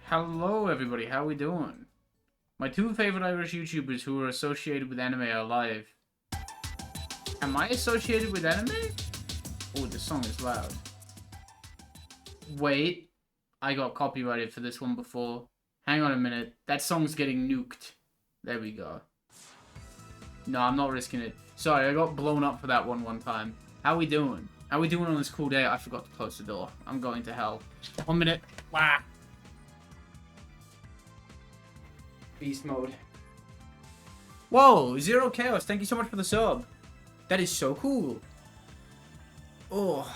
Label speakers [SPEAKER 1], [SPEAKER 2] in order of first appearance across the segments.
[SPEAKER 1] Hello, everybody. How we doing? My two favorite Irish YouTubers who are associated with anime are alive. Am I associated with anime? Oh, this song is loud. Wait, I got copyrighted for this one before. Hang on a minute. That song's getting nuked. There we go. No, I'm not risking it. Sorry, I got blown up for that one time. How we doing? How we doing on this cool day? I forgot to close the door. I'm going to hell. 1 minute. Wah! Beast mode. Whoa, Zero Chaos, thank you so much for the sub. That is so cool. Oh,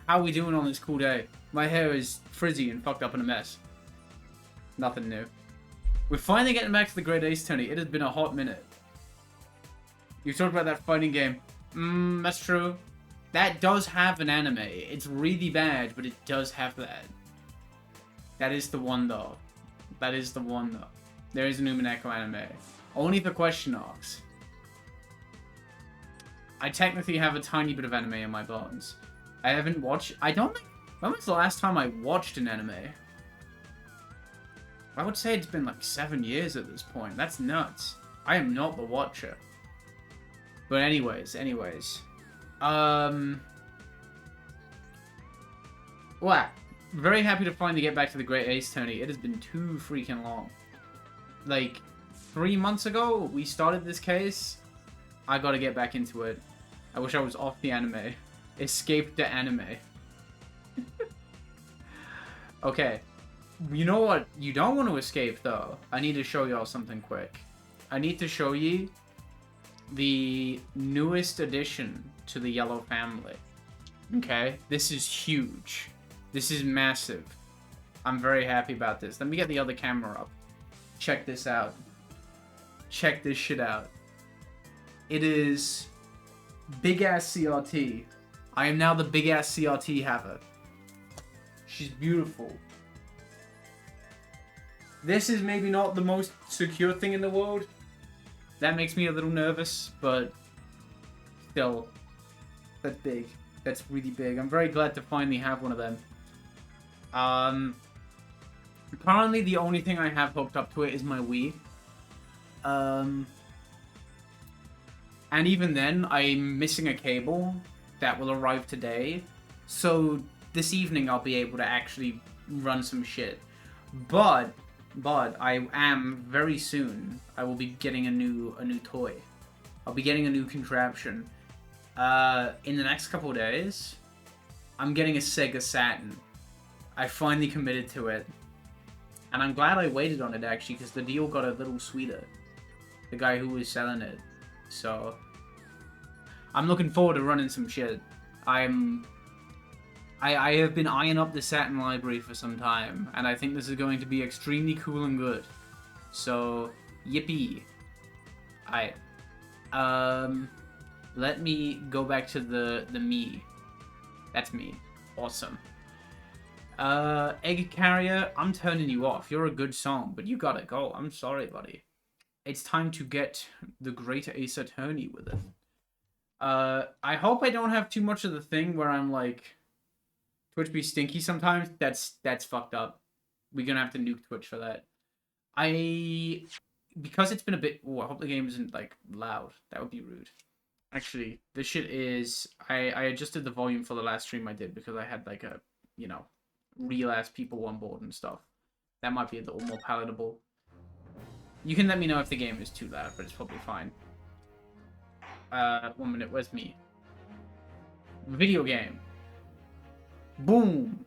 [SPEAKER 1] how are we doing on this cool day? My hair is frizzy and fucked up in a mess. Nothing new. We're finally getting back to the Great Ace Tourney. It has been a hot minute. You talked about that fighting game. That's true. That does have an anime. It's really bad, but it does have that. That is the one, though. That is the one, though. There is an Umineko anime. Only for question marks. I technically have a tiny bit of anime in my bones. I haven't watched... I don't think... When was the last time I watched an anime? I would say it's been like 7 years at this point. That's nuts. I am not the watcher. But anyways. Well, very happy to finally get back to the Great Ace Tourney. It has been too freaking long. Like, 3 months ago, we started this case. I gotta get back into it. I wish I was off the anime. Escape the anime. Okay. You know what you don't want to escape, though? I need to show y'all something quick. I need to show you the newest addition to the Yellow family. Okay? This is huge. This is massive. I'm very happy about this. Let me get the other camera up. Check this out. Check this shit out. It is big ass CRT. I am now the big ass CRT haver. She's beautiful. This is maybe not the most secure thing in the world. That makes me a little nervous, but still, that's big. That's really big. I'm very glad to finally have one of them. Currently, the only thing I have hooked up to it is my Wii. And even then, I'm missing a cable that will arrive today. So this evening, I'll be able to actually run some shit. But I am very soon. I will be getting a new toy. I'll be getting a new contraption. In the next couple of days, I'm getting a Sega Saturn. I finally committed to it. And I'm glad I waited on it, actually, because the deal got a little sweeter. The guy who was selling it. So, I'm looking forward to running some shit. I have been eyeing up the Saturn library for some time, and I think this is going to be extremely cool and good. So, yippee. Let me go back to the me. That's me. Awesome. Egg Carrier, I'm turning you off. You're a good song, but you gotta go. I'm sorry, buddy. It's time to get the Great Ace Attorney with it. I hope I don't have too much of the thing where I'm like, Twitch be stinky sometimes. That's fucked up. We're gonna have to nuke Twitch for that. Because it's been a bit... Oh, I hope the game isn't, like, loud. That would be rude. Actually, this shit is... I adjusted the volume for the last stream I did because I had, like, a, you know, real-ass people on board and stuff. That might be a little more palatable. You can let me know if the game is too loud, but it's probably fine. 1 minute, where's me? Video game. Boom!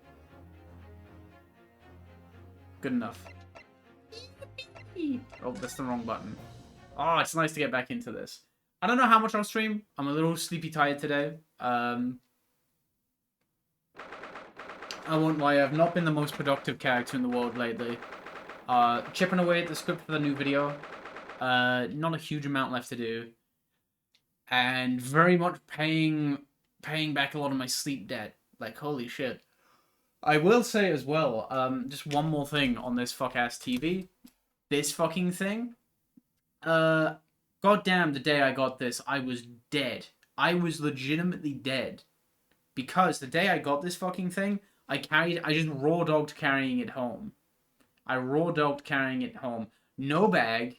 [SPEAKER 1] Good enough. Oh, that's the wrong button. Oh, it's nice to get back into this. I don't know how much I'll stream. I'm a little sleepy tired today. I won't lie, I've not been the most productive character in the world lately. Chipping away at the script for the new video. Not a huge amount left to do. And very much paying back a lot of my sleep debt. Like, holy shit. I will say as well, just one more thing on this fuck-ass TV. This fucking thing. Goddamn, the day I got this, I was dead. I was legitimately dead. Because the day I got this fucking thing, I just raw dogged carrying it home. I raw dogged carrying it home. No bag,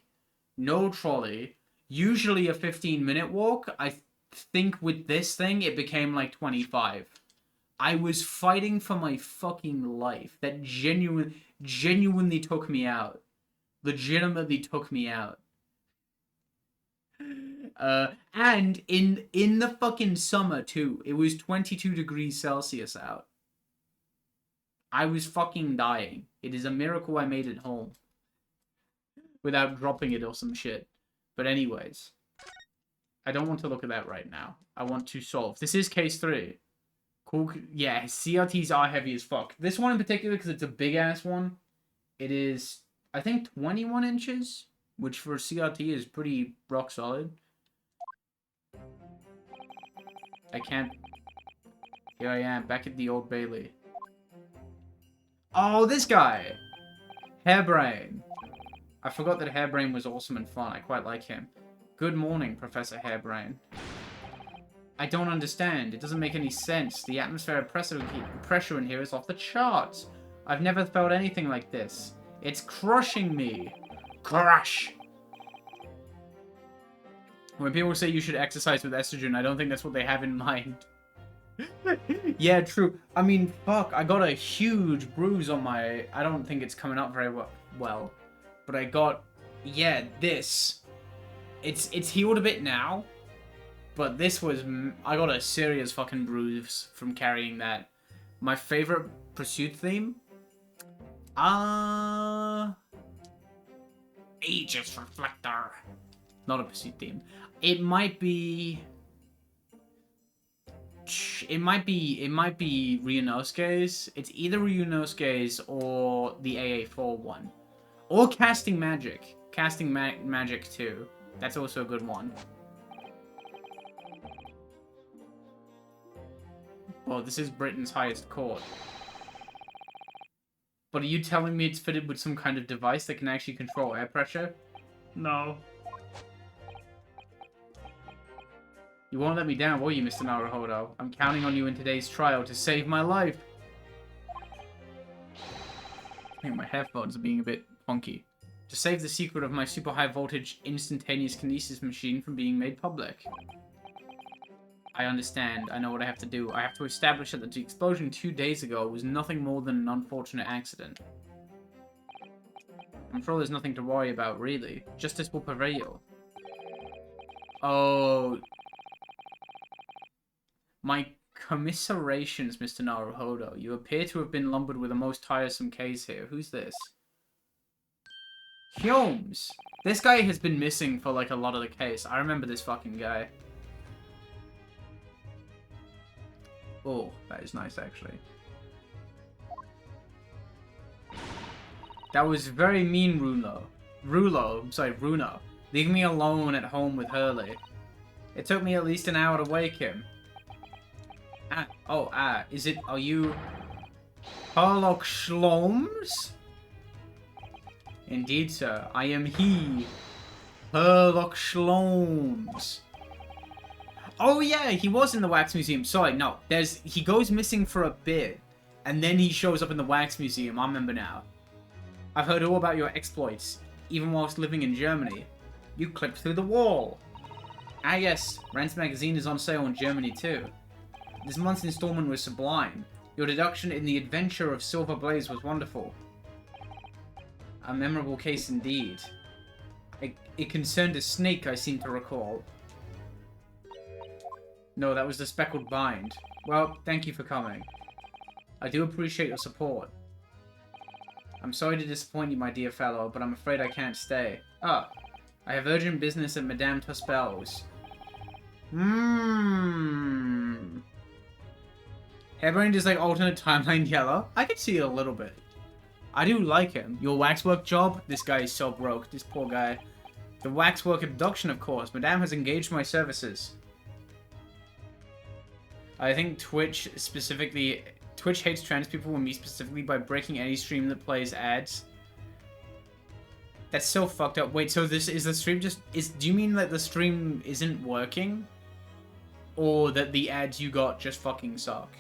[SPEAKER 1] no trolley. Usually a 15-minute walk. I think with this thing, it became like 25. I was fighting for my fucking life. That genuinely took me out. Legitimately took me out. And in the fucking summer too. It was 22 degrees Celsius out. I was fucking dying. It is a miracle I made it home. Without dropping it or some shit. But anyways. I don't want to look at that right now. I want to solve. This is case 3. Cool. Yeah, CRTs are heavy as fuck. This one in particular, because it's a big-ass one, it is, I think, 21 inches, which for a CRT is pretty rock solid. I can't... Here I am, back at the Old Bailey. Oh, this guy! Hairbrain. I forgot that Hairbrain was awesome and fun. I quite like him. Good morning, Professor Hairbrain. I don't understand. It doesn't make any sense. The atmospheric pressure in here is off the charts. I've never felt anything like this. It's crushing me. Crush! When people say you should exercise with estrogen, I don't think that's what they have in mind. Yeah, true. I mean, fuck, I got a huge bruise on my... I don't think it's coming up very well. But I got... Yeah, this. It's healed a bit now. But this was... I got a serious fucking bruise from carrying that. My favorite pursuit theme? Aegis Reflector. Not a pursuit theme. It might be... It might be Ryunosuke's. It's either Ryunosuke's or the AA4 one. Or Casting Magic. Casting Magic 2. That's also a good one. Well, this is Britain's highest court. But are you telling me it's fitted with some kind of device that can actually control air pressure? No. You won't let me down, will you, Mr. Naruhodo? I'm counting on you in today's trial to save my life. I think my headphones are being a bit funky. To save the secret of my super high voltage instantaneous kinesis machine from being made public. I understand. I know what I have to do. I have to establish that the explosion 2 days ago was nothing more than an unfortunate accident. I'm sure there's nothing to worry about, really. Justice will prevail. Oh... My commiserations, Mr. Naruhodo. You appear to have been lumbered with a most tiresome case here. Who's this? Holmes! This guy has been missing for, like, a lot of the case. I remember this fucking guy. Oh, that is nice, actually. That was very mean, Runo. Runo. Leave me alone at home with Hurley. It took me at least an hour to wake him. Are you... Herlock Shloms? Indeed, sir. I am he. Herlock Shloms. Oh, yeah, he was in the Wax Museum. Sorry, no. He goes missing for a bit, and then he shows up in the Wax Museum. I remember now. I've heard all about your exploits, even whilst living in Germany. You clipped through the wall. Ah, yes. Rand's magazine is on sale in Germany, too. This month's installment was sublime. Your deduction in The Adventure of Silver Blaze was wonderful. A memorable case indeed. It concerned a snake, I seem to recall. No, that was the speckled bind. Well, thank you for coming. I do appreciate your support. I'm sorry to disappoint you, my dear fellow, but I'm afraid I can't stay. I have urgent business at Madame Tuspel's. Hairbrain is like alternate timeline yellow. I could see it a little bit. I do like him. Your waxwork job? This guy is so broke. This poor guy. The waxwork abduction, of course. Madame has engaged my services. I think Twitch hates trans people and me specifically by breaking any stream that plays ads. That's so fucked up. Wait, so this is the stream do you mean that the stream isn't working? Or that the ads you got just fucking suck?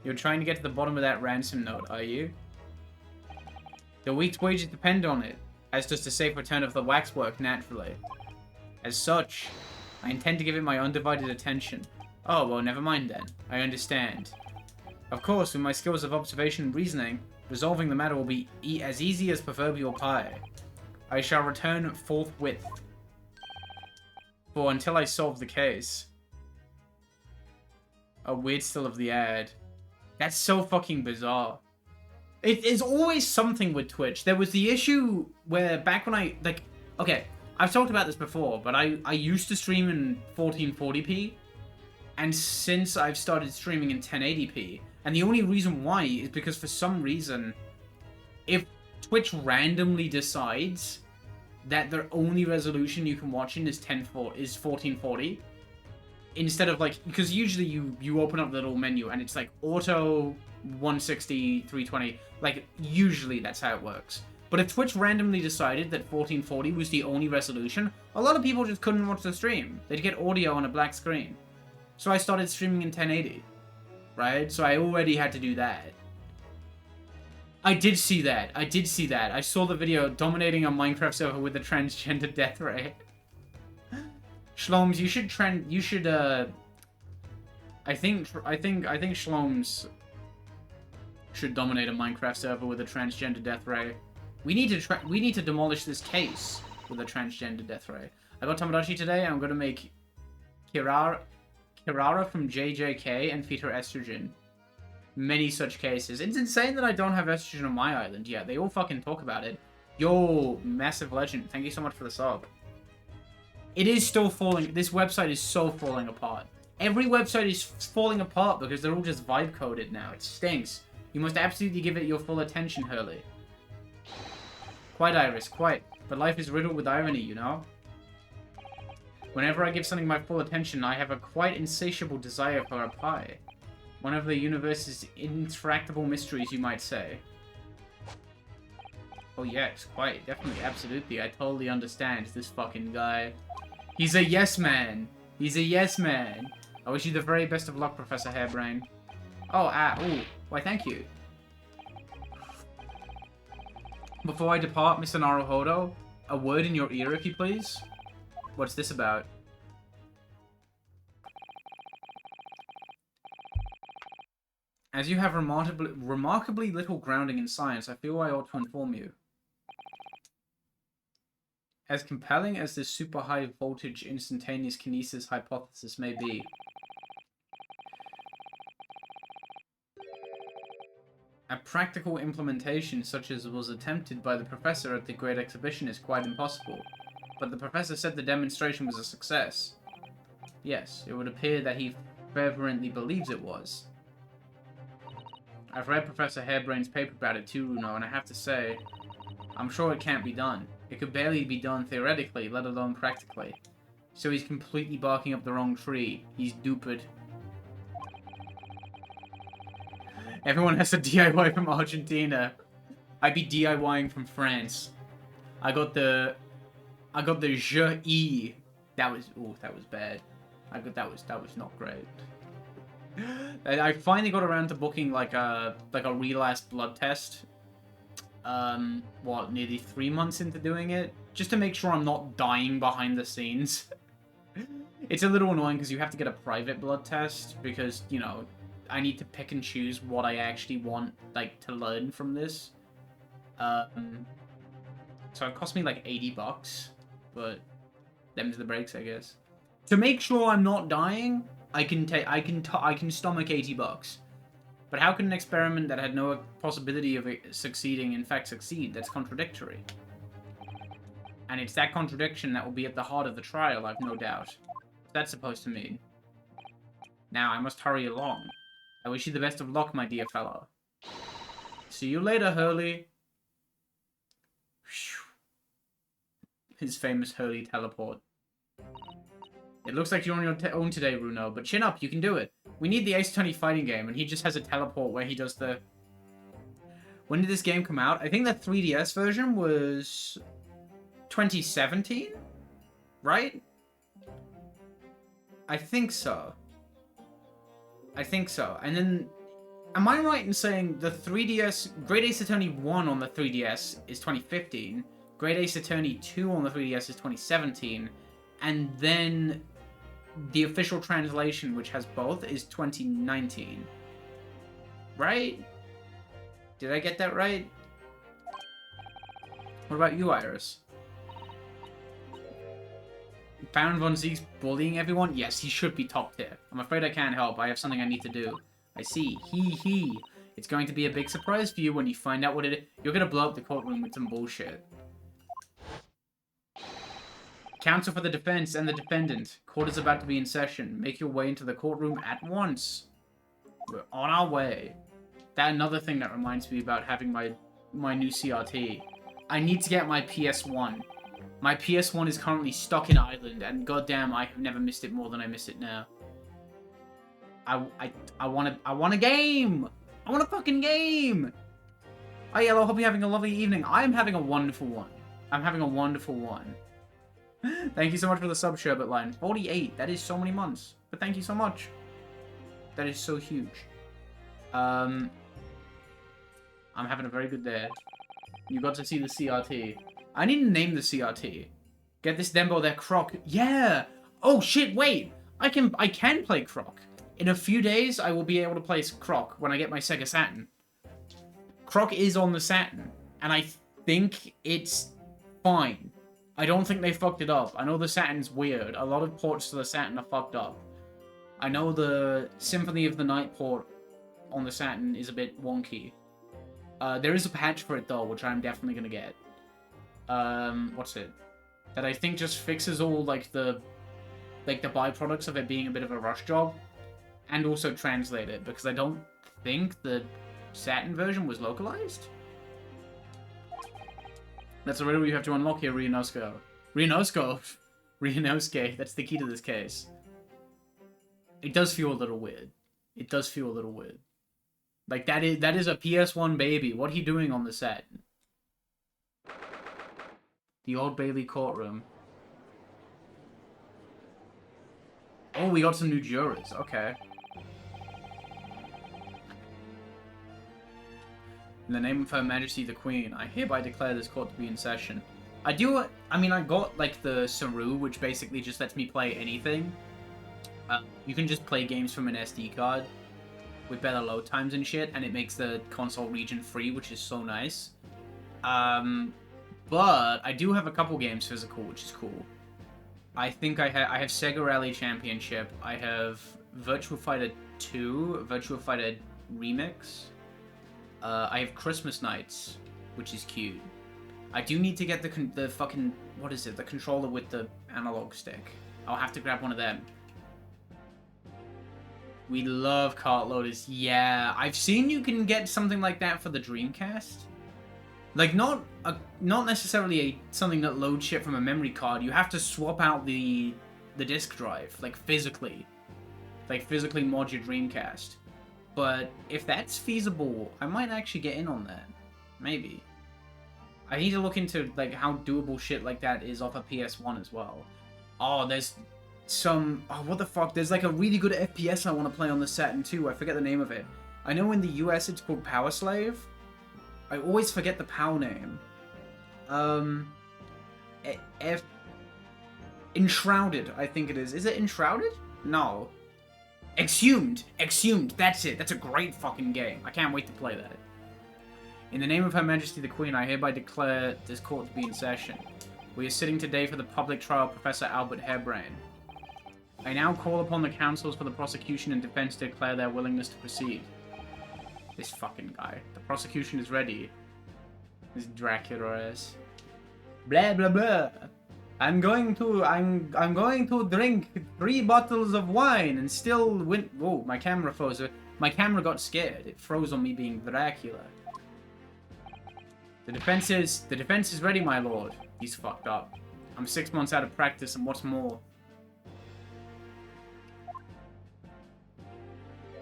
[SPEAKER 1] You're trying to get to the bottom of that ransom note, are you? The week's wages depend on it, as does the safe return of the waxwork naturally. As such, I intend to give it my undivided attention. Oh, well, never mind then. I understand. Of course, with my skills of observation and reasoning, resolving the matter will be as easy as proverbial pie. I shall return forthwith. For until I solve the case. Oh, weird still of the ad. That's so fucking bizarre. It is always something with Twitch. There was the issue where back when I, like, okay, I've talked about this before, but I used to stream in 1440p, and since I've started streaming in 1080p, and the only reason why is because for some reason, if Twitch randomly decides that their only resolution you can watch in is 1440, instead of like, because usually you open up the little menu and it's like auto 160 320, like usually that's how it works. But if Twitch randomly decided that 1440 was the only resolution, a lot of people just couldn't watch the stream. They'd get audio on a black screen. So I started streaming in 1080, right? So I already had to do that. I did see that. I saw the video dominating a Minecraft server with a transgender death ray. Shloms, you should I think Shloms should dominate a Minecraft server with a transgender death ray. We need to demolish this case with a transgender death ray. I got Tomodachi today. I'm gonna make Kirara from JJK and feed her estrogen. Many such cases. It's insane that I don't have estrogen on my island yet. They all fucking talk about it. Yo, massive legend. Thank you so much for the sub. It is still falling. This website is so falling apart. Every website is falling apart because they're all just vibe coded now. It stinks. You must absolutely give it your full attention, Hurley. Quite, Iris, quite. But life is riddled with irony, you know? Whenever I give something my full attention, I have a quite insatiable desire for a pie. One of the universe's intractable mysteries, you might say. Oh yes, quite, definitely, absolutely. I totally understand this fucking guy. He's a yes man. He's a yes man. I wish you the very best of luck, Professor Hairbrain. Oh, ooh, why thank you. Before I depart, Mr. Naruhodo, a word in your ear, if you please. What's this about? As you have remarkably little grounding in science, I feel I ought to inform you. As compelling as this super high voltage instantaneous kinesis hypothesis may be, a practical implementation such as was attempted by the professor at the Great Exhibition is quite impossible. But the professor said the demonstration was a success. Yes, it would appear that he fervently believes it was. I've read Professor Hairbrain's paper about it too, Runo, and I have to say, I'm sure it can't be done. It could barely be done theoretically, let alone practically. So he's completely barking up the wrong tree. He's duped. Everyone has a DIY from Argentina. I'd be DIYing from France. I got the Je E. That was bad. That was not great. I finally got around to booking like a relapse blood test. What, nearly 3 months into doing it, just to make sure I'm not dying behind the scenes. It's a little annoying because you have to get a private blood test because, you know, I need to pick and choose what I actually want, like, to learn from this. So it cost me like $80, but them's the breaks, I guess. To make sure I'm not dying, I can stomach $80. But how can an experiment that had no possibility of it succeeding in fact succeed? That's contradictory. And it's that contradiction that will be at the heart of the trial, I've no doubt. What's that supposed to mean? Now, I must hurry along. I wish you the best of luck, my dear fellow. See you later, Hurley. His famous Hurley teleport. It looks like you're on your own today, Runo, but chin up, you can do it. We need the Ace Attorney fighting game, and he just has a teleport where he does the... When did this game come out? I think the 3DS version was 2017? Right? I think so. And then Am I right in saying the 3DS... Great Ace Attorney 1 on the 3DS is 2015, Great Ace Attorney 2 on the 3DS is 2017, and then the official translation, which has both, is 2019. Right? Did I get that right? What about you, Iris? Baron Von Zieg's bullying everyone? Yes, he should be top tier. I'm afraid I can't help. I have something I need to do. I see. He. It's going to be a big surprise for you when you find out what it is. You're going to blow up the courtroom with some bullshit. Counsel for the defense and the defendant. Court is about to be in session. Make your way into the courtroom at once. We're on our way. That another thing that reminds me about having my new CRT. I need to get my PS1. My PS1 is currently stuck in Ireland, and goddamn, I have never missed it more than I miss it now. I want a game! I want a fucking game! Oh, Yellow, hope you're having a lovely evening. I'm having a wonderful one. I'm having a wonderful one. Thank you so much for the sub, Sherbet Line. 48, that is so many months. But thank you so much. That is so huge. I'm having a very good day. You got to see the CRT. I need to name the CRT. Get this Dembo there, Croc. Yeah! Oh shit, wait! I can play Croc. In a few days, I will be able to play Croc when I get my Sega Saturn. Croc is on the Saturn, and I think it's fine. I don't think they fucked it up. I know the Saturn's weird. A lot of ports to the Saturn are fucked up. I know the Symphony of the Night port on the Saturn is a bit wonky. There is a patch for it though, which I'm definitely gonna get. What's it? That I think just fixes all like the byproducts of it being a bit of a rush job, and also translate it because I don't think the Saturn version was localized. That's a riddle you have to unlock here, Ryunosuke. Ryunosuke. That's the key to this case. It does feel a little weird. It does feel a little weird. Like that is a PS1 baby. What are you doing on the set? The Old Bailey courtroom. Oh, we got some new jurors. Okay. In the name of Her Majesty the Queen, I hereby declare this court to be in session. I got, like, the Saru, which basically just lets me play anything. You can just play games from an SD card with better load times and shit, and it makes the console region free, which is so nice. But I do have a couple games physical, which is cool. I think I have Sega Rally Championship, I have Virtua Fighter 2, Virtua Fighter Remix, I have Christmas Nights, which is cute. I do need to get the fucking, what is it, the controller with the analog stick. I'll have to grab one of them. We love cart loaders. Yeah, I've seen you can get something like that for the Dreamcast. Like, not necessarily something that loads shit from a memory card. You have to swap out the disk drive, like physically. Like, physically mod your Dreamcast. But if that's feasible, I might actually get in on that. Maybe. I need to look into, like, how doable shit like that is off a PS1 as well. Oh, there's some... Oh, what the fuck? There's, like, a really good FPS I want to play on the Saturn too. I forget the name of it. I know in the US it's called Power Slave. I always forget the POW name. Enshrouded, I think it is. Is it Enshrouded? No. Exhumed! Exhumed! That's it. That's a great fucking game. I can't wait to play that. In the name of Her Majesty the Queen, I hereby declare this court to be in session. We are sitting today for the public trial of Professor Albert Hairbrain. I now call upon the counsels for the prosecution and defense to declare their willingness to proceed. This fucking guy. The prosecution is ready. This Dracula is. Blah blah blah. I'm going to drink 3 bottles of wine and still win. Whoa, my camera froze. My camera got scared. It froze on me being Dracula. The defense is ready, my lord. He's fucked up. I'm 6 months out of practice, and what's more?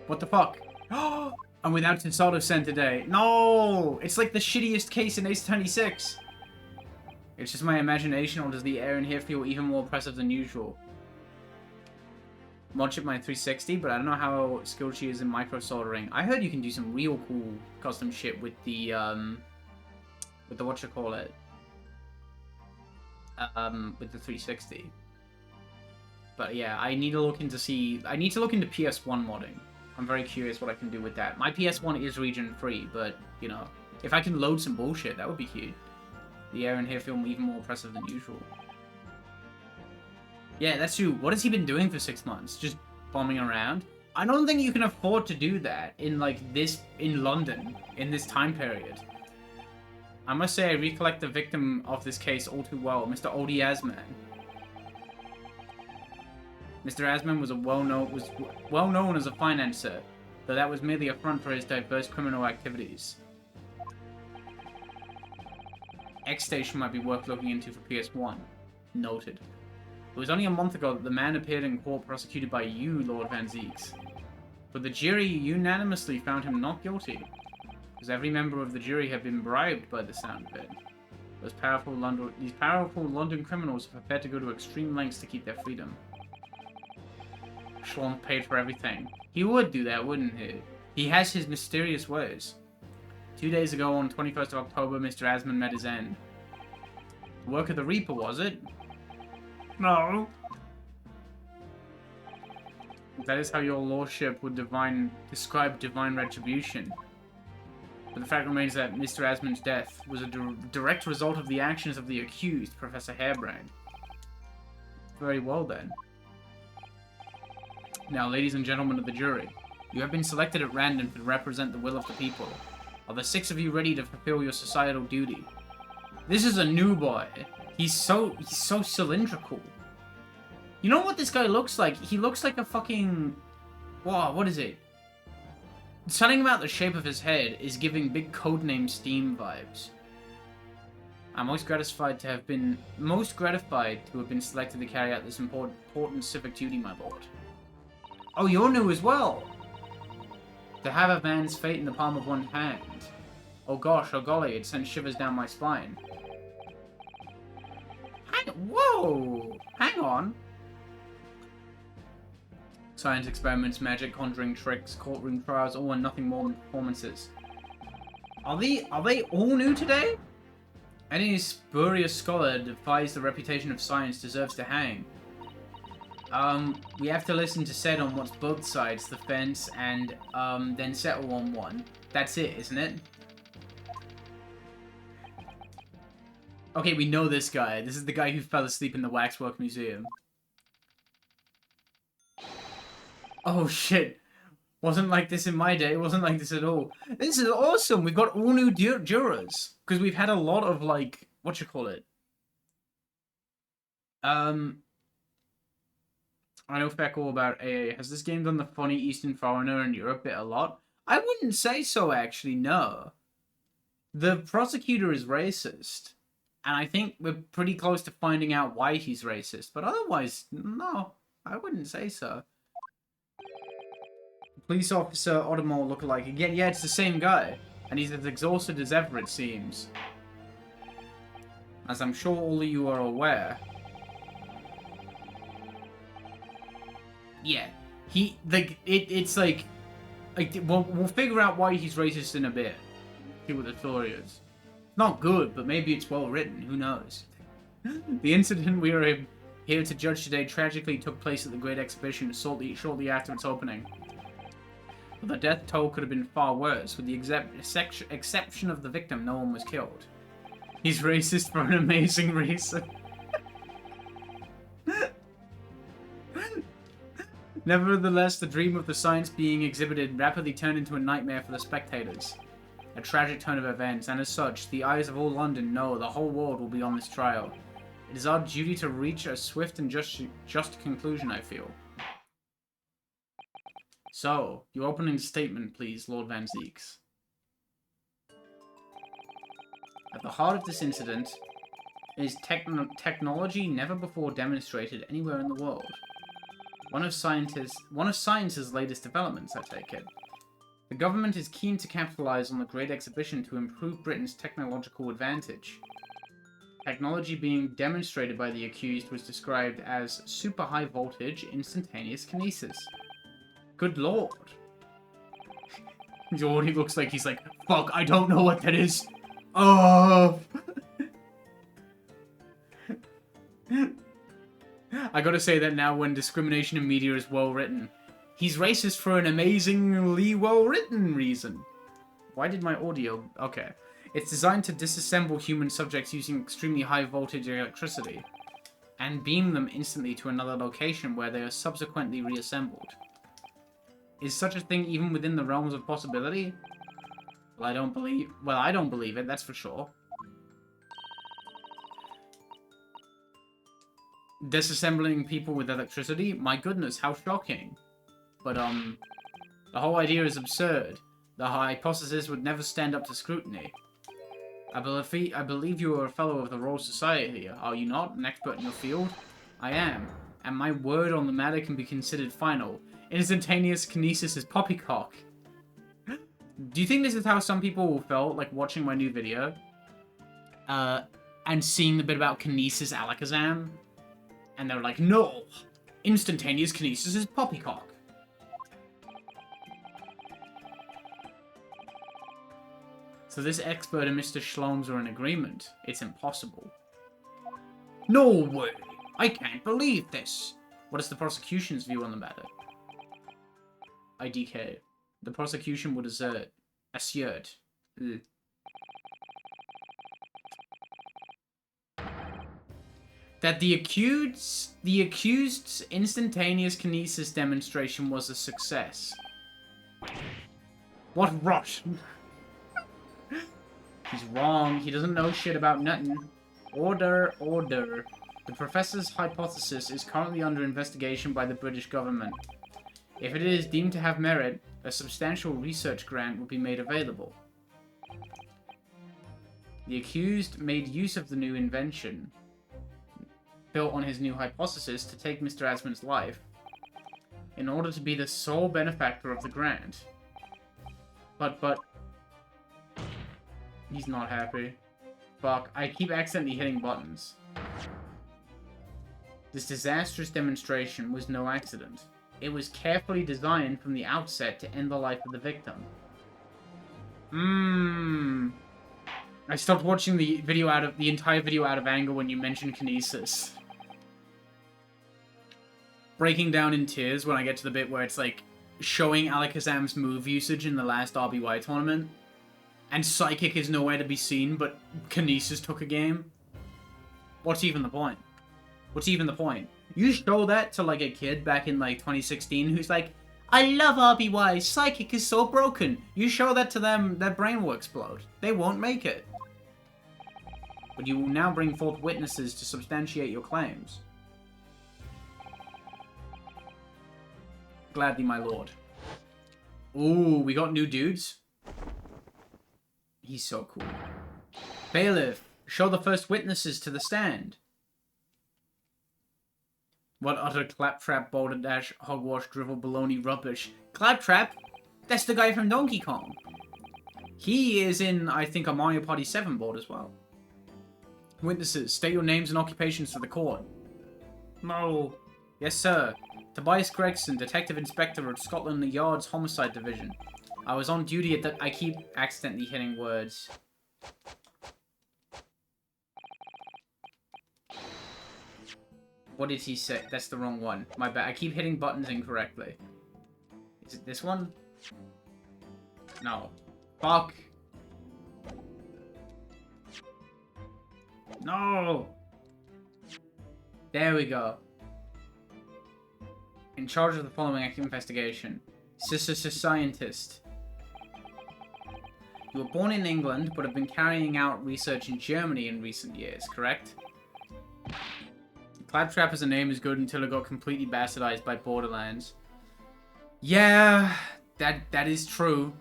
[SPEAKER 1] What the fuck? I'm without Tesoro Sen today. No! It's like the shittiest case in Ace Attorney 6. It's just my imagination, or does the air in here feel even more oppressive than usual? mod chip my 360, but I don't know how skilled she is in micro soldering. I heard you can do some real cool custom shit with the whatchamacallit, with the 360. But yeah, I need to look into PS1 modding. I'm very curious what I can do with that. My PS1 is region free, but you know, if I can load some bullshit, that would be huge. The air in here feel even more oppressive than usual. Yeah, that's true. What has he been doing for 6 months? Just bombing around? I don't think you can afford to do that in in London, in this time period. I must say I recollect the victim of this case all too well, Mr. Odi Asman. Mr. Asman was well known as a financier, though that was merely a front for his diverse criminal activities. X Station might be worth looking into for PS1. Noted. It was only a month ago that the man appeared in court prosecuted by you, Lord Van Zeeks. But the jury unanimously found him not guilty, because every member of the jury had been bribed by the sound of it. These powerful London criminals are prepared to go to extreme lengths to keep their freedom. Schlong paid for everything. He would do that, wouldn't he? He has his mysterious ways. 2 days ago, on 21st of October, Mr. Asman met his end. The work of the Reaper, was it? No. That is how your lordship would describe divine retribution. But the fact remains that Mr. Asman's death was a direct result of the actions of the accused, Professor Hairbrand. Very well then. Now, ladies and gentlemen of the jury, you have been selected at random to represent the will of the people. Are the 6 of you ready to fulfill your societal duty? This is a new boy. He's so cylindrical. You know what this guy looks like? He looks like a fucking... Wow, what is it? Something about the shape of his head is giving big codename Steam vibes. I'm most gratified to have been selected to carry out this important civic duty, my lord. Oh, you're new as well! To have a man's fate in the palm of one hand. Oh gosh, oh golly, it sends shivers down my spine. Whoa! Hang on! Science experiments, magic, conjuring tricks, courtroom trials, all and nothing more than performances. Are they all new today? Any spurious scholar that defies the reputation of science deserves to hang. We have to listen to said on what's both sides, the fence, and, then settle on one. That's it, isn't it? Okay, we know this guy. This is the guy who fell asleep in the Waxwork Museum. Oh, shit. Wasn't like this in my day. Wasn't like this at all. This is awesome. We've got all new jurors. Because we've had a lot of, like, whatchamacallit. I know feck all about AA. Has this game done the funny Eastern foreigner in Europe bit a lot? I wouldn't say so, actually, no. The prosecutor is racist. And I think we're pretty close to finding out why he's racist. But otherwise, no. I wouldn't say so. Police officer Odomor lookalike again. Yeah, it's the same guy. And he's as exhausted as ever, it seems. As I'm sure all of you are aware. Yeah. It's like we'll figure out why he's racist in a bit. See what the story is. Not good, but maybe it's well written. Who knows? The incident we are here to judge today tragically took place at the Great Exhibition shortly after its opening. But the death toll could have been far worse. With the exception of the victim, no one was killed. He's racist for an amazing reason. Nevertheless, the dream of the science being exhibited rapidly turned into a nightmare for the spectators. A tragic turn of events, and as such, the eyes of all London know the whole world will be on this trial. It is our duty to reach a swift and just conclusion, I feel. So, your opening statement, please, Lord Van Zeeks. At the heart of this incident is technology never before demonstrated anywhere in the world. One of science's latest developments, I take it. The government is keen to capitalize on the Great Exhibition to improve Britain's technological advantage. Technology being demonstrated by the accused was described as super high voltage instantaneous kinesis. Good lord. He already looks like he's like, fuck, I don't know what that is. Oh. I gotta say that now when discrimination in media is well written. He's racist for an amazingly well written reason. Why did my audio... Okay. It's designed to disassemble human subjects using extremely high voltage electricity and beam them instantly to another location where they are subsequently reassembled. Is such a thing even within the realms of possibility? Well, I don't believe it, that's for sure. Disassembling people with electricity? My goodness, how shocking. But, the whole idea is absurd. The hypothesis would never stand up to scrutiny. I believe you are a fellow of the Royal Society, are you not? An expert in your field? I am, and my word on the matter can be considered final. Instantaneous kinesis is poppycock. Do you think this is how some people felt, like, watching my new video? And seeing the bit about kinesis alakazam? And they were like, no! Instantaneous kinesis is poppycock. So this expert and Mr. Shlomes are in agreement. It's impossible. No way! I can't believe this! What is the prosecution's view on the matter? IDK. The prosecution would assert that the accused's instantaneous kinesis demonstration was a success. What rot! He's wrong. He doesn't know shit about nothing. Order, order. The professor's hypothesis is currently under investigation by the British government. If it is deemed to have merit, a substantial research grant will be made available. The accused made use of the new invention, built on his new hypothesis, to take Mr. Asman's life, in order to be the sole benefactor of the grant. But... He's not happy. Fuck, I keep accidentally hitting buttons. This disastrous demonstration was no accident. It was carefully designed from the outset to end the life of the victim. I stopped watching the entire video out of anger when you mentioned kinesis. Breaking down in tears when I get to the bit where it's like showing Alakazam's move usage in the last RBY tournament. And Psychic is nowhere to be seen, but Kinesis took a game. What's even the point? What's even the point? You show that to, like, a kid back in, like, 2016 who's like, I love RBY, Psychic is so broken. You show that to them, their brain will explode. They won't make it. But you will now bring forth witnesses to substantiate your claims. Gladly, my lord. Ooh, we got new dudes? He's so cool. Bailiff, show the first witnesses to the stand. What utter claptrap, boulder dash, hogwash, drivel, baloney, rubbish. Claptrap? That's the guy from Donkey Kong. He is in, I think, a Mario Party 7 board as well. Witnesses, state your names and occupations for the court. No. Yes, sir. Tobias Gregson, Detective Inspector of Scotland Yard's Homicide Division. I was on duty at I keep accidentally hitting words. What did he say? That's the wrong one. My bad. I keep hitting buttons incorrectly. Is it this one? No. Fuck. No. There we go. In charge of the following active investigation. Scientist. You were born in England, but have been carrying out research in Germany in recent years, correct? Claptrap as a name is good until it got completely bastardized by Borderlands. Yeah, that is true.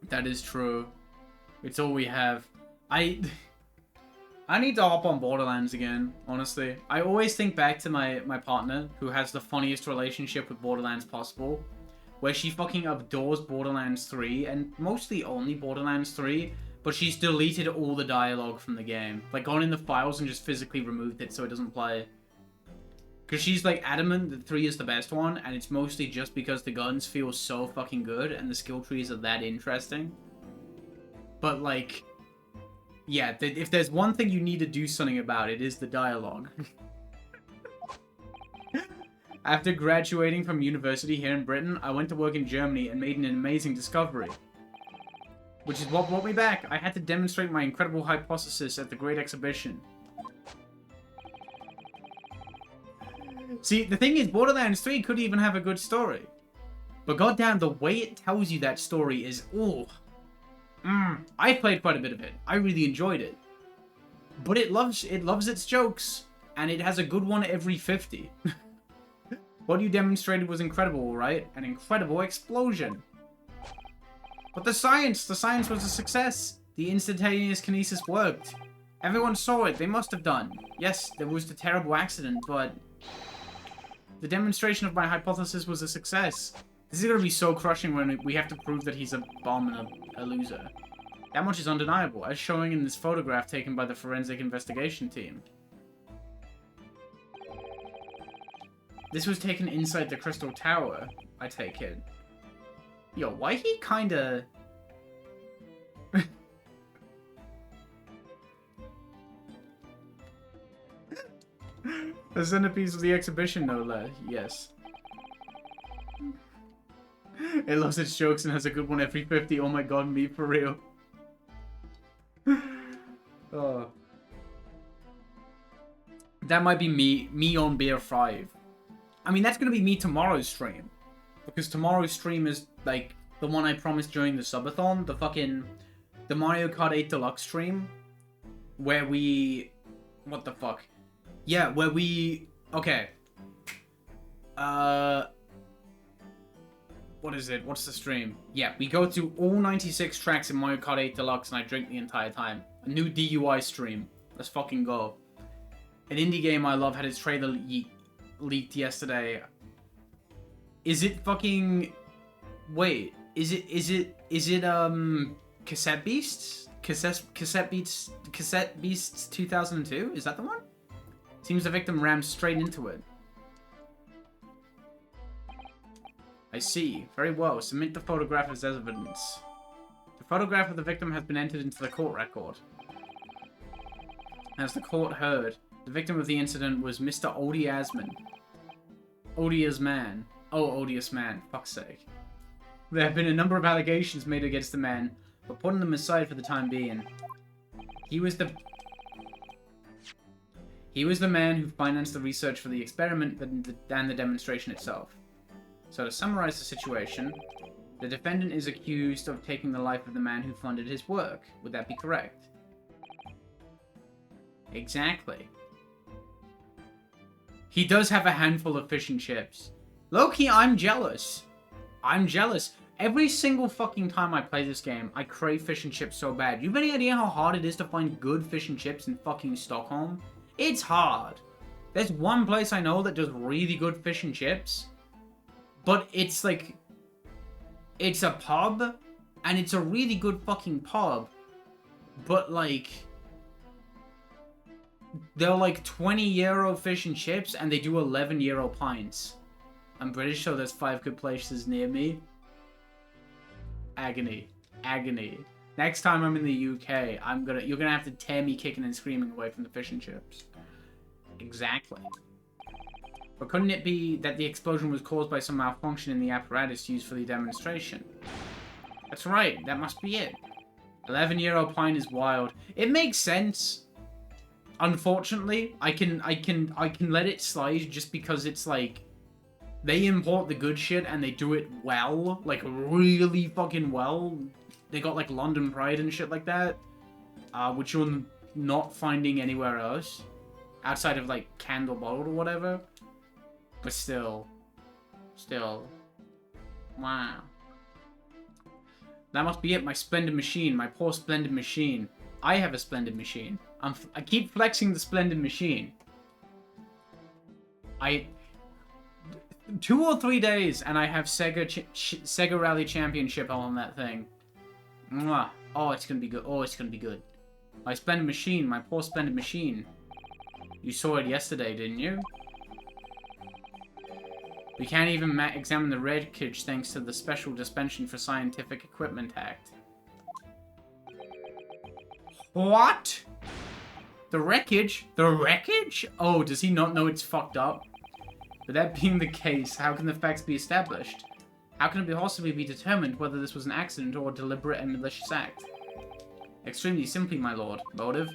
[SPEAKER 1] That is true. It's all we have. I need to hop on Borderlands again, honestly. I always think back to my partner, who has the funniest relationship with Borderlands possible, where she fucking adores Borderlands 3, and mostly only Borderlands 3, but she's deleted all the dialogue from the game. Like, gone in the files and just physically removed it so it doesn't play. Because she's, like, adamant that 3 is the best one, and it's mostly just because the guns feel so fucking good and the skill trees are that interesting. But, like, yeah, if there's one thing you need to do something about, it is the dialogue. After graduating from university here in Britain, I went to work in Germany and made an amazing discovery. Which is what brought me back. I had to demonstrate my incredible hypothesis at the Great Exhibition. See, the thing is, Borderlands 3 could even have a good story. But goddamn, the way it tells you that story is... ooh. I played quite a bit of it. I really enjoyed it. But it loves its jokes. And it has a good one every 50. What you demonstrated was incredible, right? An incredible explosion. But the science was a success. The instantaneous kinesis worked. Everyone saw it. They must have done. Yes, there was the terrible accident, but... the demonstration of my hypothesis was a success. This is going to be so crushing when we have to prove that he's a bomb and a loser. That much is undeniable, as showing in this photograph taken by the forensic investigation team. This was taken inside the Crystal Tower, I take it. Yo, why he kinda... The centerpiece of the exhibition, no less. Yes. It loves its jokes and has a good one every 50. Oh my god, me for real. Oh. That might be me on Beer 5. I mean, that's gonna be me tomorrow's stream. Because tomorrow's stream is, like, the one I promised during the subathon. The Mario Kart 8 Deluxe stream. Where we... what the fuck? Yeah, where we... okay. What is it? What's the stream? Yeah, we go through all 96 tracks in Mario Kart 8 Deluxe and I drink the entire time. A new DUI stream. Let's fucking go. An indie game I love had its trailer leaked yesterday. Is it fucking... wait. Is it Cassette Beasts? Cassette Beasts 2002? Is that the one? Seems the victim rammed straight into it. I see. Very well. Submit the photograph as evidence. The photograph of the victim has been entered into the court record. As the court heard, the victim of the incident was Mr. Odious Man. Odious Man. Oh, Odious Man. Fuck's sake. There have been a number of allegations made against the man, but putting them aside for the time being. He was the man who financed the research for the experiment and the demonstration itself. So to summarize the situation, the defendant is accused of taking the life of the man who funded his work. Would that be correct? Exactly. He does have a handful of fish and chips. Low-key, I'm jealous. I'm jealous. Every single fucking time I play this game, I crave fish and chips so bad. You have any idea how hard it is to find good fish and chips in fucking Stockholm? It's hard. There's one place I know that does really good fish and chips. But it's like... it's a pub. And it's a really good fucking pub. But like... they're like €20 fish and chips. And they do €11 pints. I'm British, so there's 5 good places near me. Agony. Agony. Next time I'm in the UK, you're gonna have to tear me kicking and screaming away from the fish and chips. Exactly. But couldn't it be that the explosion was caused by some malfunction in the apparatus used for the demonstration? That's right, that must be it. €11 pint is wild. It makes sense. Unfortunately, I can let it slide just because it's like they import the good shit and they do it well, like really fucking well. They got like London Pride and shit like that, which you're not finding anywhere else outside of like Candle Bottled or whatever. But still, wow. That must be it. My splendid machine, my poor splendid machine. I have a splendid machine. I keep flexing the splendid machine. 2 or 3 days and I have Sega Rally Championship on that thing. Mwah. Oh, it's gonna be good. Oh, it's gonna be good. My splendid machine. My poor splendid machine. You saw it yesterday, didn't you? We can't even examine the wreckage thanks to the Special Dispensation for Scientific Equipment Act. What? The wreckage? The wreckage? Oh, does he not know it's fucked up? But that being the case, how can the facts be established? How can it possibly be determined whether this was an accident or a deliberate and malicious act? Extremely simply, my lord. Motive?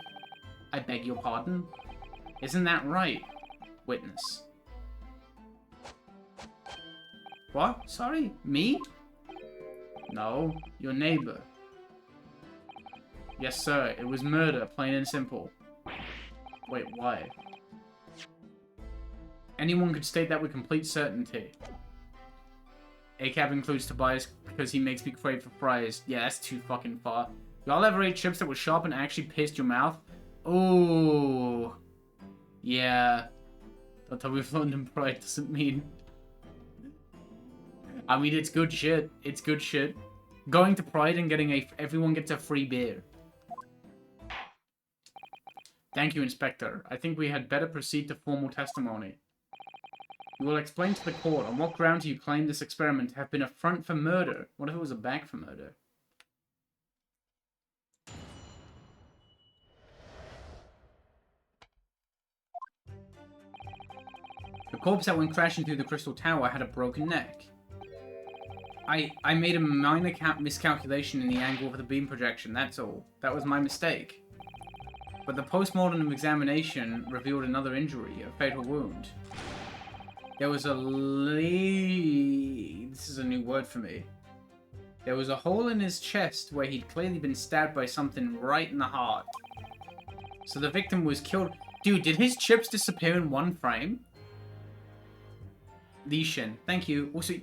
[SPEAKER 1] I beg your pardon? Isn't that right? Witness. What? Sorry? Me? No, your neighbor. Yes, sir. It was murder, plain and simple. Wait, why? Anyone could state that with complete certainty. ACAB includes Tobias because he makes me crave for fries. Yeah, that's too fucking far. Y'all ever ate chips that were sharp and actually pierced your mouth? Oh. Yeah. Don't tell me London Pride doesn't mean... I mean, it's good shit. It's good shit. Going to Pride and getting everyone gets a free beer. Thank you, Inspector. I think we had better proceed to formal testimony. You will explain to the court on what grounds you claim this experiment to have been a front for murder. What if it was a back for murder? The corpse that went crashing through the Crystal Tower had a broken neck. I made a minor miscalculation in the angle of the beam projection, that's all. That was my mistake. But the post-mortem examination revealed another injury, a fatal wound. There was a this is a new word for me. There was a hole in his chest where he'd clearly been stabbed by something right in the heart. So the victim was killed. Dude, did his chips disappear in one frame? Li Shen, thank you. Also,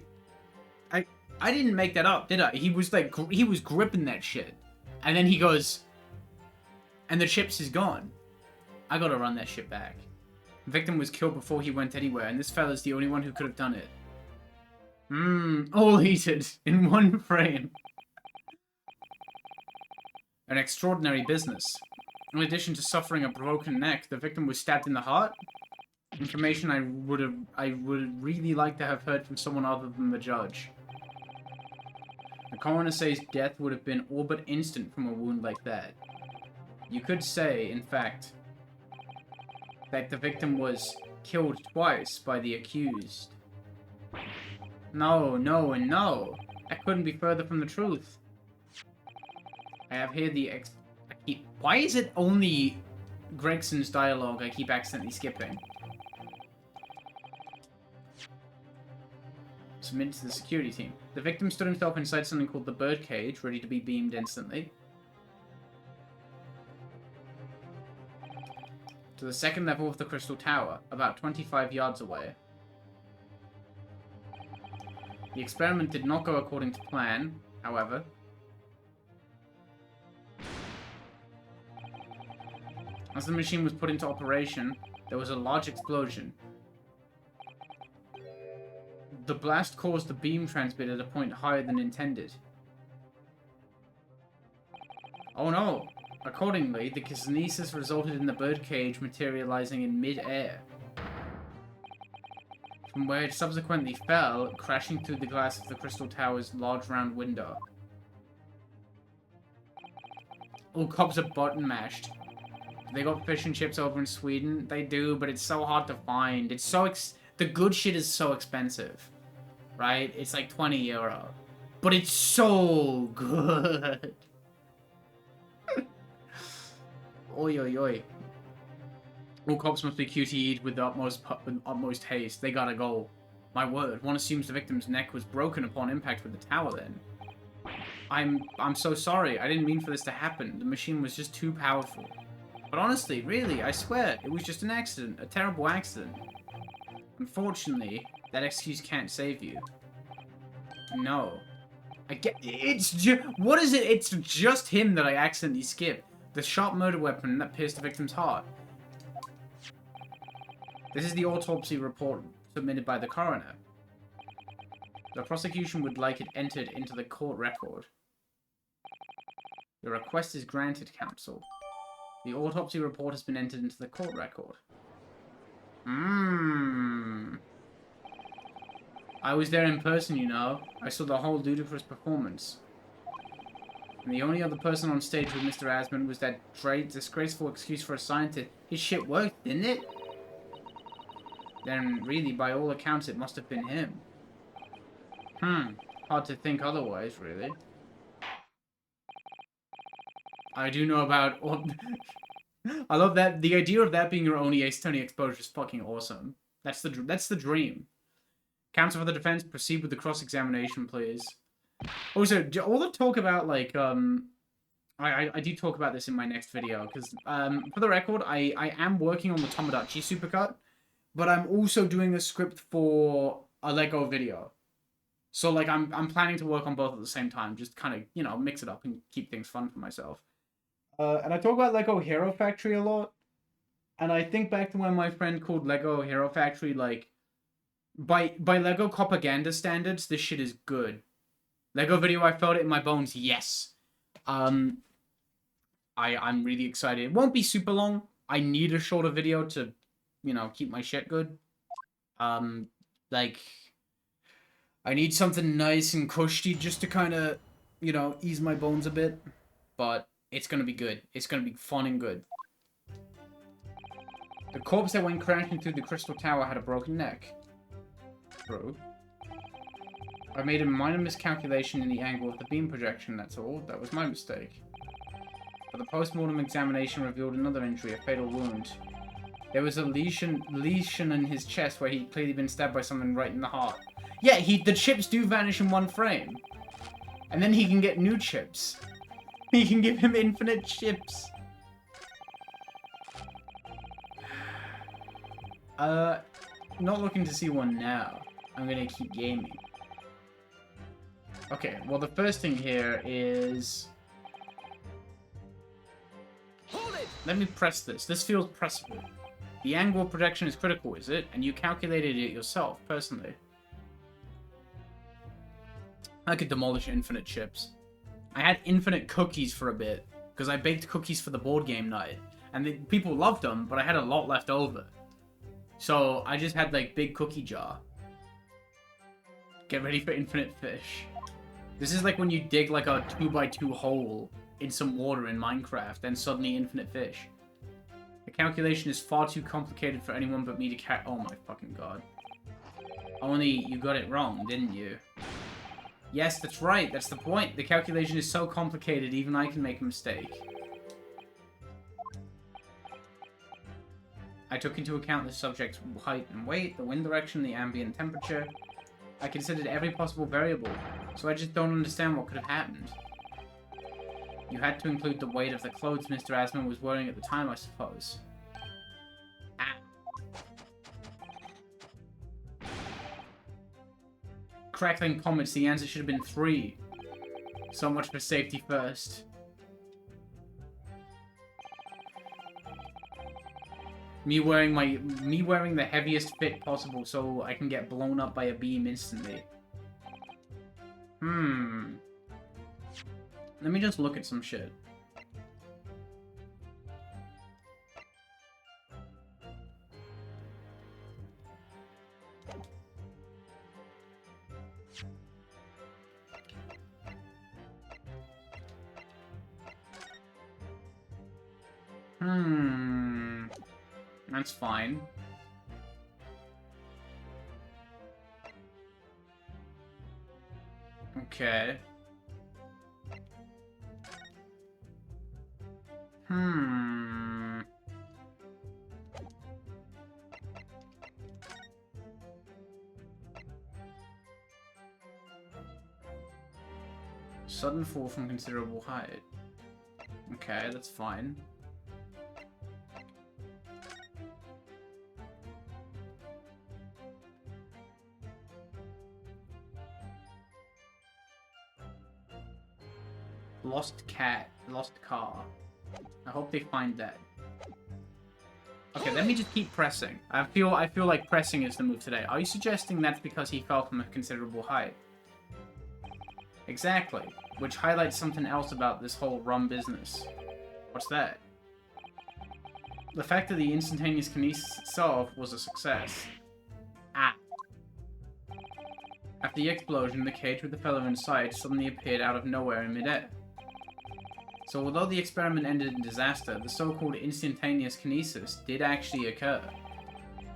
[SPEAKER 1] I didn't make that up, did I? He was like, he was gripping that shit. And then he goes, and the chips is gone. I gotta run that shit back. The victim was killed before he went anywhere, and this fella's the only one who could have done it. All heated in one frame. An extraordinary business. In addition to suffering a broken neck, the victim was stabbed in the heart. Information I would really like to have heard from someone other than the judge. The coroner says death would have been all but instant from a wound like that. You could say, in fact, that the victim was killed twice by the accused. No, no, and no. That couldn't be further from the truth. I have here the why is it only Gregson's dialogue I keep accidentally skipping? Submitted to the security team. The victim stood himself inside something called the birdcage, ready to be beamed instantly. To the second level of the Crystal Tower, about 25 yards away. The experiment did not go according to plan, however. As the machine was put into operation, there was a large explosion. The blast caused the beam transmitter to point higher than intended. Oh no! Accordingly, the kinesis resulted in the birdcage materializing in mid-air, from where it subsequently fell, crashing through the glass of the Crystal Tower's large round window. All cops are button mashed. They got fish and chips over in Sweden. They do, but it's so hard to find. It's so the good shit is so expensive, right? It's like 20 euro, but it's so good. Oi, oi, oi. All cops must be QTE'd with the utmost haste. They gotta go. My word, one assumes the victim's neck was broken upon impact with the tower then. I'm so sorry. I didn't mean for this to happen. The machine was just too powerful. But honestly, really, I swear, it was just an accident. A terrible accident. Unfortunately, that excuse can't save you. No. It's just... What is it? It's just him that I accidentally skipped. The sharp murder weapon that pierced the victim's heart. This is the autopsy report submitted by the coroner. The prosecution would like it entered into the court record. Your request is granted, Counsel. The autopsy report has been entered into the court record. I was there in person, you know. I saw the whole ludicrous performance. And the only other person on stage with Mr. Asman was that disgraceful excuse for a scientist. His shit worked, didn't it? Then, really, by all accounts, it must have been him. Hard to think otherwise, really. I do know about... I love that. The idea of that being your only Ace Attorney exposure is fucking awesome. That's the dream. Counsel for the defense, proceed with the cross-examination, please. Also, all the talk about, like, I do talk about this in my next video, because, for the record, I am working on the Tomodachi supercut, but I'm also doing a script for a Lego video. So, like, I'm planning to work on both at the same time, just kind of, you know, mix it up and keep things fun for myself. And I talk about Lego Hero Factory a lot, and I think back to when my friend called Lego Hero Factory, like, by Lego propaganda standards, this shit is good. Lego video, I felt it in my bones, yes. I'm really excited. It won't be super long. I need a shorter video to, you know, keep my shit good. Like, I need something nice and cushy just to kind of, you know, ease my bones a bit. But it's going to be good. It's going to be fun and good. The corpse that went crashing through the crystal tower had a broken neck. True. I made a minor miscalculation in the angle of the beam projection, that's all. That was my mistake. But the post-mortem examination revealed another injury, a fatal wound. There was a lesion in his chest where he'd clearly been stabbed by someone right in the heart. Yeah, the chips do vanish in one frame. And then he can get new chips. He can give him infinite chips. Not looking to see one now. I'm gonna keep gaming. Okay, well the first thing here is... Hold it! Let me press this. This feels pressable. The angle of projection is critical, is it? And you calculated it yourself, personally. I could demolish infinite chips. I had infinite cookies for a bit, because I baked cookies for the board game night. And people loved them, but I had a lot left over. So I just had, like, big cookie jar. Get ready for infinite fish. This is like when you dig, like, a 2x2 hole in some water in Minecraft, then suddenly infinite fish. The calculation is far too complicated for anyone but me to oh my fucking god. Only you got it wrong, didn't you? Yes, that's right. That's the point. The calculation is so complicated, even I can make a mistake. I took into account the subject's height and weight, the wind direction, the ambient temperature. I considered every possible variable, so I just don't understand what could have happened. You had to include the weight of the clothes Mr. Asman was wearing at the time, I suppose. Ah. Crackling comets, the answer should have been 3. So much for safety first. Me wearing the heaviest fit possible so I can get blown up by a beam instantly. Let me just look at some shit. That's fine. Okay. Sudden fall from considerable height. Okay, that's fine. Lost cat, lost car. I hope they find that. Okay, let me just keep pressing. I feel like pressing is the move today. Are you suggesting that's because he fell from a considerable height? Exactly. Which highlights something else about this whole rum business. What's that? The fact that the instantaneous kinesis itself was a success. Ah. After the explosion, the cage with the fellow inside suddenly appeared out of nowhere in midair. So although the experiment ended in disaster, the so-called instantaneous kinesis did actually occur.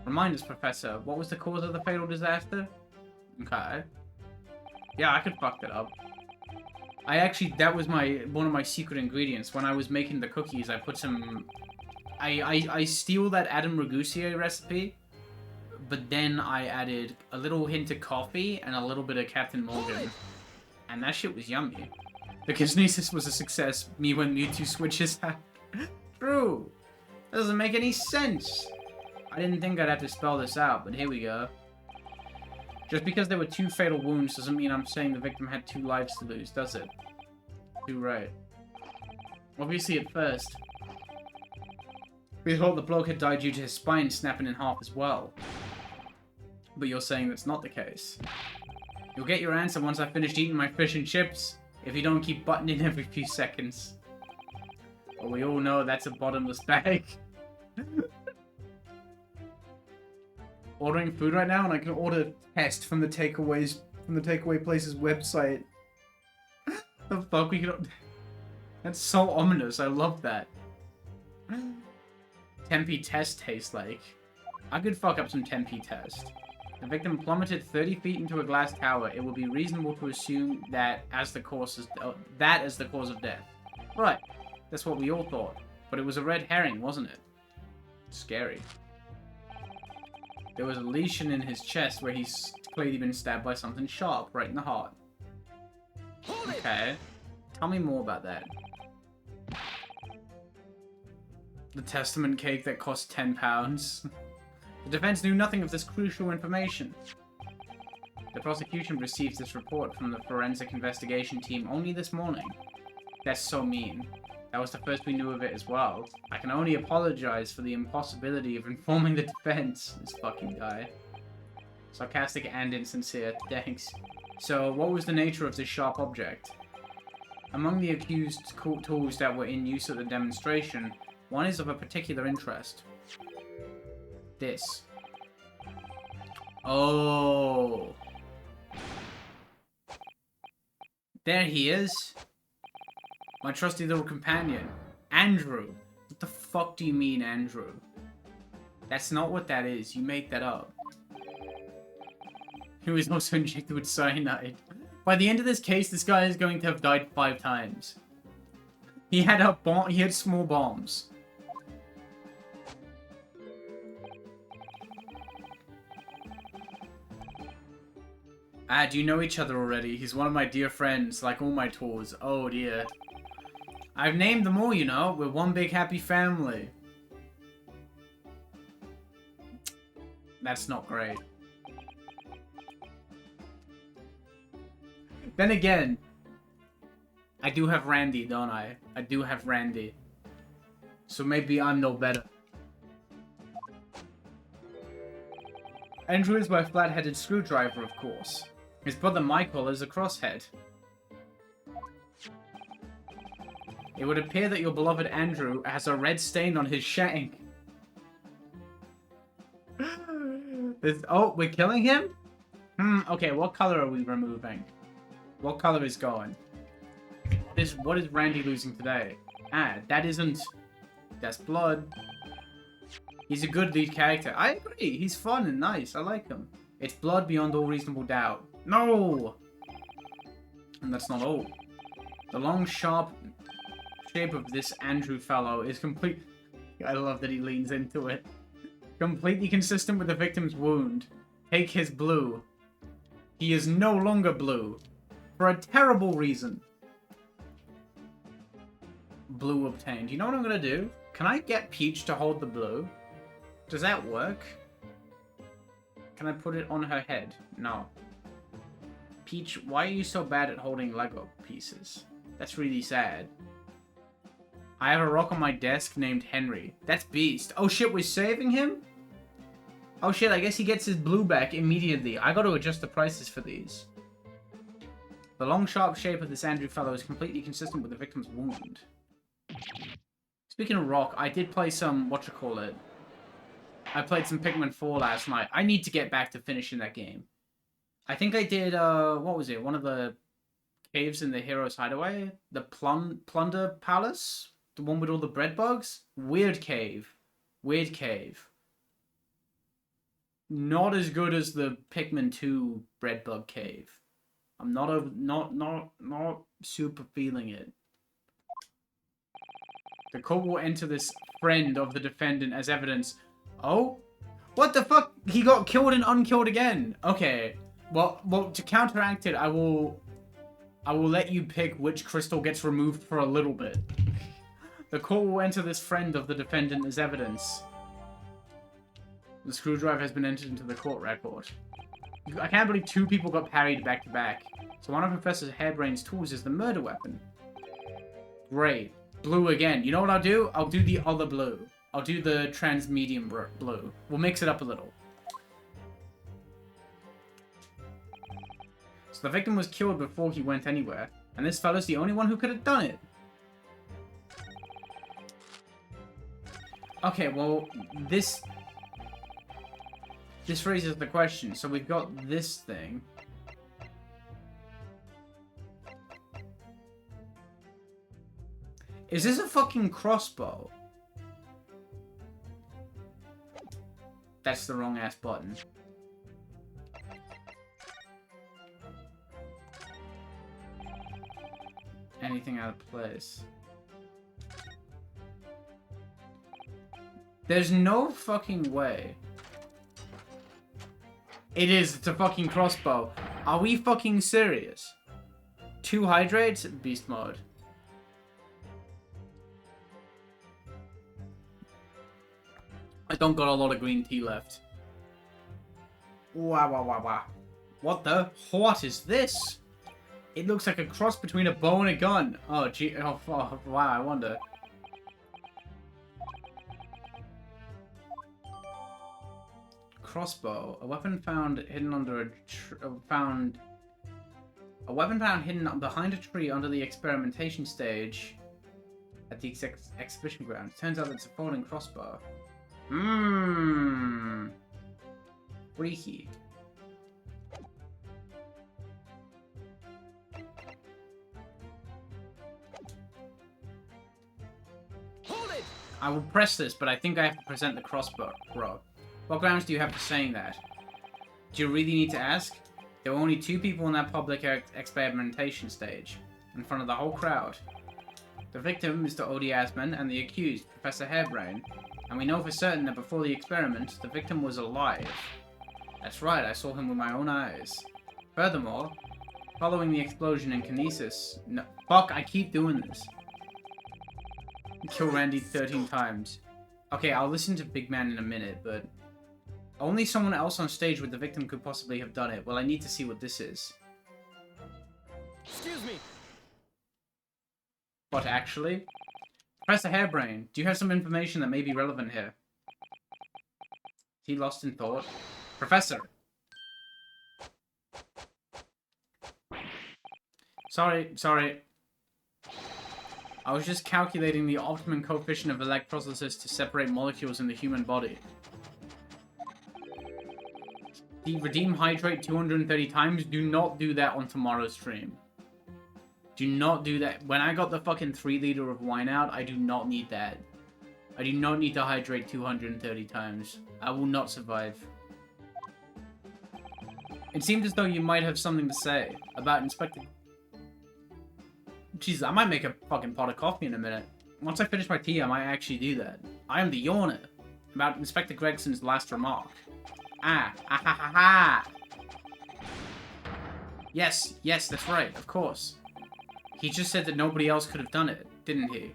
[SPEAKER 1] Remind us, Professor, what was the cause of the fatal disaster? Okay. Yeah, I could fuck that up. That was one of my secret ingredients. When I was making the cookies, I put some... I steal that Adam Ragusier recipe, but then I added a little hint of coffee and a little bit of Captain Morgan. And that shit was yummy. The kinesis was a success, me when Mewtwo switches out. True. That doesn't make any sense. I didn't think I'd have to spell this out, but here we go. Just because there were 2 fatal wounds doesn't mean I'm saying the victim had 2 lives to lose, does it? Too right. Obviously at first, we thought the bloke had died due to his spine snapping in half as well. But you're saying that's not the case. You'll get your answer once I've finished eating my fish and chips, if you don't keep butting in every few seconds. Well, we all know that's a bottomless bag. Ordering food right now, and I can order test from the takeaway place's website. The fuck, we can... That's so ominous, I love that. Tempe test tastes like. I could fuck up some Tempe test. The victim plummeted 30 feet into a glass tower. It would be reasonable to assume that as the cause of death. Right, that's what we all thought. But it was a red herring, wasn't it? Scary. There was a lesion in his chest where he's clearly been stabbed by something sharp, right in the heart. Okay. Tell me more about that. The testament cake that cost £10. The defense knew nothing of this crucial information. The prosecution received this report from the forensic investigation team only this morning. That's so mean. That was the first we knew of it as well. I can only apologize for the impossibility of informing the defense. This fucking guy. Sarcastic and insincere. Thanks. So, what was the nature of this sharp object? Among the accused tools that were in use at the demonstration, one is of a particular interest. This. Oh. There he is. My trusty little companion. Andrew. What the fuck do you mean, Andrew? That's not what that is. You made that up. He was also injected with cyanide. By the end of this case, this guy is going to have died 5 times. He had a bomb. He had small bombs. Ah, do you know each other already? He's one of my dear friends, like all my tours. Oh dear. I've named them all, you know. We're one big happy family. That's not great. Then again, I do have Randy, don't I? I do have Randy. So maybe I'm no better. Andrew is my flat-headed screwdriver, of course. His brother Michael is a crosshead. It would appear that your beloved Andrew has a red stain on his shank. Oh, we're killing him? Okay, what color are we removing? What color is going? What is Randy losing today? Ah, that isn't... That's blood. He's a good lead character. I agree. He's fun and nice. I like him. It's blood beyond all reasonable doubt. No! And that's not all. The long, sharp shape of this Andrew fellow is complete... I love that he leans into it. Completely consistent with the victim's wound. Take his blue. He is no longer blue. For a terrible reason. Blue obtained. You know what I'm gonna do? Can I get Peach to hold the blue? Does that work? Can I put it on her head? No. Peach, why are you so bad at holding Lego pieces? That's really sad. I have a rock on my desk named Henry. That's Beast. Oh shit, we're saving him? Oh shit, I guess he gets his blue back immediately. I gotta adjust the prices for these. The long, sharp shape of this Andrew fellow is completely consistent with the victim's wound. Speaking of rock, I did play some, I played some Pikmin 4 last night. I need to get back to finishing that game. I think I did, what was it? One of the caves in the Hero's Hideaway? The Plunder Palace? The one with all the bread bugs? Weird cave. Weird cave. Not as good as the Pikmin 2 bread bug cave. I'm not super feeling it. The court will enter this friend of the defendant as evidence. Oh? What the fuck? He got killed and unkilled again. Okay. Well, to counteract it, I will let you pick which crystal gets removed for a little bit. The court will enter this friend of the defendant as evidence. The screwdriver has been entered into the court record. I can't believe 2 people got parried back to back. So one of Professor Hairbrain's tools is the murder weapon. Great. Blue again. You know what I'll do? I'll do the other blue. I'll do the transmedium blue. We'll mix it up a little. So the victim was killed before he went anywhere. And this fellow's the only one who could have done it. Okay, well, this raises the question. So we've got this thing. Is this a fucking crossbow? That's the wrong ass button. Anything out of place. There's no fucking way. It is. It's a fucking crossbow. Are we fucking serious? 2 hydrates? Beast mode. I don't got a lot of green tea left. Wow. What is this? It looks like a cross between a bow and a gun. Oh, gee. Oh, wow, I wonder. Crossbow. A weapon found hidden under a weapon found hidden behind a tree under the experimentation stage at the exhibition ground. Turns out it's a folding crossbow. Freaky. Hold it! I will press this, but I think I have to present the crossbow, bro. What grounds do you have for saying that? Do you really need to ask? There were only 2 people in that public experimentation stage, in front of the whole crowd. The victim, Mr. Odie Asman, and the accused, Professor Hairbrain. And we know for certain that before the experiment, the victim was alive. That's right, I saw him with my own eyes. Furthermore, following the explosion in Kinesis... No, fuck, I keep doing this. Kill Randy 13 times. Okay, I'll listen to Big Man in a minute, but... Only someone else on stage with the victim could possibly have done it. Well, I need to see what this is.
[SPEAKER 2] Excuse me.
[SPEAKER 1] What, actually? Professor Hairbrain, do you have some information that may be relevant here? Is he lost in thought? Professor! Sorry. I was just calculating the optimum coefficient of electrolysis to separate molecules in the human body. The redeem hydrate 230 times. Do not do that on tomorrow's stream. Do not do that. When I got the fucking 3 liter of wine out, I do not need that. I do not need to hydrate 230 times. I will not survive. It seemed as though you might have something to say about Inspector... Jesus, I might make a fucking pot of coffee in a minute. Once I finish my tea, I might actually do that. I am the yawner. About Inspector Gregson's last remark. Ha. Yes, that's right, of course. He just said that nobody else could have done it, didn't he?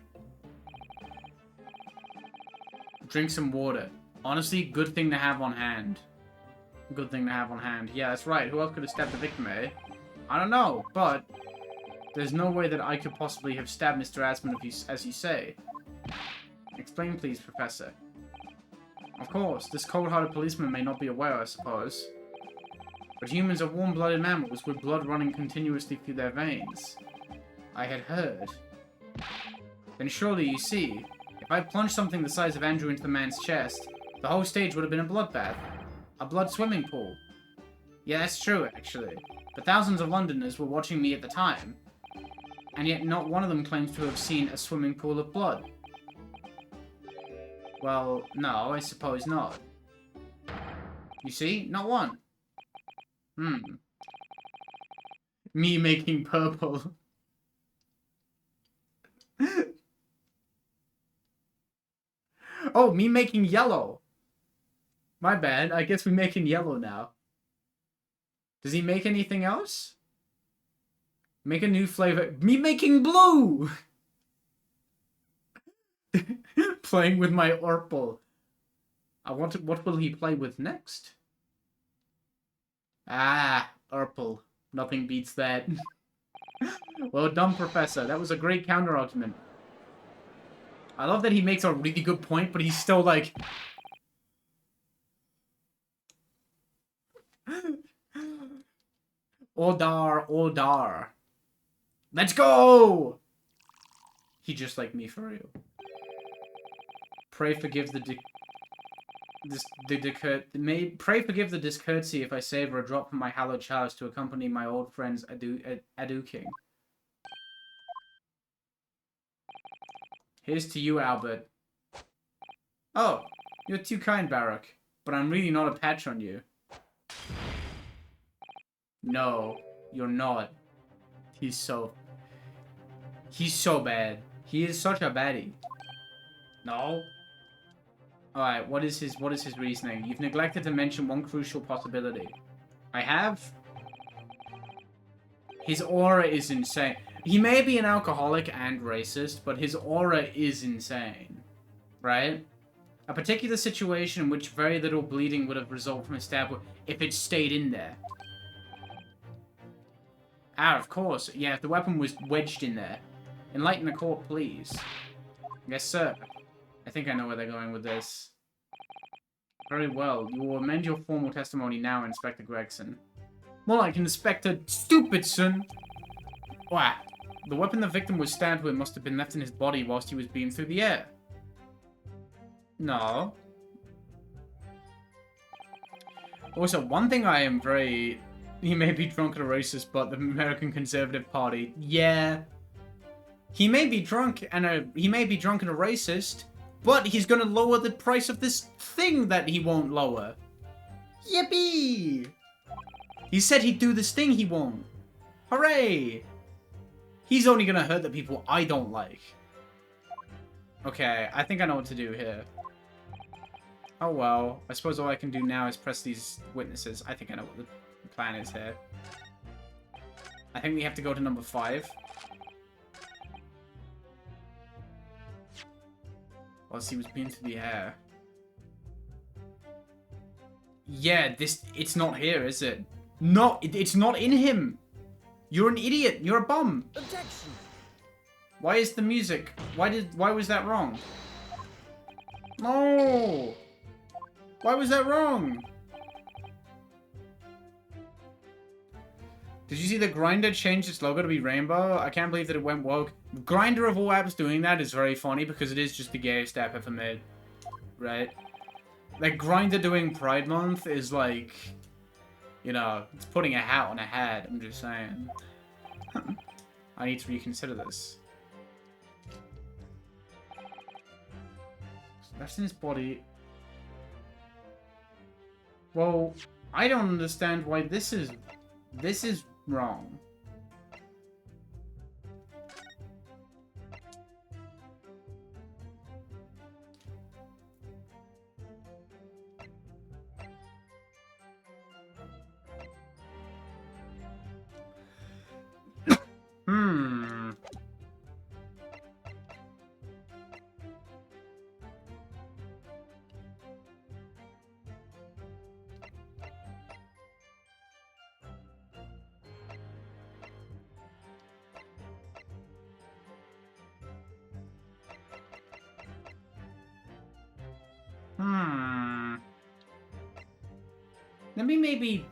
[SPEAKER 1] Drink some water. Honestly, good thing to have on hand. Good thing to have on hand. Yeah, that's right. Who else could have stabbed the victim, eh? I don't know, but... There's no way that I could possibly have stabbed Mr. Asman as you say. Explain, please, Professor. Of course, this cold-hearted policeman may not be aware, I suppose. But humans are warm-blooded mammals with blood running continuously through their veins. I had heard. Then surely you see, if I plunged something the size of Andrew into the man's chest, the whole stage would have been a bloodbath. A blood swimming pool. Yeah, that's true, actually. But thousands of Londoners were watching me at the time. And yet not one of them claims to have seen a swimming pool of blood. Well, no, I suppose not. You see? Not one. Me making purple. Oh, me making yellow. My bad. I guess we're making yellow now. Does he make anything else? Make a new flavor. Me making blue! Playing with my Orpal. What will he play with next? Ah, Orpal. Nothing beats that. Well done, Professor. That was a great counter-argument. I love that he makes a really good point, but he's still like... Ordar, Ordar. Let's go! He just like me for real. Pray forgive the pray forgive the discourtesy if I savor a drop from my hallowed chalice to accompany my old friends Adu King. Here's to you, Albert. Oh, you're too kind, Barak. But I'm really not a patch on you. No, you're not. He's so bad. He is such a baddie. No. Alright, what is his reasoning? You've neglected to mention one crucial possibility. I have? His aura is insane. He may be an alcoholic and racist, but his aura is insane. Right? A particular situation in which very little bleeding would have resulted from a stab if it stayed in there. Ah, of course. Yeah, if the weapon was wedged in there. Enlighten the court, please. Yes, sir. I think I know where they're going with this. Very well. You will amend your formal testimony now, Inspector Gregson. More like Inspector Stupidson. Wow. The weapon the victim was stabbed with must have been left in his body whilst he was beamed through the air. No. Also, one thing I am very... He may be drunk and a racist, but the American Conservative Party... Yeah. He may be drunk and a racist, but he's gonna lower the price of this thing that he won't lower. Yippee! He said he'd do this thing he won't. Hooray! He's only gonna hurt the people I don't like. Okay, I think I know what to do here. Oh well, I suppose all I can do now is press these witnesses. I think I know what the plan is here. I think we have to go to number 5. Whilst he was beamed through the air. Yeah, it's not here, is it? No, it's not in him. You're an idiot. You're a bum. Objection. Why is the music? Why was that wrong? No. Why was that wrong? Did you see the Grindr changed its logo to be rainbow? I can't believe that it went woke. Grindr of all apps doing that is very funny because it is just the gayest app ever made. Right? Like, Grindr doing Pride Month is like... You know, it's putting a hat on a hat, I'm just saying. I need to reconsider this. So that's in his body. Well, I don't understand why this is wrong. Let me maybe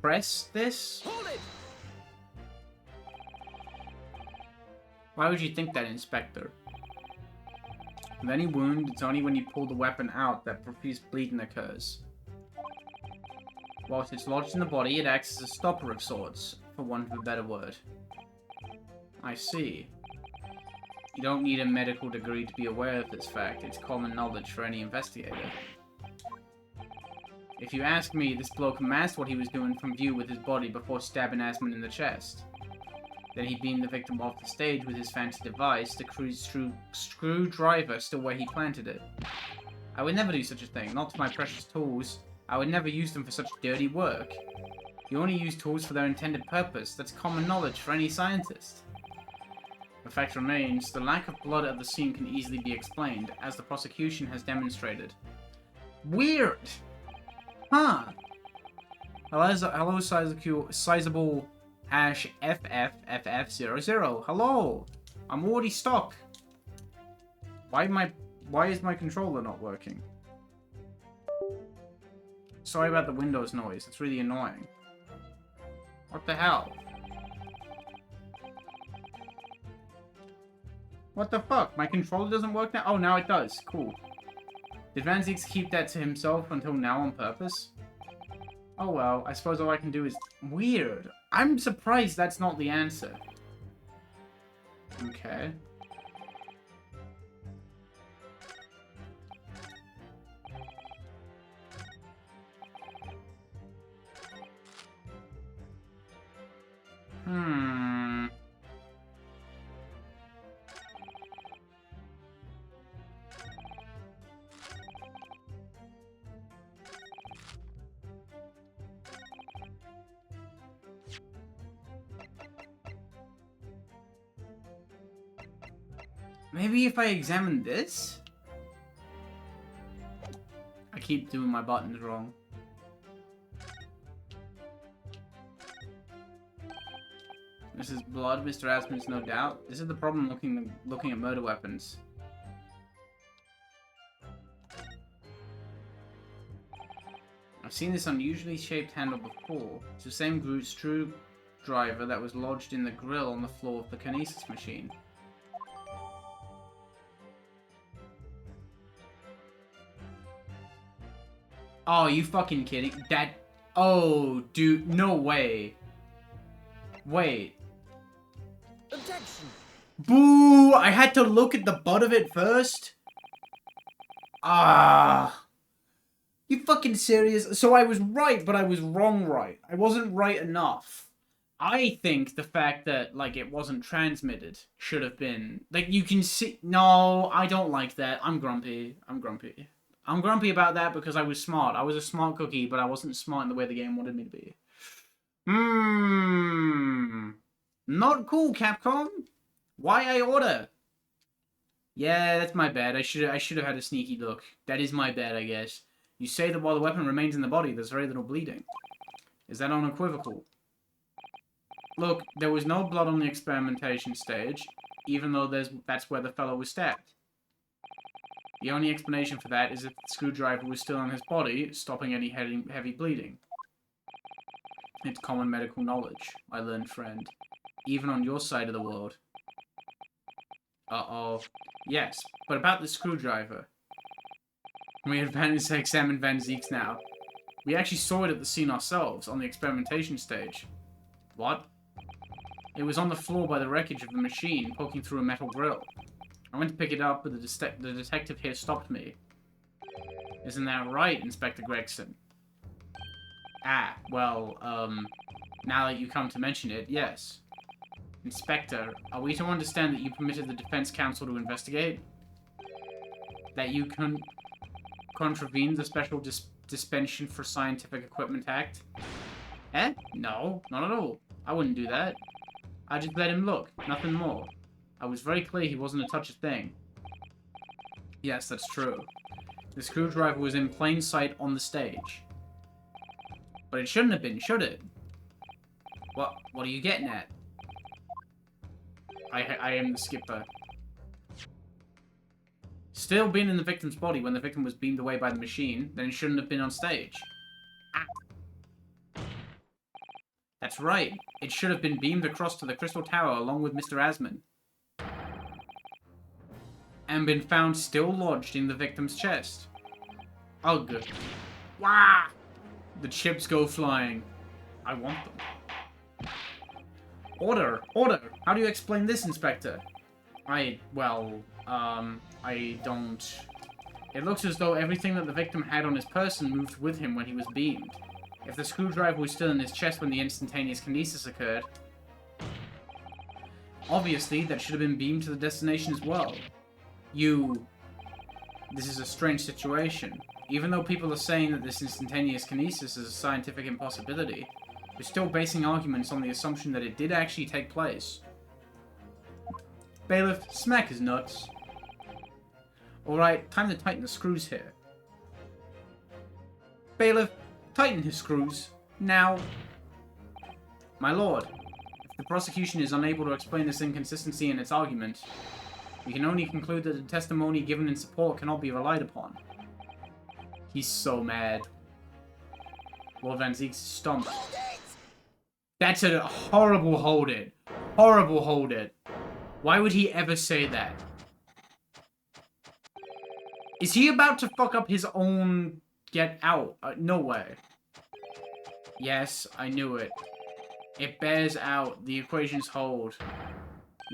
[SPEAKER 1] press this?
[SPEAKER 2] Hold it!
[SPEAKER 1] Why would you think that, Inspector? With any wound, it's only when you pull the weapon out that profuse bleeding occurs. Whilst it's lodged in the body, it acts as a stopper of sorts, for want of a better word. I see. You don't need a medical degree to be aware of this fact. It's common knowledge for any investigator. If you ask me, this bloke masked what he was doing from view with his body before stabbing Asmund in the chest. Then he beamed the victim off the stage with his fancy device, the screwdriver still where he planted it. I would never do such a thing, not to my precious tools. I would never use them for such dirty work. You only use tools for their intended purpose. That's common knowledge for any scientist. The fact remains, the lack of blood at the scene can easily be explained, as the prosecution has demonstrated. Weird! Huh. Hello, sizable hash FFFF00. Hello! I'm already stuck. Why is my controller not working? Sorry about the Windows noise. It's really annoying. What the hell? What the fuck? My controller doesn't work now? Oh, now it does. Cool. Did Van Zieks keep that to himself until now on purpose? Oh well, I suppose all I can do is... Weird. I'm surprised that's not the answer. Okay. Maybe if I examine this? I keep doing my buttons wrong. This is blood, Mr. Asmund's no doubt. This is the problem looking at murder weapons. I've seen this unusually shaped handle before. It's the same screwdriver that was lodged in the grill on the floor of the kinesis machine. Oh, you fucking kidding? That... Oh, dude, no way. Wait.
[SPEAKER 2] Objection.
[SPEAKER 1] Boo! I had to look at the butt of it first? Ah. You fucking serious? So I was right, but I was wrong right. I wasn't right enough. I think the fact that, like, it wasn't transmitted should have been... Like, you can see... No, I don't like that. I'm grumpy. I'm grumpy. I'm grumpy about that because I was smart. I was a smart cookie, but I wasn't smart in the way the game wanted me to be. Not cool, Capcom. Why I order? Yeah, that's my bad. I should have had a sneaky look. That is my bad, I guess. You say that while the weapon remains in the body, there's very little bleeding. Is that unequivocal? Look, there was no blood on the experimentation stage, even though that's where the fellow was stabbed. The only explanation for that is if the screwdriver was still on his body, stopping any heavy bleeding. It's common medical knowledge, my learned friend. Even on your side of the world. Uh-oh. Yes, but about the screwdriver. We have examined Van Zieks now. We actually saw it at the scene ourselves, on the experimentation stage. What? It was on the floor by the wreckage of the machine, poking through a metal grill. I went to pick it up, but the detective here stopped me. Isn't that right, Inspector Gregson? Ah, well, now that you come to mention it, yes. Inspector, are we to understand that you permitted the defense counsel to investigate? That you contravened the Special Dispensation for Scientific Equipment Act? Eh? No, not at all. I wouldn't do that. I just let him look, nothing more. I was very clear he wasn't to touch a thing. Yes, that's true. The screwdriver was in plain sight on the stage. But it shouldn't have been, should it? What are you getting at? I am the skipper. Still being in the victim's body when the victim was beamed away by the machine, then it shouldn't have been on stage. Ah. That's right. It should have been beamed across to the Crystal Tower along with Mr. Asman. And been found still lodged in the victim's chest. Ugh. Wah! The chips go flying. I want them. Order! Order! How do you explain this, Inspector? I don't... It looks as though everything that the victim had on his person moved with him when he was beamed. If the screwdriver was still in his chest when the instantaneous kinesis occurred, obviously that should have been beamed to the destination as well. This is a strange situation. Even though people are saying that this instantaneous kinesis is a scientific impossibility, we're still basing arguments on the assumption that it did actually take place. Bailiff, smack his nuts. Alright, time to tighten the screws here. Bailiff, tighten his screws. Now. My lord, if the prosecution is unable to explain this inconsistency in its argument, we can only conclude that the testimony given in support cannot be relied upon. He's so mad. Lord Van Zeek's stumped. That's a horrible hold it. Horrible hold it. Why would he ever say that? Is he about to fuck up his own get out? No way. Yes, I knew it. It bears out. The equations hold.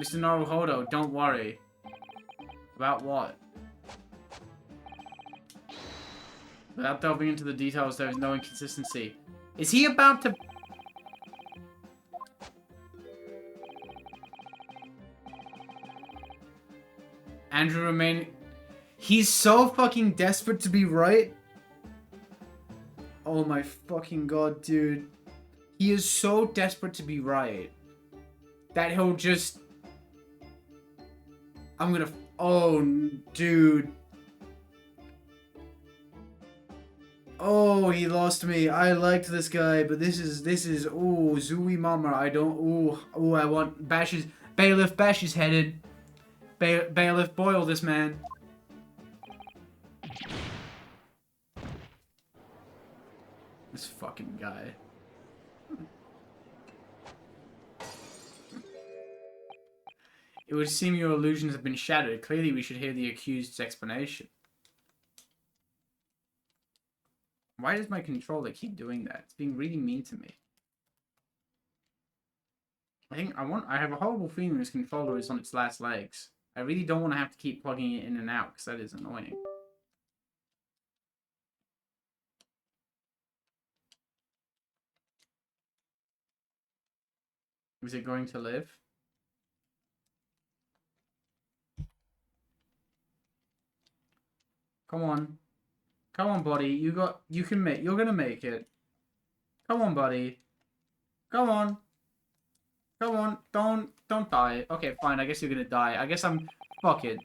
[SPEAKER 1] Mr. Naruhodo, don't worry. About what? Without delving into the details, there is no inconsistency. Is he about to... Andrew remain... He's so fucking desperate to be right. Oh my fucking god, dude. He is so desperate to be right that he'll just... I'm gonna... Oh, dude. Oh, he lost me. I liked this guy, but this is, ooh, Zooey Mama. I don't, ooh, I want Bash's, Bailiff, Bash is headed. Bailiff, boil this man. This fucking guy. It would seem your illusions have been shattered. Clearly, we should hear the accused's explanation. Why does my controller keep doing that? It's being really mean to me. I have a horrible feeling this controller is on its last legs. I really don't want to have to keep plugging it in and out, because that is annoying. Is it going to live? Come on. Come on, buddy. You're gonna make it. Come on, buddy. Come on. Come on. Don't die. Okay, fine. I guess you're gonna die. I guess fuck it.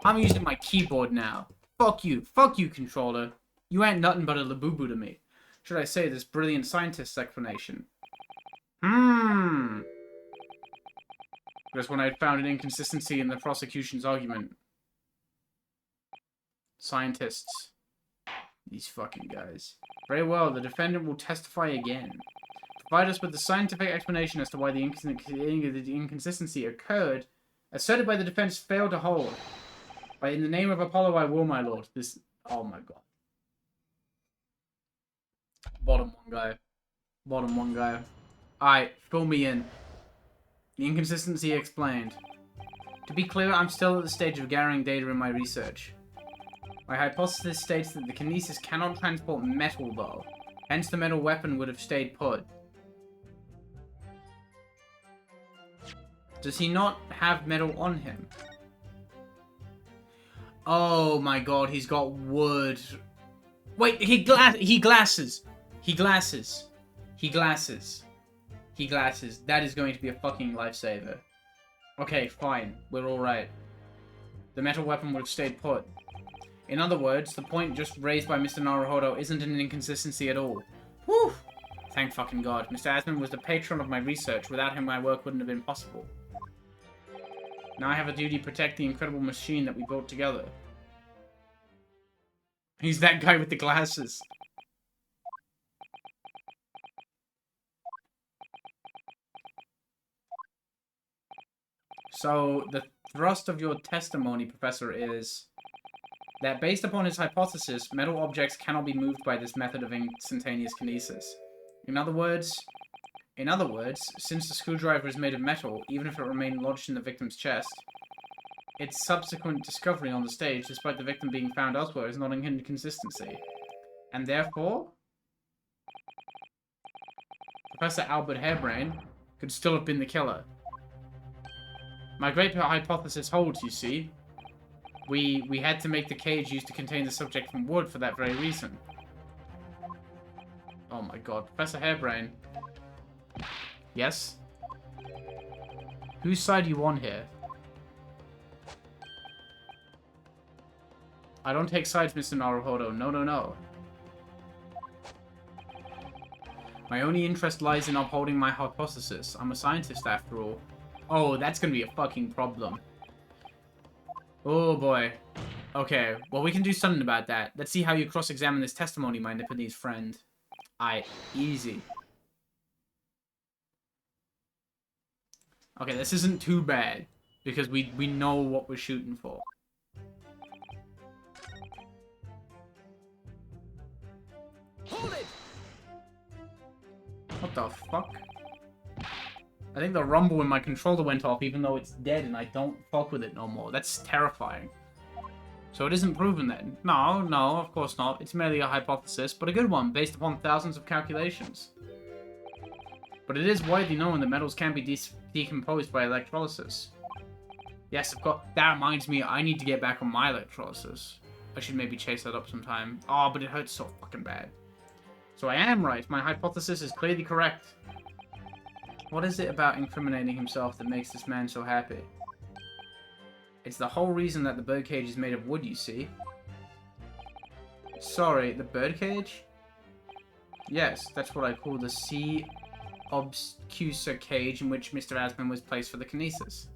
[SPEAKER 1] I'm using my keyboard now. Fuck you. Fuck you, controller. You ain't nothing but a labubu to me. Should I say this brilliant scientist's explanation? Because when I found an inconsistency in the prosecution's argument. Scientists. These fucking guys. Very well, the defendant will testify again. Provide us with the scientific explanation as to why the inconsistency occurred, asserted by the defense failed to hold. In the name of Apollo, I will, my lord. This... Oh my god. Bottom one guy. Bottom one guy. Alright, fill me in. The inconsistency explained. To be clear, I'm still at the stage of gathering data in my research. My hypothesis states that the kinesis cannot transport metal, though. Hence, the metal weapon would have stayed put. Does he not have metal on him? Oh my god, he's got wood. Wait, he glasses. He glasses. He glasses. He glasses. That is going to be a fucking lifesaver. Okay, fine. We're alright. The metal weapon would have stayed put. In other words, the point just raised by Mr. Naruhodo isn't an inconsistency at all. Whew! Thank fucking god. Mr. Asman was the patron of my research. Without him, my work wouldn't have been possible. Now I have a duty to protect the incredible machine that we built together. He's that guy with the glasses. So, the thrust of your testimony, Professor, is that based upon his hypothesis, metal objects cannot be moved by this method of instantaneous kinesis. In other words, since the screwdriver is made of metal, even if it remained lodged in the victim's chest, its subsequent discovery on the stage, despite the victim being found elsewhere, is not an inconsistency. And therefore, Professor Albert Hairbrain could still have been the killer. My great hypothesis holds, you see. We had to make the cage used to contain the subject from wood for that very reason. Oh my god. Professor Hairbrain. Yes? Whose side are you on here? I don't take sides, Mr. Naruhodo. No, no, no. My only interest lies in upholding my hypothesis. I'm a scientist, after all. Oh, that's gonna be a fucking problem. Oh, boy. Okay, well, we can do something about that. Let's see how you cross-examine this testimony, my Nipponese friend. Aye, easy. Okay, this isn't too bad, because we know what we're shooting for.
[SPEAKER 2] Hold it!
[SPEAKER 1] What the fuck? I think the rumble in my controller went off even though it's dead and I don't fuck with it no more. That's terrifying. So it isn't proven then? No, no, of course not. It's merely a hypothesis, but a good one, based upon thousands of calculations. But it is widely known that metals can be decomposed by electrolysis. Yes, of course. That reminds me, I need to get back on my electrolysis. I should maybe chase that up sometime. Oh, but it hurts so fucking bad. So I am right. My hypothesis is clearly correct. What is it about incriminating himself that makes this man so happy? It's the whole reason that the birdcage is made of wood, you see. Sorry, the birdcage? Yes, that's what I call the C. obscusa cage in which Mr. Asman was placed for the kinesis.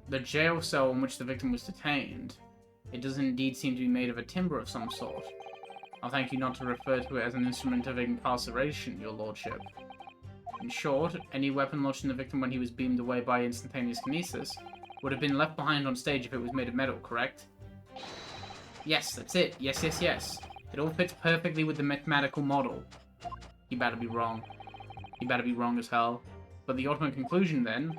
[SPEAKER 1] The jail cell in which the victim was detained. It does indeed seem to be made of a timber of some sort. I'll thank you not to refer to it as an instrument of incarceration, your lordship. In short, any weapon lodged in the victim when he was beamed away by instantaneous kinesis would have been left behind on stage if it was made of metal, correct? Yes, that's it. Yes, yes, yes. It all fits perfectly with the mathematical model. You better be wrong. You better be wrong as hell. But the ultimate conclusion, then,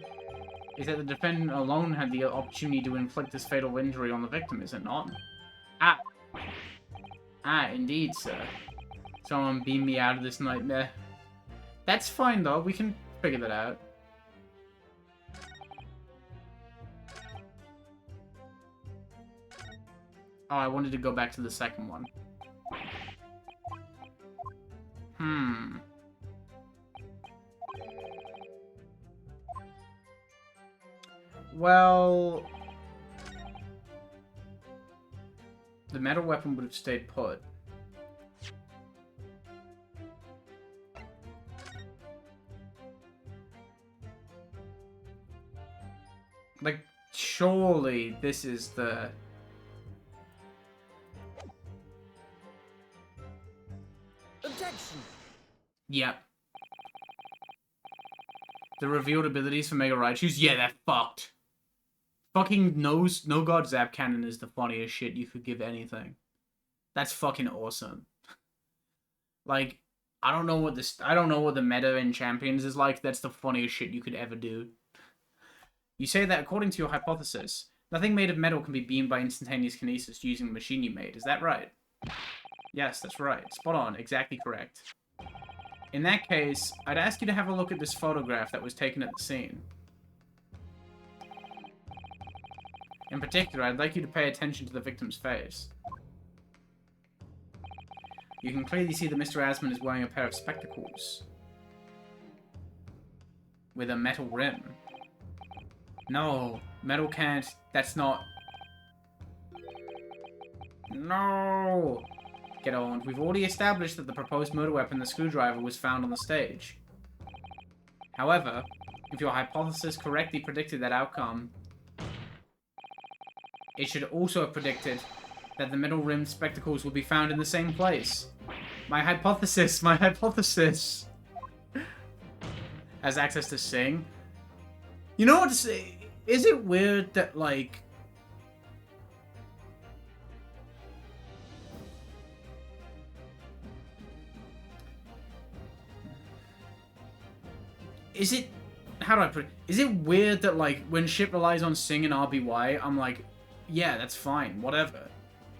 [SPEAKER 1] is that the defendant alone had the opportunity to inflict this fatal injury on the victim, is it not? Ah! Ah, indeed, sir. Someone beam me out of this nightmare. That's fine, though. We can figure that out. Oh, I wanted to go back to the second one. Well, the metal weapon would have stayed put. Like, surely this is the...
[SPEAKER 2] Objection!
[SPEAKER 1] Yep. The revealed abilities for Mega Raichus? Yeah, they're fucked. Fucking no God Zap Cannon is the funniest shit you could give anything. That's fucking awesome. Like, I don't know what the meta in Champions is like. That's the funniest shit you could ever do. You say that according to your hypothesis, nothing made of metal can be beamed by instantaneous kinesis using the machine you made. Is that right? Yes, that's right. Spot on. Exactly correct. In that case, I'd ask you to have a look at this photograph that was taken at the scene. In particular, I'd like you to pay attention to the victim's face. You can clearly see that Mr. Asman is wearing a pair of spectacles with a metal rim. No, metal can't. That's not... No! Get on. We've already established that the proposed murder weapon, the screwdriver, was found on the stage. However, if your hypothesis correctly predicted that outcome, it should also have predicted that the metal-rimmed spectacles would be found in the same place. My hypothesis! has access to Sing. You know what to say? Is it weird that, like... Is it... How do I put it? Is it weird that, like, when shit relies on Sing and RBY, I'm like, yeah, that's fine, whatever.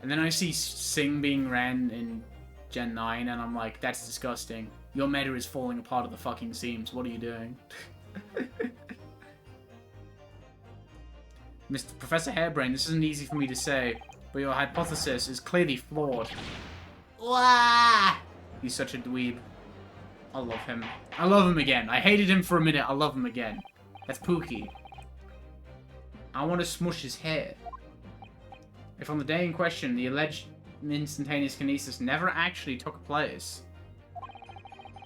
[SPEAKER 1] And then I see Sing being ran in Gen 9, and I'm like, that's disgusting. Your meta is falling apart at the fucking seams. What are you doing? Mr. Professor Hairbrain, this isn't easy for me to say, but your hypothesis is clearly flawed. Wah! He's such a dweeb. I love him. I love him again. I hated him for a minute. I love him again. That's Pookie. I want to smush his hair. If on the day in question, the alleged instantaneous kinesis never actually took place,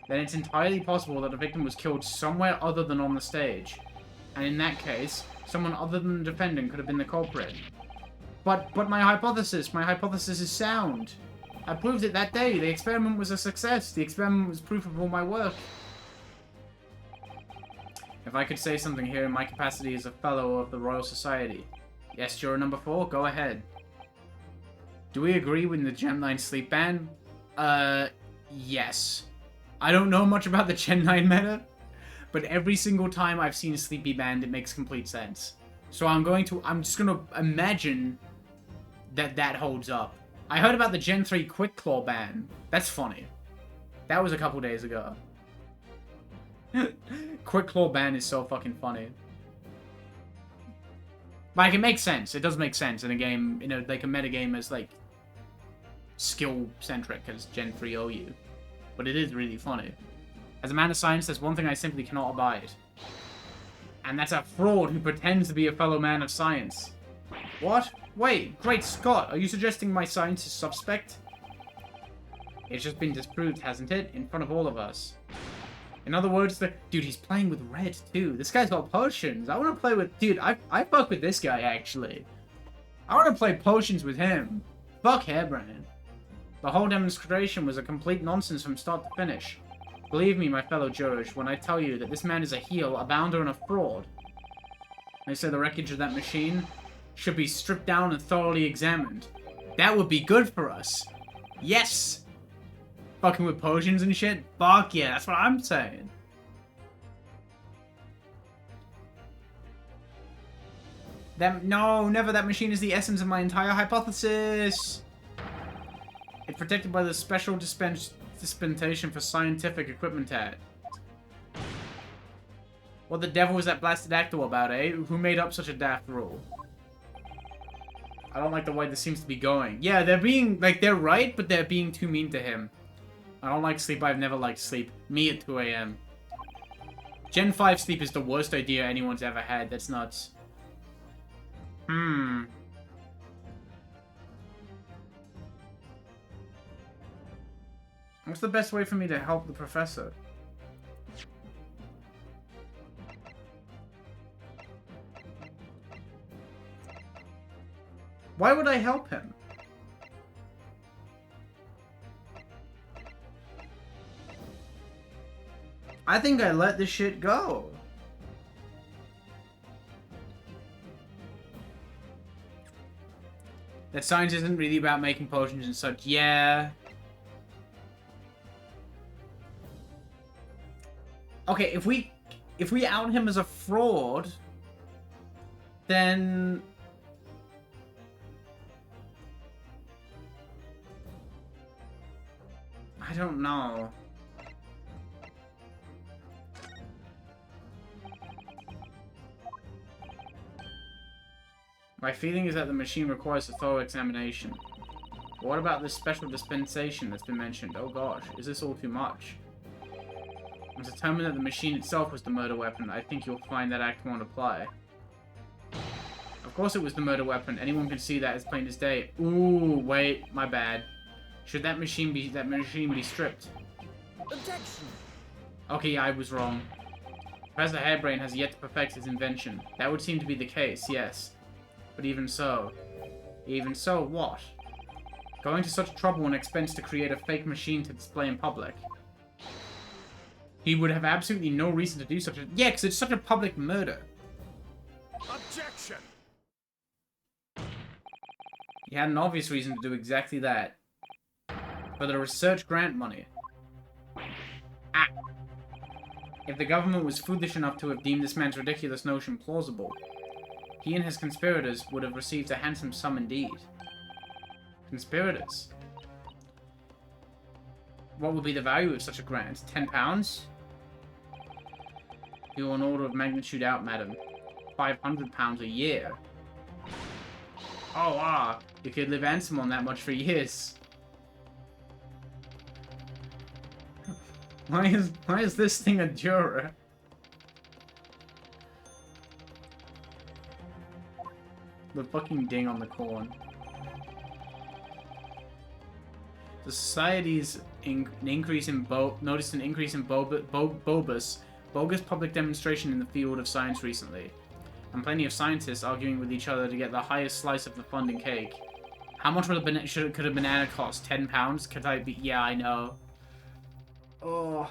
[SPEAKER 1] then it's entirely possible that the victim was killed somewhere other than on the stage. And in that case, someone other than the defendant could have been the culprit. But my hypothesis is sound. I proved it that day. The experiment was a success. The experiment was proof of all my work. If I could say something here in my capacity as a fellow of the Royal Society. Yes, juror number 4, go ahead. Do we agree with the Gen 9 sleep ban? Yes. I don't know much about the Gen 9 meta, but every single time I've seen Sleepy banned, it makes complete sense. So I'm just gonna imagine that holds up. I heard about the Gen 3 Quick Claw ban. That's funny. That was a couple days ago. Quick Claw ban is so fucking funny. Like, it makes sense. It does make sense in a game, like a metagame as, like, skill-centric as Gen 3 OU. But it is really funny. As a man of science, there's one thing I simply cannot abide. And that's a fraud who pretends to be a fellow man of science. What? Wait, great Scott, are you suggesting my science is suspect? It's just been disproved, hasn't it? In front of all of us. In other words, dude, he's playing with red, too. This guy's got potions. I want to play with... Dude, I fuck with this guy, actually. I want to play potions with him. Fuck Hairbrain. The whole demonstration was a complete nonsense from start to finish. Believe me, my fellow jurors, when I tell you that this man is a heel, a bounder, and a fraud. I say the wreckage of that machine should be stripped down and thoroughly examined. That would be good for us. Yes! Fucking with potions and shit? Fuck yeah, that's what I'm saying. No, never. That machine is the essence of my entire hypothesis. It's protected by the special dispensation for scientific equipment act. What the devil was that blasted actor about, eh? Who made up such a daft rule? I don't like the way this seems to be going. Yeah, they're being, like, they're right, but they're being too mean to him. I don't like sleep. I've never liked sleep. Me at 2 AM. Gen 5 sleep is the worst idea anyone's ever had. That's nuts. What's the best way for me to help the professor? Why would I help him? I think I let this shit go. That science isn't really about making potions and such. Yeah. Okay, if we out him as a fraud, then I don't know. My feeling is that the machine requires a thorough examination. But what about this special dispensation that's been mentioned? Oh gosh, is this all too much? I'm determined that the machine itself was the murder weapon. I think you'll find that Act won't apply. Of course it was the murder weapon. Anyone can see that as plain as day. Ooh, wait, my bad. Should that machine be stripped?
[SPEAKER 2] Objection.
[SPEAKER 1] Okay, I was wrong. Professor Hairbrain has yet to perfect his invention. That would seem to be the case, yes. But even so, what? Going to such trouble and expense to create a fake machine to display in public. He would have absolutely no reason to do such a... Yeah, because it's such a public murder.
[SPEAKER 3] Objection!
[SPEAKER 1] He had an obvious reason to do exactly that. For the research grant money. Ah. If the government was foolish enough to have deemed this man's ridiculous notion plausible, he and his conspirators would have received a handsome sum indeed. Conspirators? What would be the value of such a grant? £10? You're an order of magnitude out, madam. £500 a year. Oh, you could live handsome on that much for years. Why is this thing a juror? The fucking ding on the corn. The society's increase in noticed an increase in bogus public demonstration in the field of science recently, and plenty of scientists arguing with each other to get the highest slice of the funding cake. How much could a banana cost? £10? Could I be? Yeah, I know. Oh,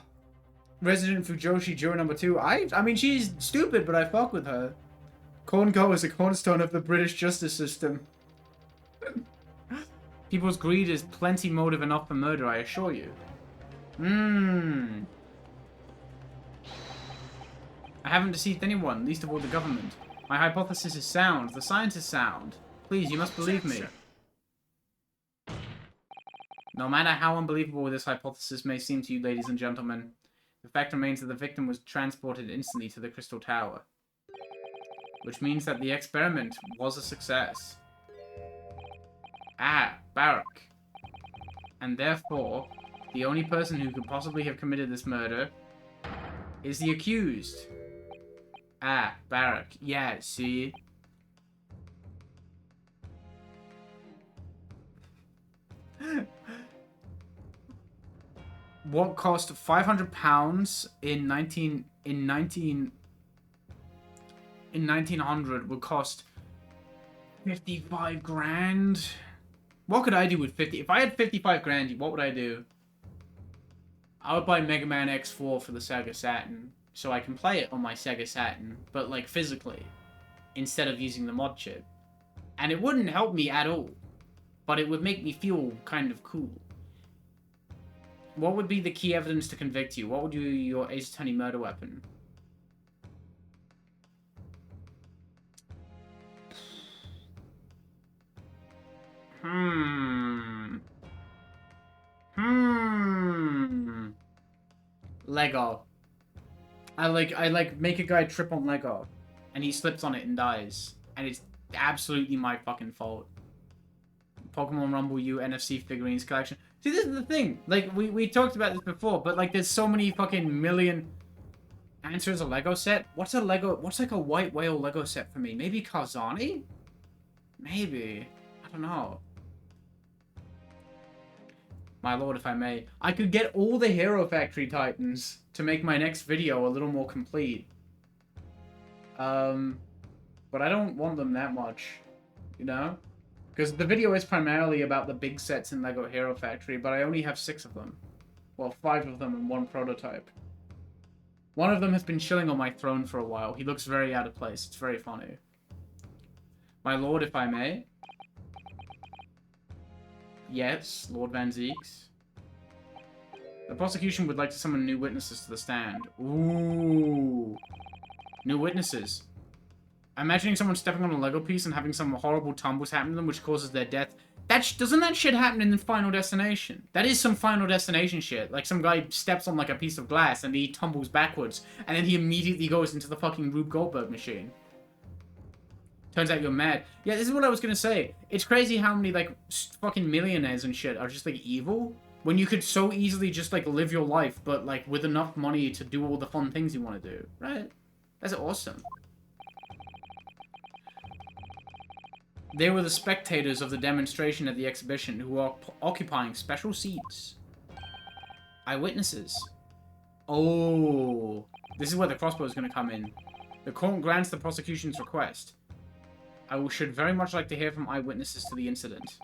[SPEAKER 1] Resident Fujoshi juror number 2. I mean, she's stupid, but I fuck with her. Corn Go is a cornerstone of the British justice system. People's greed is plenty motive enough for murder, I assure you. I haven't deceived anyone, least of all the government. My hypothesis is sound. The science is sound. Please, you must believe me. No matter how unbelievable this hypothesis may seem to you, ladies and gentlemen, the fact remains that the victim was transported instantly to the Crystal Tower. Which means that the experiment was a success. Barak. And therefore, the only person who could possibly have committed this murder is the accused. Barak. Yeah, see? What cost £500 in 1900 would cost 55 grand? What could I do with 50? If I had 55 grand, what would I do? I would buy Mega Man X4 for the Sega Saturn, so I can play it on my Sega Saturn, but like physically, instead of using the mod chip. And it wouldn't help me at all, but it would make me feel kind of cool. What would be the key evidence to convict you? What would be your Ace Attorney murder weapon? Lego. I make a guy trip on Lego, and he slips on it and dies, and it's absolutely my fucking fault. Pokemon Rumble U NFC figurines collection. See, this is the thing. Like, we talked about this before, but like, there's so many fucking million answers a Lego set. What's like a white whale Lego set for me? Maybe Kazani? Maybe. I don't know. My lord, if I may. I could get all the Hero Factory Titans to make my next video a little more complete. But I don't want them that much, you know? Because the video is primarily about the big sets in LEGO Hero Factory, but I only have 6 of them. Well, 5 of them and 1 prototype. One of them has been chilling on my throne for a while. He looks very out of place. It's very funny. My lord, if I may. Yes, Lord Van Zeeks. The prosecution would like to summon new witnesses to the stand. Ooh. New witnesses. Imagining someone stepping on a Lego piece and having some horrible tumbles happen to them, which causes their death. Doesn't that shit happen in the Final Destination? That is some Final Destination shit. Like, some guy steps on, like, a piece of glass and he tumbles backwards. And then he immediately goes into the fucking Rube Goldberg machine. Turns out you're mad. Yeah, this is what I was gonna say. It's crazy how many, like, fucking millionaires and shit are just, like, evil. When you could so easily just, like, live your life, but, like, with enough money to do all the fun things you want to do. Right? That's awesome. They were the spectators of the demonstration at the exhibition who are occupying special seats. Eyewitnesses. Oh. This is where the crossbow is going to come in. The court grants the prosecution's request. Should very much like to hear from eyewitnesses to the incident.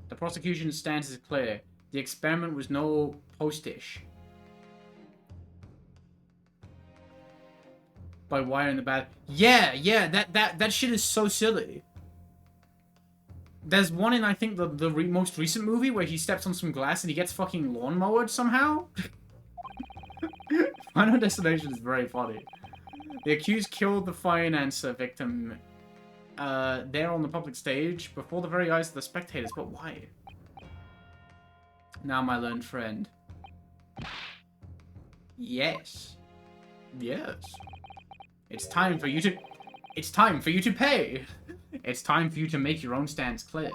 [SPEAKER 1] The prosecution's stance is clear. The experiment was no postish. by wire in the bath. Yeah, that shit is so silly. There's one in, I think, the most recent movie where he steps on some glass and he gets fucking lawnmowered somehow. Final Destination is very funny. The accused killed the financer victim there on the public stage before the very eyes of the spectators. But why? Now, my learned friend. Yes. Yes. It's time for you to... It's time for you to pay! It's time for you to make your own stance clear.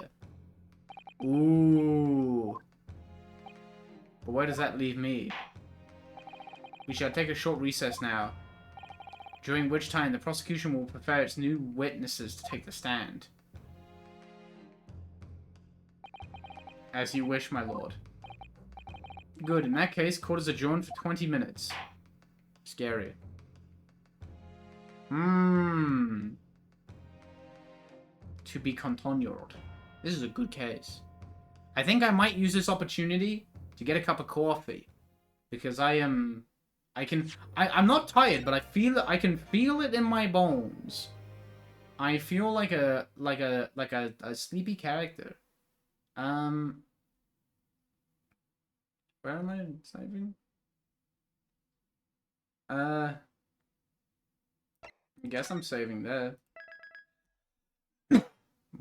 [SPEAKER 1] Ooh. But where does that leave me? We shall take a short recess now, during which time the prosecution will prepare its new witnesses to take the stand. As you wish, my lord. Good, in that case, court is adjourned for 20 minutes. Scary. To be continued. This is a good case. I think I might use this opportunity to get a cup of coffee. Because I'm not tired, but I can feel it in my bones. I feel like a sleepy character. Where am I saving? I guess I'm saving there.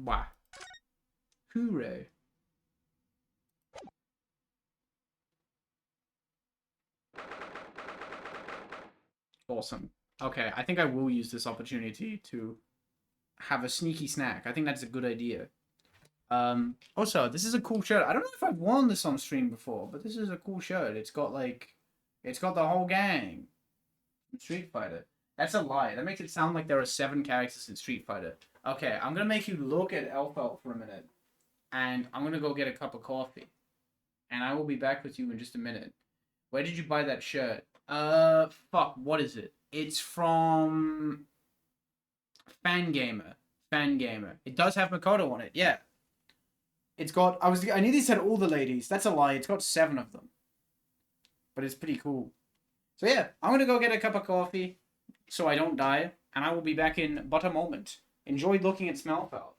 [SPEAKER 1] Wow. Hooray. Awesome. Okay, I think I will use this opportunity to have a sneaky snack. I think that's a good idea. Also, this is a cool shirt. I don't know if I've worn this on stream before, but this is a cool shirt. It's got the whole gang from Street Fighter. That's a lie. That makes it sound like there are 7 characters in Street Fighter. Okay, I'm gonna make you look at Elfelt for a minute, and I'm gonna go get a cup of coffee, and I will be back with you in just a minute. Where did you buy that shirt? Fuck, what is it? It's from Fangamer. Fangamer. It does have Makoto on it, yeah. It's got, I nearly said all the ladies. That's a lie. It's got 7 of them. But it's pretty cool. So yeah, I'm gonna go get a cup of coffee so I don't die, and I will be back in but a moment. Enjoyed looking at Smelfelt.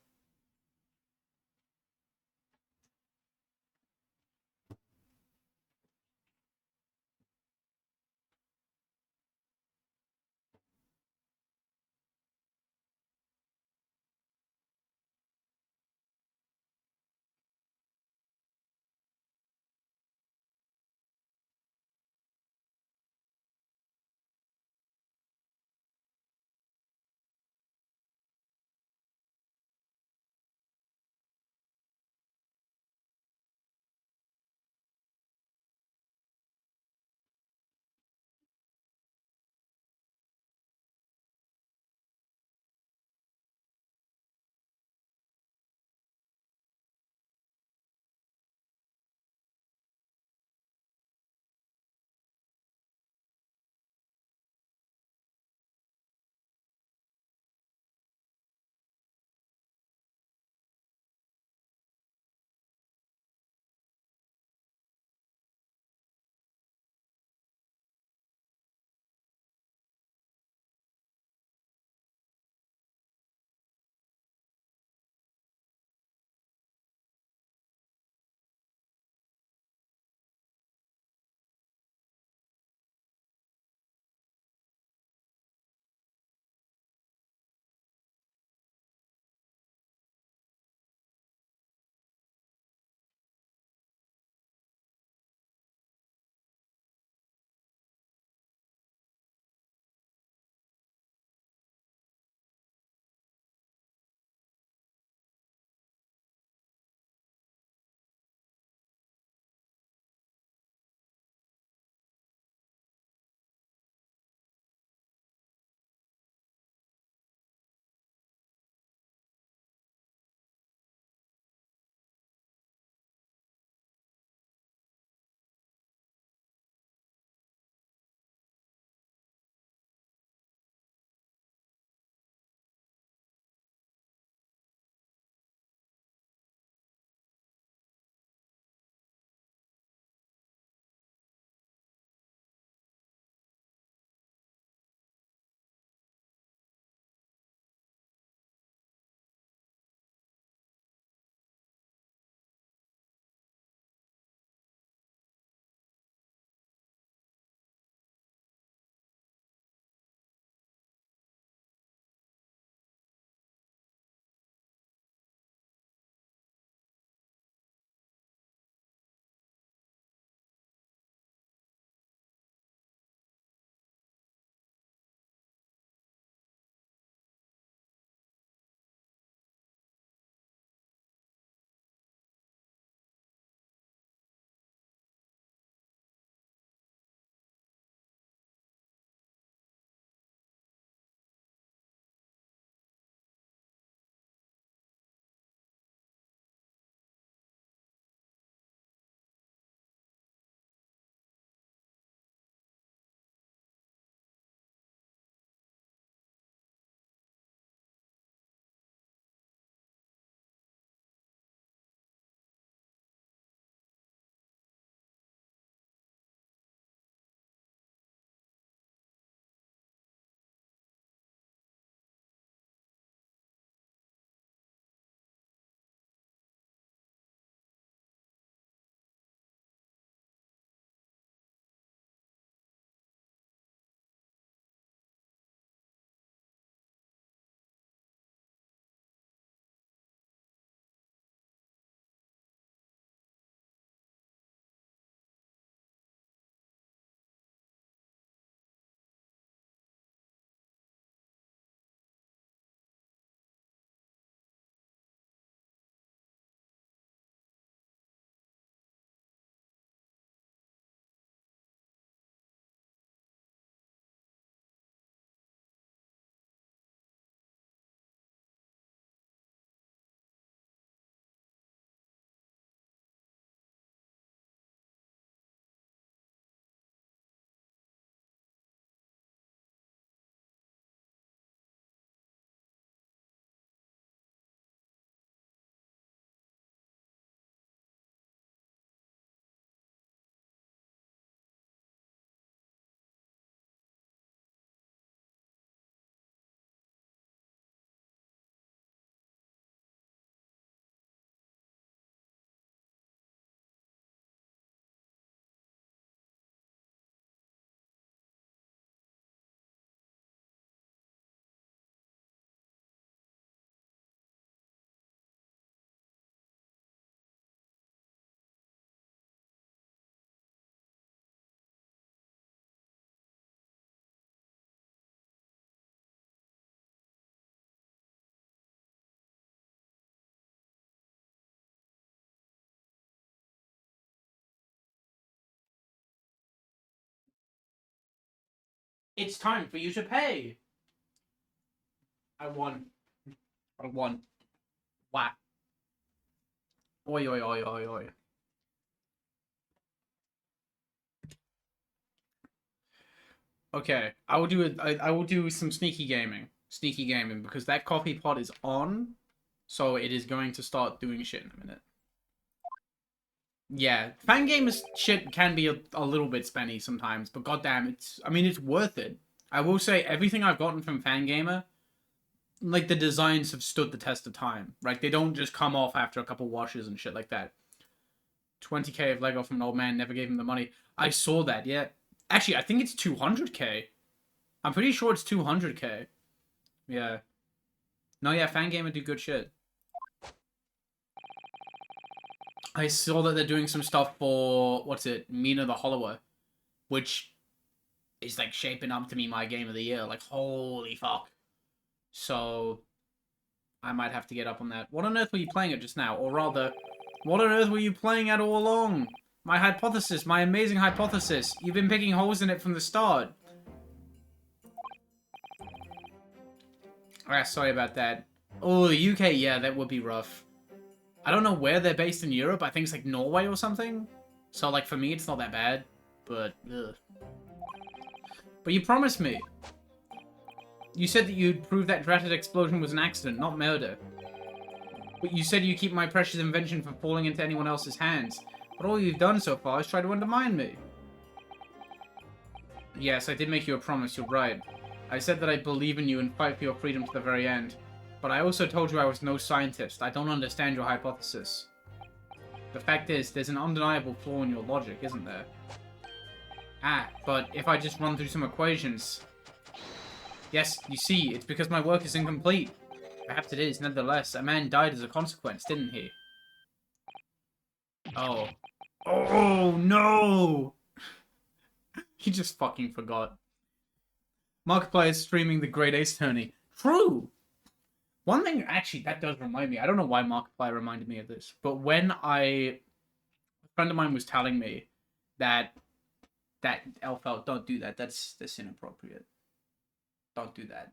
[SPEAKER 1] It's time for you to pay. I won. I won. Wow. Oi, oi, oi, oi, oi. Okay, I will do it. I will do some sneaky gaming. Sneaky gaming, because that coffee pot is on, so it is going to start doing shit in a minute. Yeah, fan gamers shit can be a little bit spenny sometimes, but goddamn, it's worth it. I will say everything I've gotten from Fangamer, like the designs have stood the test of time. Right, they don't just come off after a couple washes and shit like that. 20k of Lego from an old man, never gave him the money. I saw that, yeah. Actually, I think it's 200k. I'm pretty sure it's 200k. Yeah. No, yeah, Fangamer do good shit. I saw that they're doing some stuff for, what's it, Mina the Hollower, which is, like, shaping up to be my game of the year. Like, holy fuck. So, I might have to get up on that. What on earth were you playing at just now? Or rather, what on earth were you playing at all along? My hypothesis, my amazing hypothesis. You've been picking holes in it from the start. Ah, sorry about that. Oh, the UK, yeah, that would be rough. I don't know where they're based in Europe. I think it's like Norway or something. So, like, for me, it's not that bad. But, ugh. But you promised me. You said that you'd prove that dratted explosion was an accident, not murder. But you said you keep my precious invention from falling into anyone else's hands. But all you've done so far is try to undermine me. Yes, I did make you a promise, you're right. I said that I believe in you and fight for your freedom to the very end. But I also told you I was no scientist. I don't understand your hypothesis. The fact is, there's an undeniable flaw in your logic, isn't there? Ah, but if I just run through some equations... Yes, you see, it's because my work is incomplete. Perhaps it is, nevertheless. A man died as a consequence, didn't he? Oh. Oh, no! He just fucking forgot. Markiplier is streaming the Great Ace Tourney. True! One thing, actually, that does remind me. I don't know why Markiplier reminded me of this, but when a friend of mine was telling me that Elfelt, don't do that. That's inappropriate. Don't do that.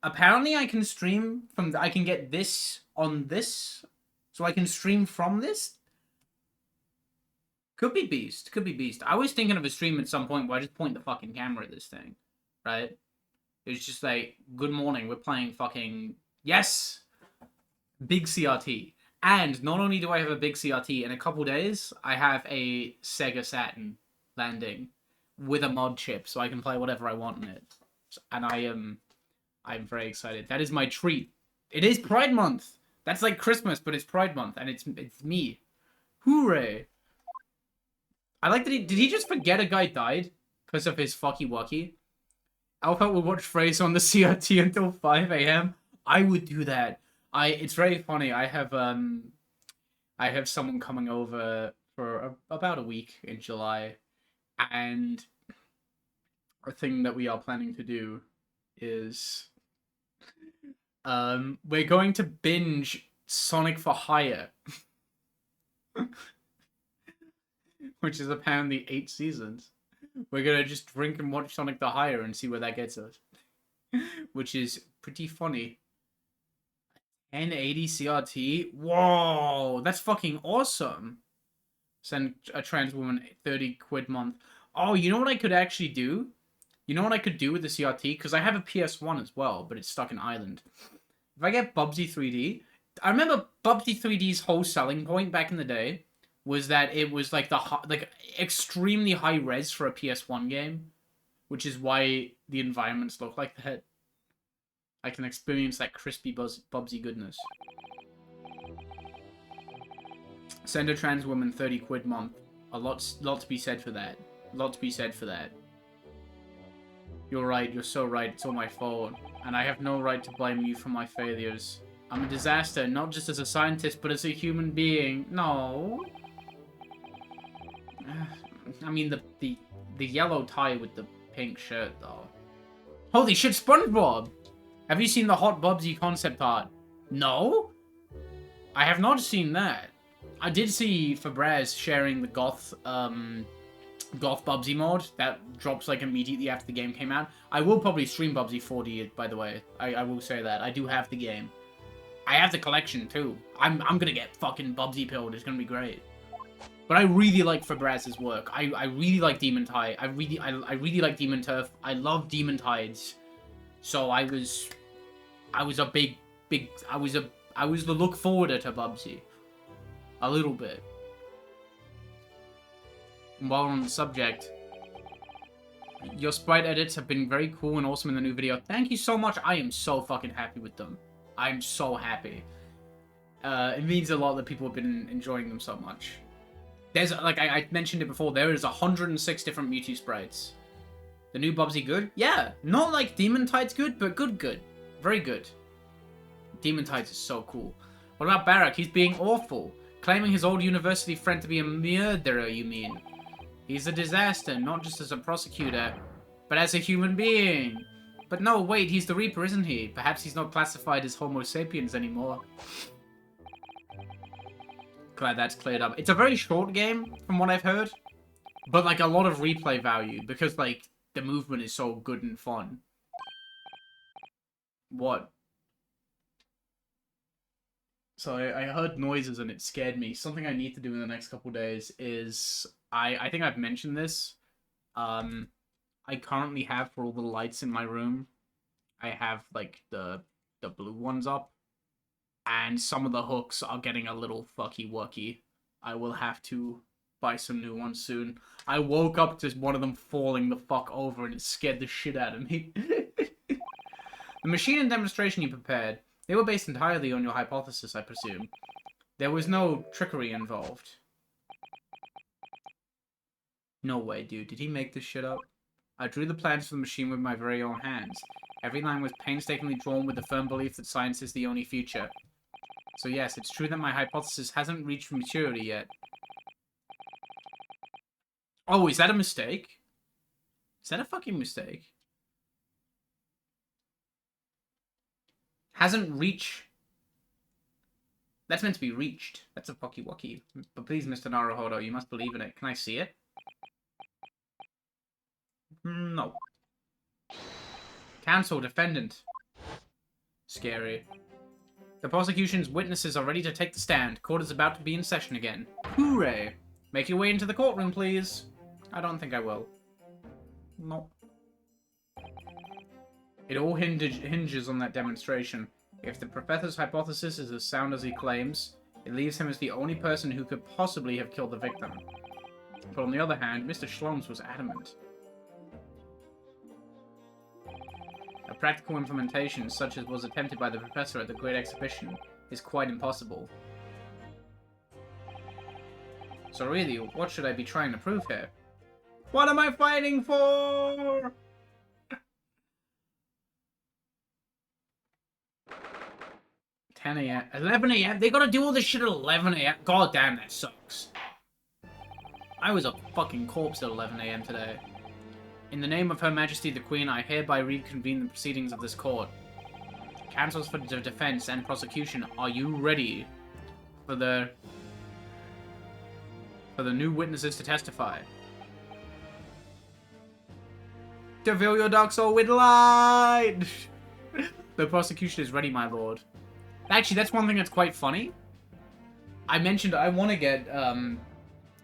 [SPEAKER 1] Apparently I can stream from... I can get this on this, so I can stream from this. Could be beast. Could be beast. I was thinking of a stream at some point where I just point the fucking camera at this thing, right? It's just like, good morning, we're playing fucking... Yes! Big CRT. And not only do I have a big CRT, in a couple days, I have a Sega Saturn landing with a mod chip, so I can play whatever I want in it. And I'm very excited. That is my treat. It is Pride Month! That's like Christmas, but it's Pride Month, and it's me. Hooray! I like that did he just forget a guy died? Because of his fucky wucky? Alpha will watch Phrase on the CRT until 5 AM. I would do that. It's very funny. I have someone coming over for about a week in July, and a thing that we are planning to do is we're going to binge Sonic for Hire, which is apparently 8 seasons. We're gonna just drink and watch Sonic the Hire and see where that gets us. Which is pretty funny. 1080 CRT? Whoa! That's fucking awesome! Send a trans woman 30 quid month. Oh, you know what I could actually do? You know what I could do with the CRT? Because I have a PS1 as well, but it's stuck in Ireland. If I get Bubsy 3D... I remember Bubsy 3D's whole selling point back in the day was that it was like extremely high res for a PS1 game, which is why the environments look like that. I can experience that crispy Bubsy goodness. Send a trans woman 30 quid month. A lot to be said for that. A lot to be said for that. You're right, you're so right, it's all my fault. And I have no right to blame you for my failures. I'm a disaster, not just as a scientist, but as a human being. No. I mean, the yellow tie with the pink shirt, though. Holy shit, SpongeBob! Have you seen the Hot Bubsy concept art? No? I have not seen that. I did see Fabraz sharing the goth, Golf Bubsy mod that drops like immediately after the game came out. I will probably stream Bubsy 4D, by the way. I will say that. I do have the game. I have the collection too. I'm gonna get fucking Bubsy pilled. It's gonna be great. But I really like Fabraz's work. I really like Demon Tide. I really like Demon Turf. I love Demon Tides. So I was a big I was the look forwarder to Bubsy. A little bit. And while we're on the subject, your sprite edits have been very cool and awesome in the new video. Thank you so much. I am so fucking happy with them. I'm so happy. It means a lot that people have been enjoying them so much. There's, like I mentioned it before, there is 106 different Mewtwo sprites. The new Bubsy good? Yeah. Not like Demon Tide's good, but good. Very good. Demon Tides is so cool. What about Barak? He's being awful. Claiming his old university friend to be a murderer, you mean? He's a disaster, not just as a prosecutor, but as a human being. But no, wait, he's the Reaper, isn't he? Perhaps he's not classified as Homo sapiens anymore. Glad that's cleared up. It's a very short game, from what I've heard. But, like, a lot of replay value, because, like, the movement is so good and fun. What? So I heard noises and it scared me. Something I need to do in the next couple days is... I think I've mentioned this. I currently have, for all the lights in my room, I have, like, the blue ones up. And some of the hooks are getting a little fucky-wucky. I will have to buy some new ones soon. I woke up to one of them falling the fuck over and it scared the shit out of me. The machine and demonstration you prepared, they were based entirely on your hypothesis, I presume. There was no trickery involved. No way, dude. Did he make this shit up? I drew the plans for the machine with my very own hands. Every line was painstakingly drawn with the firm belief that science is the only future. So yes, it's true that my hypothesis hasn't reached maturity yet. Oh, is that a mistake? Is that a fucking mistake? Hasn't reached... That's meant to be reached. That's a fucky-wucky. But please, Mr. Naruhodo, you must believe in it. Can I see it? No. Counsel, defendant. Scary. The prosecution's witnesses are ready to take the stand. Court is about to be in session again. Hooray! Make your way into the courtroom, please. I don't think I will. No. It all hinges on that demonstration. If the professor's hypothesis is as sound as he claims, it leaves him as the only person who could possibly have killed the victim. But on the other hand, Mr. Schloms was adamant. A practical implementation, such as was attempted by the professor at the Great Exhibition, is quite impossible. So really, what should I be trying to prove here? What am I fighting for? $10 a.m. 11 a.m.? They gotta do all this shit at 11 a.m.? God damn, that sucks. I was a fucking corpse at 11 a.m. today. In the name of Her Majesty the Queen, I hereby reconvene the proceedings of this court. Counsels for the defense and prosecution, are you ready for the new witnesses to testify? To fill your dark soul with light! The prosecution is ready, my lord. Actually, that's one thing that's quite funny. I mentioned I want to get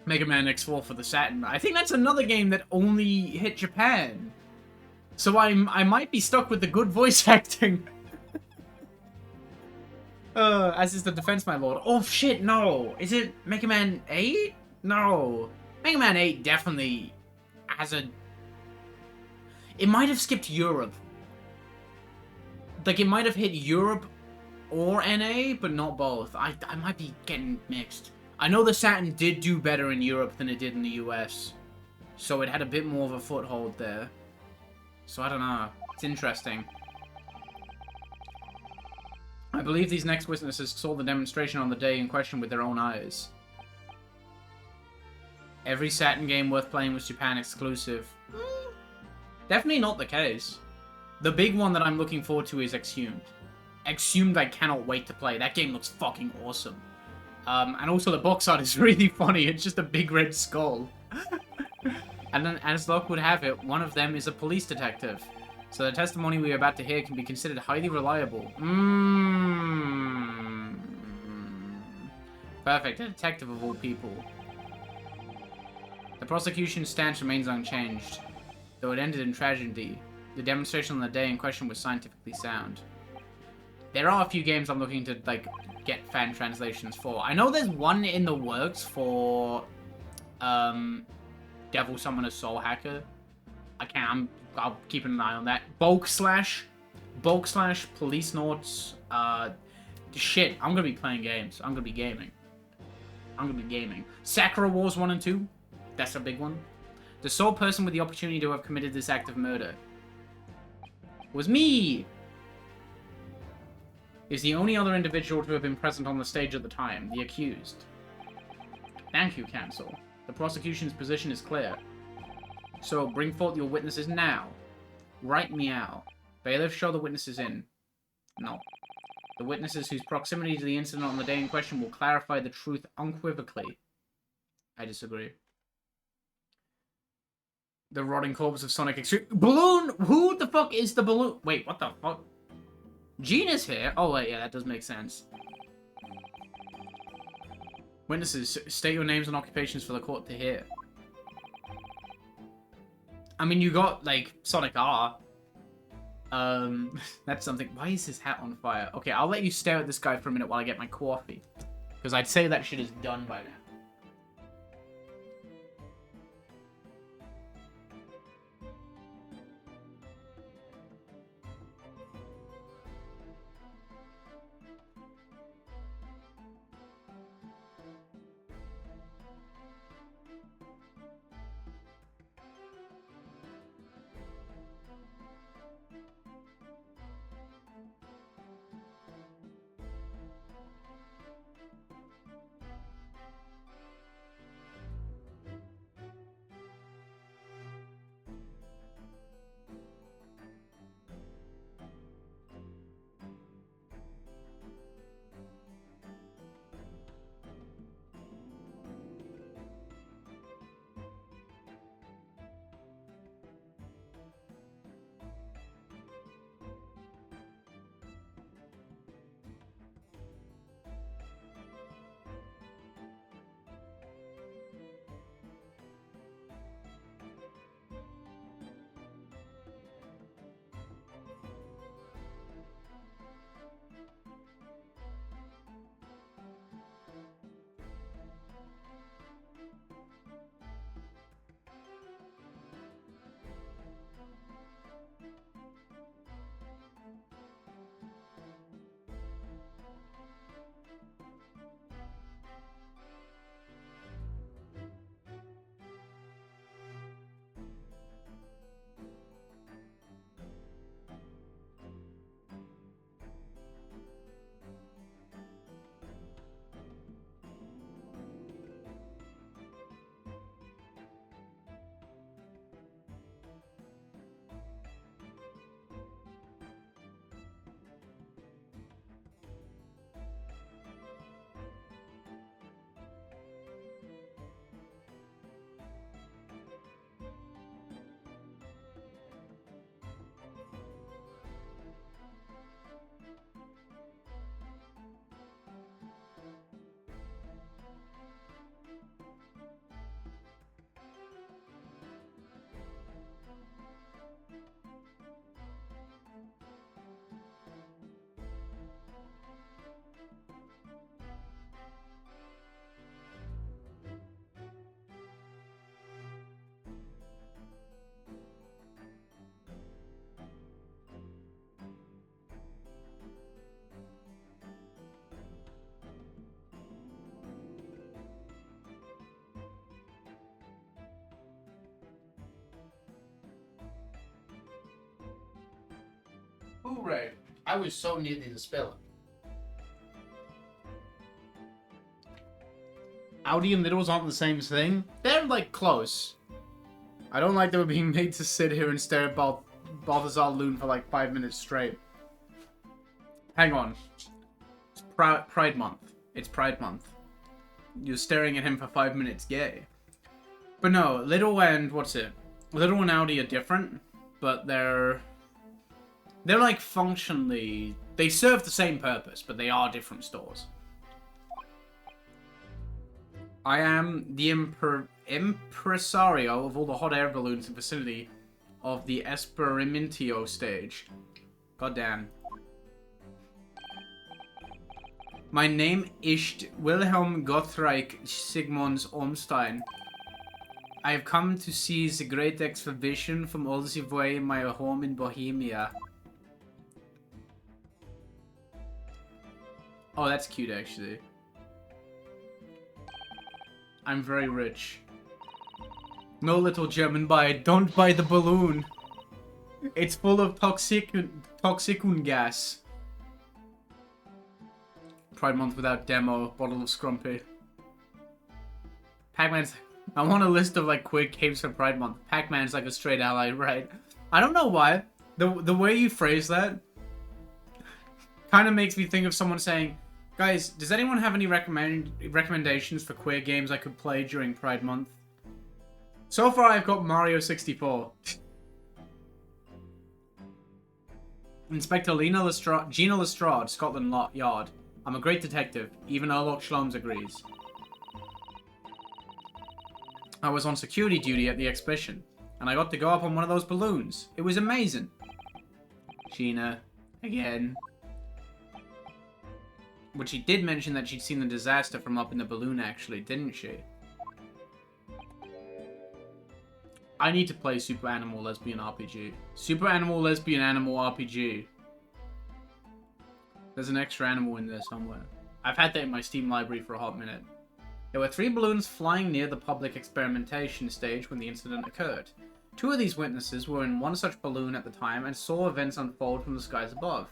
[SPEAKER 1] Mega Man X4 for the Saturn. I think that's another game that only hit Japan. So I might be stuck with the good voice acting. As is the defense, my lord. Oh shit, no. Is it Mega Man 8? No. Mega Man 8 definitely has a... It might have skipped Europe. Like, it might have hit Europe or NA, but not both. I might be getting mixed. I know the Saturn did do better in Europe than it did in the US. So it had a bit more of a foothold there. So I don't know. It's interesting. I believe these next witnesses saw the demonstration on the day in question with their own eyes. Every Saturn game worth playing was Japan exclusive. Definitely not the case. The big one that I'm looking forward to is Exhumed. Exhumed I cannot wait to play. That game looks fucking awesome. And also the box art is really funny. It's just a big red skull. And then, as luck would have it, one of them is a police detective. So the testimony we are about to hear can be considered highly reliable. Perfect, a detective of all people. The prosecution's stance remains unchanged. Though it ended in tragedy, the demonstration on the day in question was scientifically sound. There are a few games I'm looking to, like, get fan translations for. I know there's one in the works for, Devil Summoner Soul Hacker. I'll keep an eye on that. Bulk Slash, Police Notes, shit, I'm gonna be playing games. I'm gonna be gaming. Sakura Wars 1 and 2, that's a big one. The sole person with the opportunity to have committed this act of murder was me! Is the only other individual to have been present on the stage at the time, the accused. Thank you, Counsel. The prosecution's position is clear. So, bring forth your witnesses now. Right meow. Bailiff, show the witnesses in. No. The witnesses whose proximity to the incident on the day in question will clarify the truth unequivocally. I disagree. The rotting corpse of Sonic Extreme. Balloon! Who the fuck is the balloon? Wait, what the fuck? Gene is here? Oh, wait, yeah, that does make sense. Witnesses, state your names and occupations for the court to hear. I mean, you got, like, Sonic R. That's something. Why is his hat on fire? Okay, I'll let you stare at this guy for a minute while I get my coffee. Because I'd say that shit is done by now. Hooray. I was so nearly to spill it. Audi and Littles aren't the same thing. They're, like, close. I don't like that we're being made to sit here and stare at Balthazar Loon for, like, 5 minutes straight. Hang on. It's Pride Month. It's Pride Month. You're staring at him for 5 minutes. Yay. But no, Little and what's it? Little and Audi are different, but they're like functionally, they serve the same purpose, but they are different stores. I am the impresario of all the hot air balloons in the vicinity of the Esperimentio stage. Goddamn. My name ist Wilhelm Gottreich Sigmunds Ormstein. I have come to see the great exhibition from all the way in my home in Bohemia. Oh, that's cute, actually. I'm very rich. No, little German boy, don't buy the balloon. It's full of toxicun gas. Pride Month without demo, bottle of Scrumpy. Pac-Man's... I want a list of, like, quick games for Pride Month. Pac-Man's like a straight ally, right? I don't know why. The way you phrase that kind of makes me think of someone saying, guys, does anyone have any recommendations for queer games I could play during Pride Month? So far, I've got Mario 64. Inspector Gina Lestrade, Scotland Yard. I'm a great detective. Even Erlock Sholmes agrees. I was on security duty at the exhibition, and I got to go up on one of those balloons. It was amazing. Gina, again. But she did mention that she'd seen the disaster from up in the balloon, actually, didn't she? I need to play Super Animal Lesbian RPG. Super Animal Lesbian Animal RPG. There's an extra animal in there somewhere. I've had that in my Steam library for a hot minute. There were 3 balloons flying near the public experimentation stage when the incident occurred. 2 of these witnesses were in one such balloon at the time and saw events unfold from the skies above.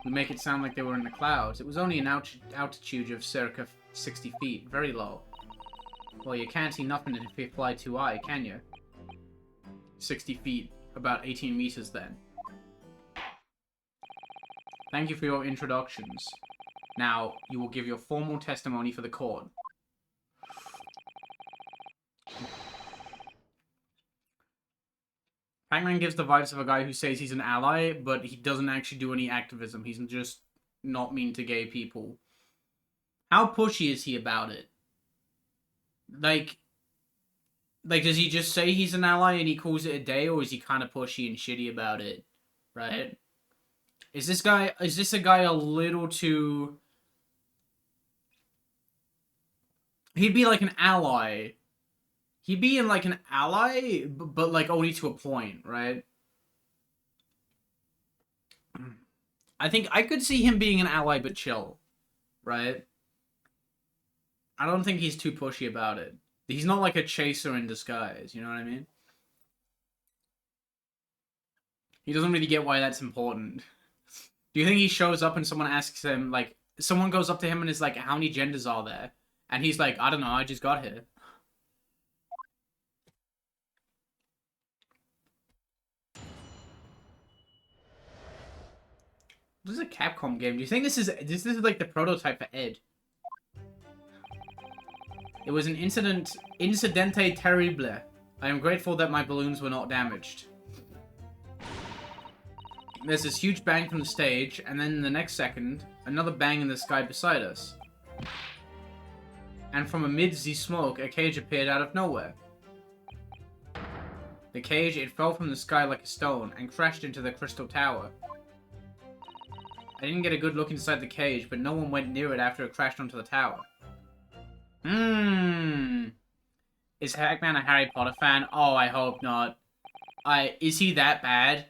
[SPEAKER 1] We make it sound like they were in the clouds. It was only an altitude of circa 60 feet, very low. Well, you can't see nothing if you fly too high, can you? 60 feet, about 18 meters then. Thank you for your introductions. Now, you will give your formal testimony for the court. Pac-Man gives the vibes of a guy who says he's an ally, but he doesn't actually do any activism. He's just not mean to gay people. How pushy is he about it? Like, does he just say he's an ally and he calls it a day, or is he kind of pushy and shitty about it? Right? Is this a guy a little too... He'd be like an ally. He'd be in like an ally, but like only to a point, right? I think I could see him being an ally but chill, right? I don't think he's too pushy about it. He's not like a chaser in disguise, you know what I mean? He doesn't really get why that's important. Do you think he shows up and someone asks him, like, someone goes up to him and is like, how many genders are there? And he's like, I don't know, I just got here. This is a Capcom game. Do you think this is like the prototype for Ed? It was an incidente terrible. I am grateful that my balloons were not damaged. There's this huge bang from the stage, and then in the next second, another bang in the sky beside us. And from amid the smoke, a cage appeared out of nowhere. The cage, it fell from the sky like a stone, and crashed into the crystal tower. I didn't get a good look inside the cage, but no one went near it after it crashed onto the tower. Is Pac-Man a Harry Potter fan? Oh, I hope not. Is he that bad?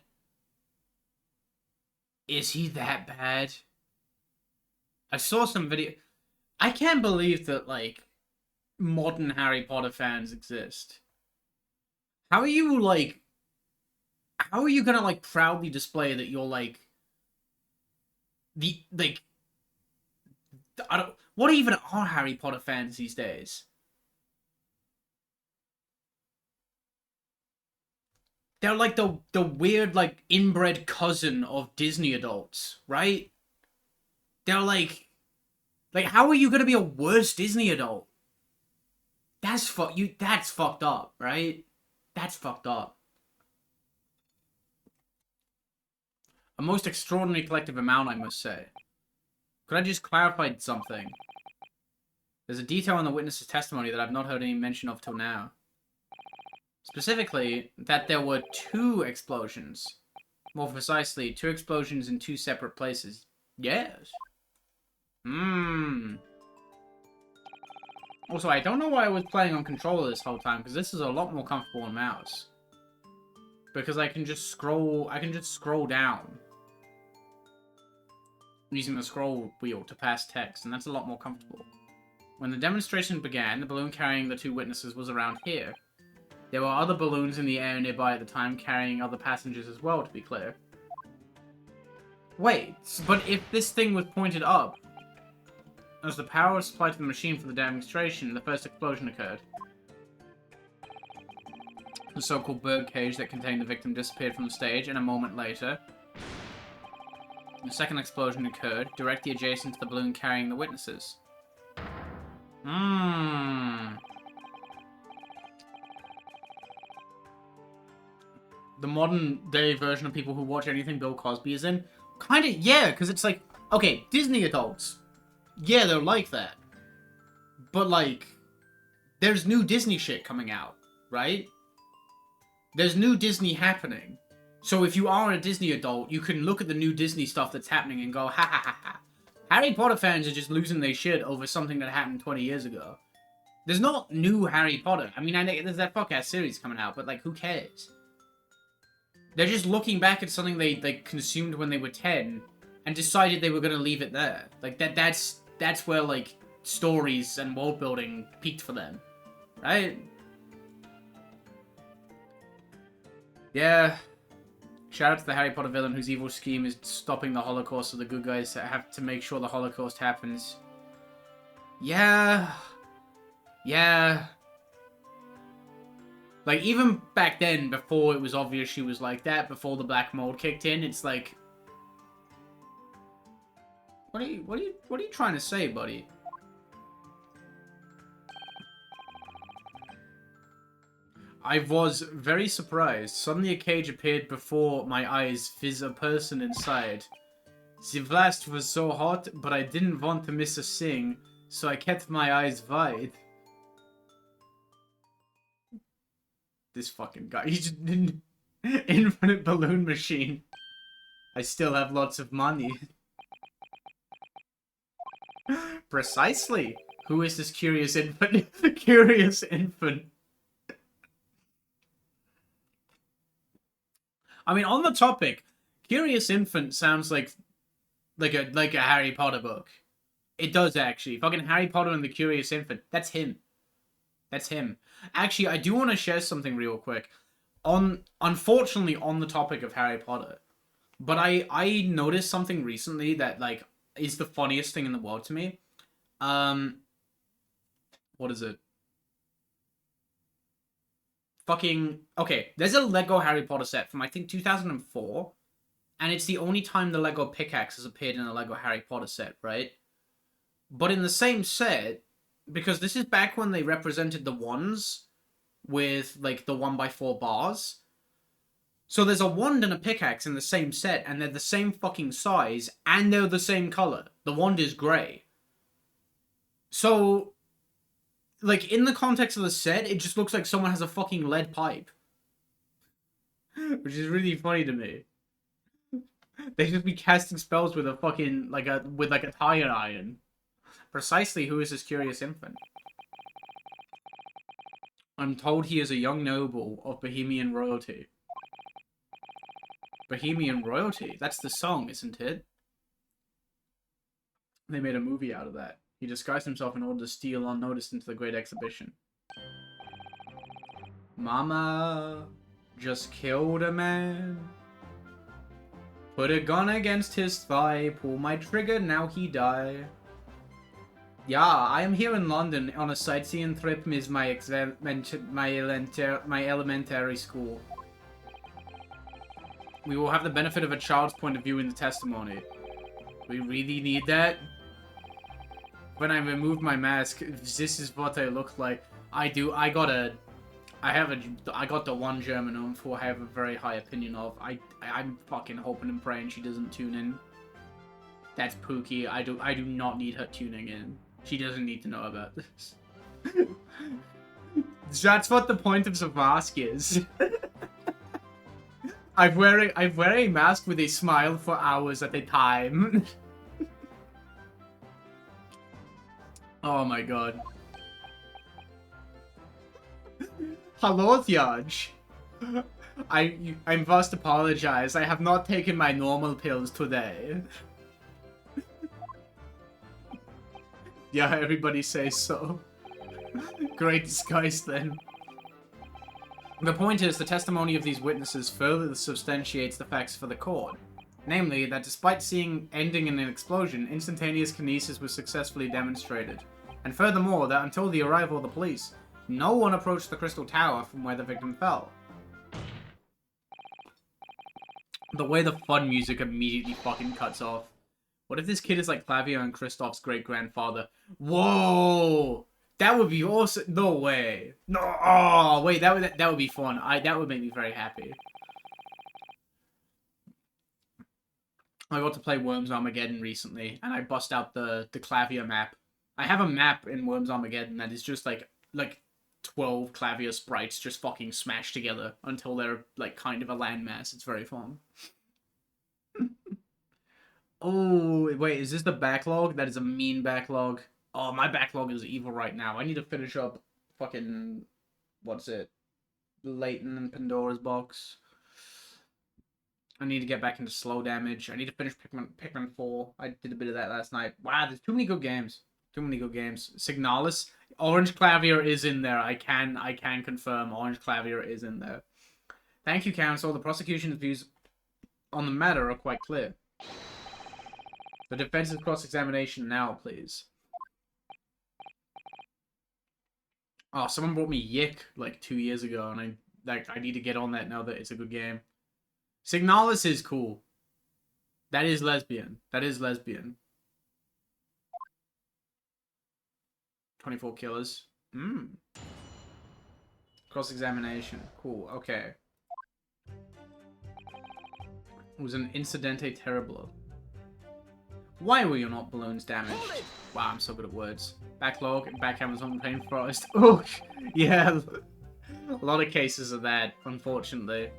[SPEAKER 1] Is he that bad? I saw some video... I can't believe that, like, modern Harry Potter fans exist. How are you, like... How are you gonna, like, proudly display that you're, like... What even are Harry Potter fans these days? They're like the weird, like, inbred cousin of Disney adults, right? They're like, how are you gonna be a worse Disney adult? That's fucked up, right? That's fucked up. A most extraordinary collective amount, I must say. Could I just clarify something? There's a detail in the witness's testimony that I've not heard any mention of till now. Specifically, that there were 2 explosions. More precisely, 2 explosions in 2 separate places. Yes. Also, I don't know why I was playing on controller this whole time, because this is a lot more comfortable on mouse. Because I can just scroll down. Using the scroll wheel to pass text, and that's a lot more comfortable. When the demonstration began, the balloon carrying the 2 witnesses was around here. There were other balloons in the air nearby at the time carrying other passengers as well, to be clear. Wait, but if this thing was pointed up, as the power was supplied to the machine for the demonstration, the first explosion occurred. The so-called bird cage that contained the victim disappeared from the stage, and a moment later, the second explosion occurred, directly adjacent to the balloon carrying the witnesses. The modern-day version of people who watch anything Bill Cosby is in? Kinda, yeah, because it's like, okay, Disney adults, yeah, they're like that. But, like, there's new Disney shit coming out, right? There's new Disney happening. So if you are a Disney adult, you can look at the new Disney stuff that's happening and go, ha ha ha ha. Harry Potter fans are just losing their shit over something that happened 20 years ago. There's not new Harry Potter. I mean, I know there's that fuck-ass series coming out, but, like, who cares? They're just looking back at something they consumed when they were 10 and decided they were going to leave it there. Like, that's where, like, stories and world building peaked for them. Right? Yeah. Shout out to the Harry Potter villain whose evil scheme is stopping the Holocaust, so the good guys have to make sure the Holocaust happens. Yeah. Yeah. Like, even back then, before it was obvious she was like that, before the black mold kicked in, it's like... What are you trying to say, buddy? I was very surprised. Suddenly a cage appeared before my eyes, viz a person inside. The blast was so hot, but I didn't want to miss a thing, so I kept my eyes wide. This fucking guy. He's just an infinite balloon machine. I still have lots of money. Precisely. Who is this curious infant? Curious infant. I mean, on the topic, Curious Infant sounds like a Harry Potter book. It does, actually. Fucking Harry Potter and the Curious Infant. That's him. That's him. Actually, I do want to share something real quick. Unfortunately, on the topic of Harry Potter. But I noticed something recently that, like, is the funniest thing in the world to me. What is it? Fucking... Okay, there's a Lego Harry Potter set from, I think, 2004. And it's the only time the Lego pickaxe has appeared in a Lego Harry Potter set, right? But in the same set, because this is back when they represented the wands with, like, the 1x4 bars. So there's a wand and a pickaxe in the same set, and they're the same fucking size, and they're the same color. The wand is grey. So... like, in the context of the set, it just looks like someone has a fucking lead pipe. Which is really funny to me. They just be casting spells with a fucking, like a tire iron. Precisely who is this curious infant? I'm told he is a young noble of Bohemian royalty. Bohemian royalty? That's the song, isn't it? They made a movie out of that. He disguised himself in order to steal unnoticed into the Great Exhibition. Mama just killed a man. Put a gun against his thigh. Pull my trigger, now he die. Yeah, I am here in London on a sightseeing trip with my elementary school. We will have the benefit of a child's point of view in the testimony. We really need that? When I removed my mask, this is what I look like. I got the one German who I have a very high opinion of. I'm fucking hoping and praying she doesn't tune in. That's Pookie. I do not need her tuning in. She doesn't need to know about this. That's what the point of the mask is. I'm wearing a mask with a smile for hours at a time. Oh my god. Hello, Judge. I must apologize. I have not taken my normal pills today. Yeah, everybody says so. Great disguise then. The point is, the testimony of these witnesses further substantiates the facts for the court. Namely, that despite seeing ending in an explosion, instantaneous kinesis was successfully demonstrated. And furthermore, that until the arrival of the police, no one approached the Crystal Tower from where the victim fell. The way the fun music immediately fucking cuts off. What if this kid is like Flavio and Kristoff's great-grandfather? Whoa! That would be awesome. No way. No. Oh, wait. That would be fun. That would make me very happy. I got to play Worms Armageddon recently, and I bust out the Clavia map. I have a map in Worms Armageddon that is just like 12 Clavia sprites just fucking smashed together until they're like kind of a landmass. It's very fun. Oh, wait. Is this the backlog? That is a mean backlog. Oh, my backlog is evil right now. I need to finish up fucking... What's it? Leighton and Pandora's Box. I need to get back into slow damage. I need to finish Pikmin 4. I did a bit of that last night. Wow, there's too many good games. Too many good games. Signalis. Orange Clavier is in there. I can confirm Orange Clavier is in there. Thank you, counsel. The prosecution's views on the matter are quite clear. The defense's cross-examination now, please. Oh, someone brought me Yick like 2 years ago, and I need to get on that now that it's a good game. Signalis is cool. That is lesbian. That is lesbian. 24 killers. Cross-examination. Cool. Okay. It was an incidente terrible. Why were your not balloons damaged? Wow, I'm so good at words. Backlog, backhammers on the Rainforest. Oh, yeah. A lot of cases of that, unfortunately.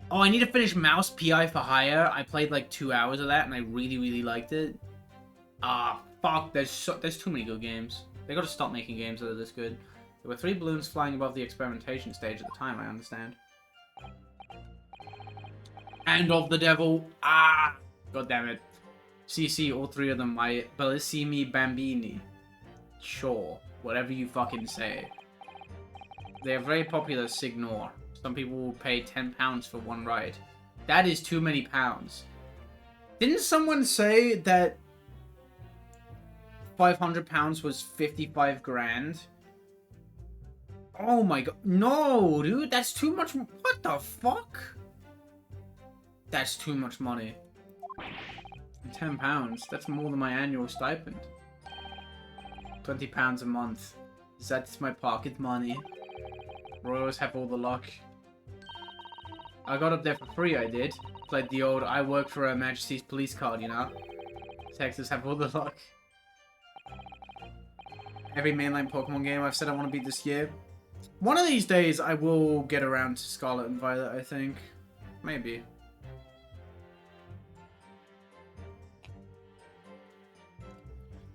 [SPEAKER 1] Oh, I need to finish Mouse PI for Hire. I played like 2 hours of that, and I really, really liked it. Ah, fuck. There's too many good games. They gotta stop making games that are this good. There were 3 balloons flying above the experimentation stage at the time, I understand. Hand of the devil. Ah! God damn it. CC, all 3 of them, my Bellissimi Bambini. Sure. Whatever you fucking say. They are very popular, Signor. Some people will pay £10 for one ride. That is too many pounds. Didn't someone say that £500 was 55 grand? Oh my god. No, dude. That's too much. What the fuck? That's too much money. £10. That's more than my annual stipend. £20 a month. That's my pocket money. Royals have all the luck. I got up there for free, I did. Played the old I work for Her Majesty's police card, you know? Texas have all the luck. Every mainline Pokemon game I've said I want to beat this year. One of these days I will get around to Scarlet and Violet, I think. Maybe.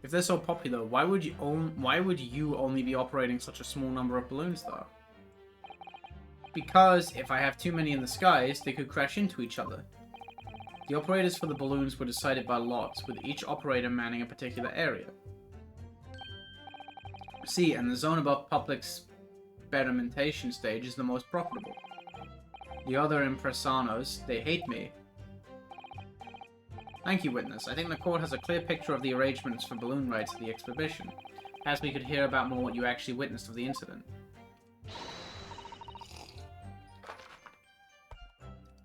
[SPEAKER 1] If they're so popular, why would you only be operating such a small number of balloons, though? Because if I have too many in the skies, they could crash into each other. The operators for the balloons were decided by lots, with each operator manning a particular area. See, and the zone above public experimentation stage is the most profitable. The other impresanos, they hate me. Thank you, witness. I think the court has a clear picture of the arrangements for balloon rides at the exhibition. Perhaps we could hear about more what you actually witnessed of the incident.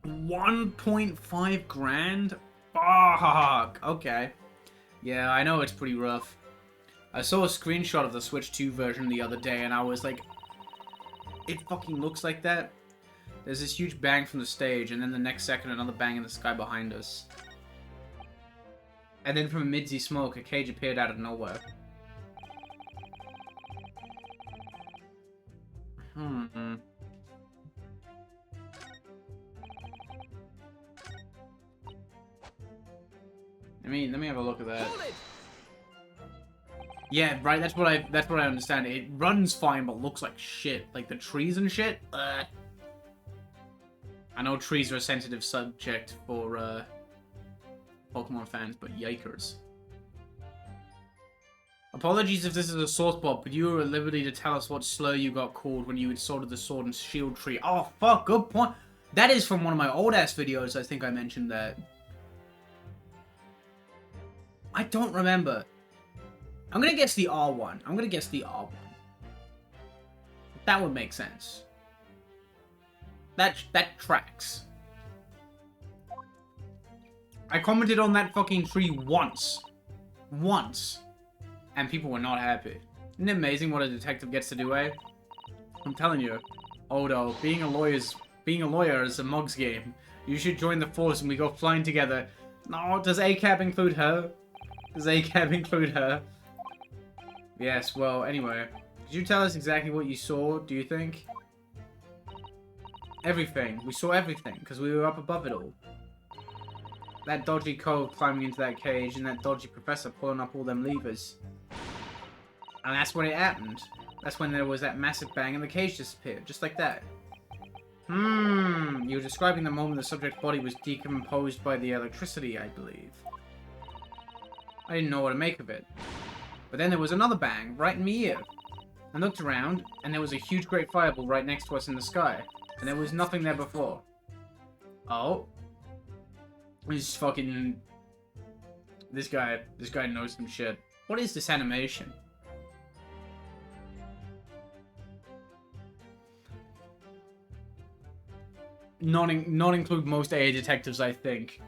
[SPEAKER 1] 1.5 grand? Fuck! Okay. Yeah, I know it's pretty rough. I saw a screenshot of the Switch 2 version the other day, and I was like, it fucking looks like that. There's this huge bang from the stage, and then the next second, another bang in the sky behind us. And then from a midzy smoke, a cage appeared out of nowhere. Let me have a look at that. Yeah, right. That's what I understand. It runs fine, but looks like shit. Like the trees and shit. I know trees are a sensitive subject for Pokemon fans, but yikers. Apologies if this is a sore spot, but you are at liberty to tell us what slur you got called when you insulted the Sword and Shield tree. Oh fuck, good point. That is from one of my old ass videos. I think I mentioned that. I don't remember. I'm gonna guess the R1. I'm gonna guess the R1. That would make sense. That tracks. I commented on that fucking tree once. Once. And people were not happy. Isn't it amazing what a detective gets to do, eh? I'm telling you. Odo, being a lawyer is a mug's game. You should join the force and we go flying together. No, does ACAB include her? Does ACAB include her? Yes, well, anyway. Could you tell us exactly what you saw, do you think? Everything. We saw everything, because we were up above it all. That dodgy cove climbing into that cage, and that dodgy professor pulling up all them levers. And that's when it happened. That's when there was that massive bang and the cage disappeared, just like that. You were describing the moment the subject's body was decomposed by the electricity, I believe. I didn't know what to make of it. But then there was another bang, right in my ear. I looked around, and there was a huge great fireball right next to us in the sky. And there was nothing there before. Oh. This fucking... This guy knows some shit. What is this animation? Not include most AA detectives, I think.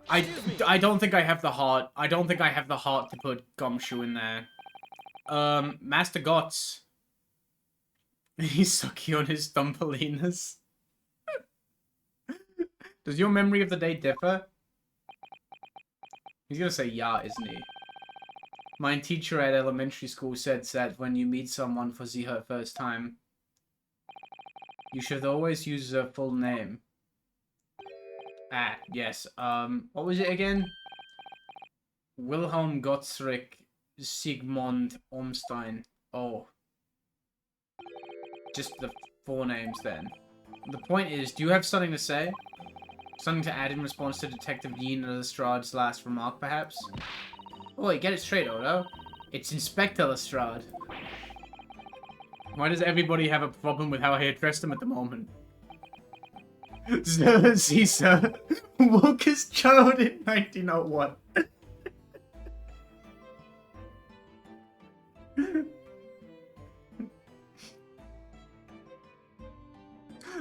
[SPEAKER 1] I don't think I have the heart. I don't think I have the heart to put Gumshoe in there. Master Gots. He's sucky on his Thumpelinas. Does your memory of the day differ? He's gonna say yeah, isn't he? My teacher at elementary school said that when you meet someone for the first time, you should always use their full name. Ah, yes. What was it again? Wilhelm Gottsrick Sigmund Ormstein. Oh. Just the four names then. The point is, do you have something to say? Something to add in response to Detective Nina Lestrade's last remark, perhaps? Oh, wait, get it straight, Odo. It's Inspector Lestrade. Why does everybody have a problem with how I addressed him at the moment? Caesar, Walker's child in 1901.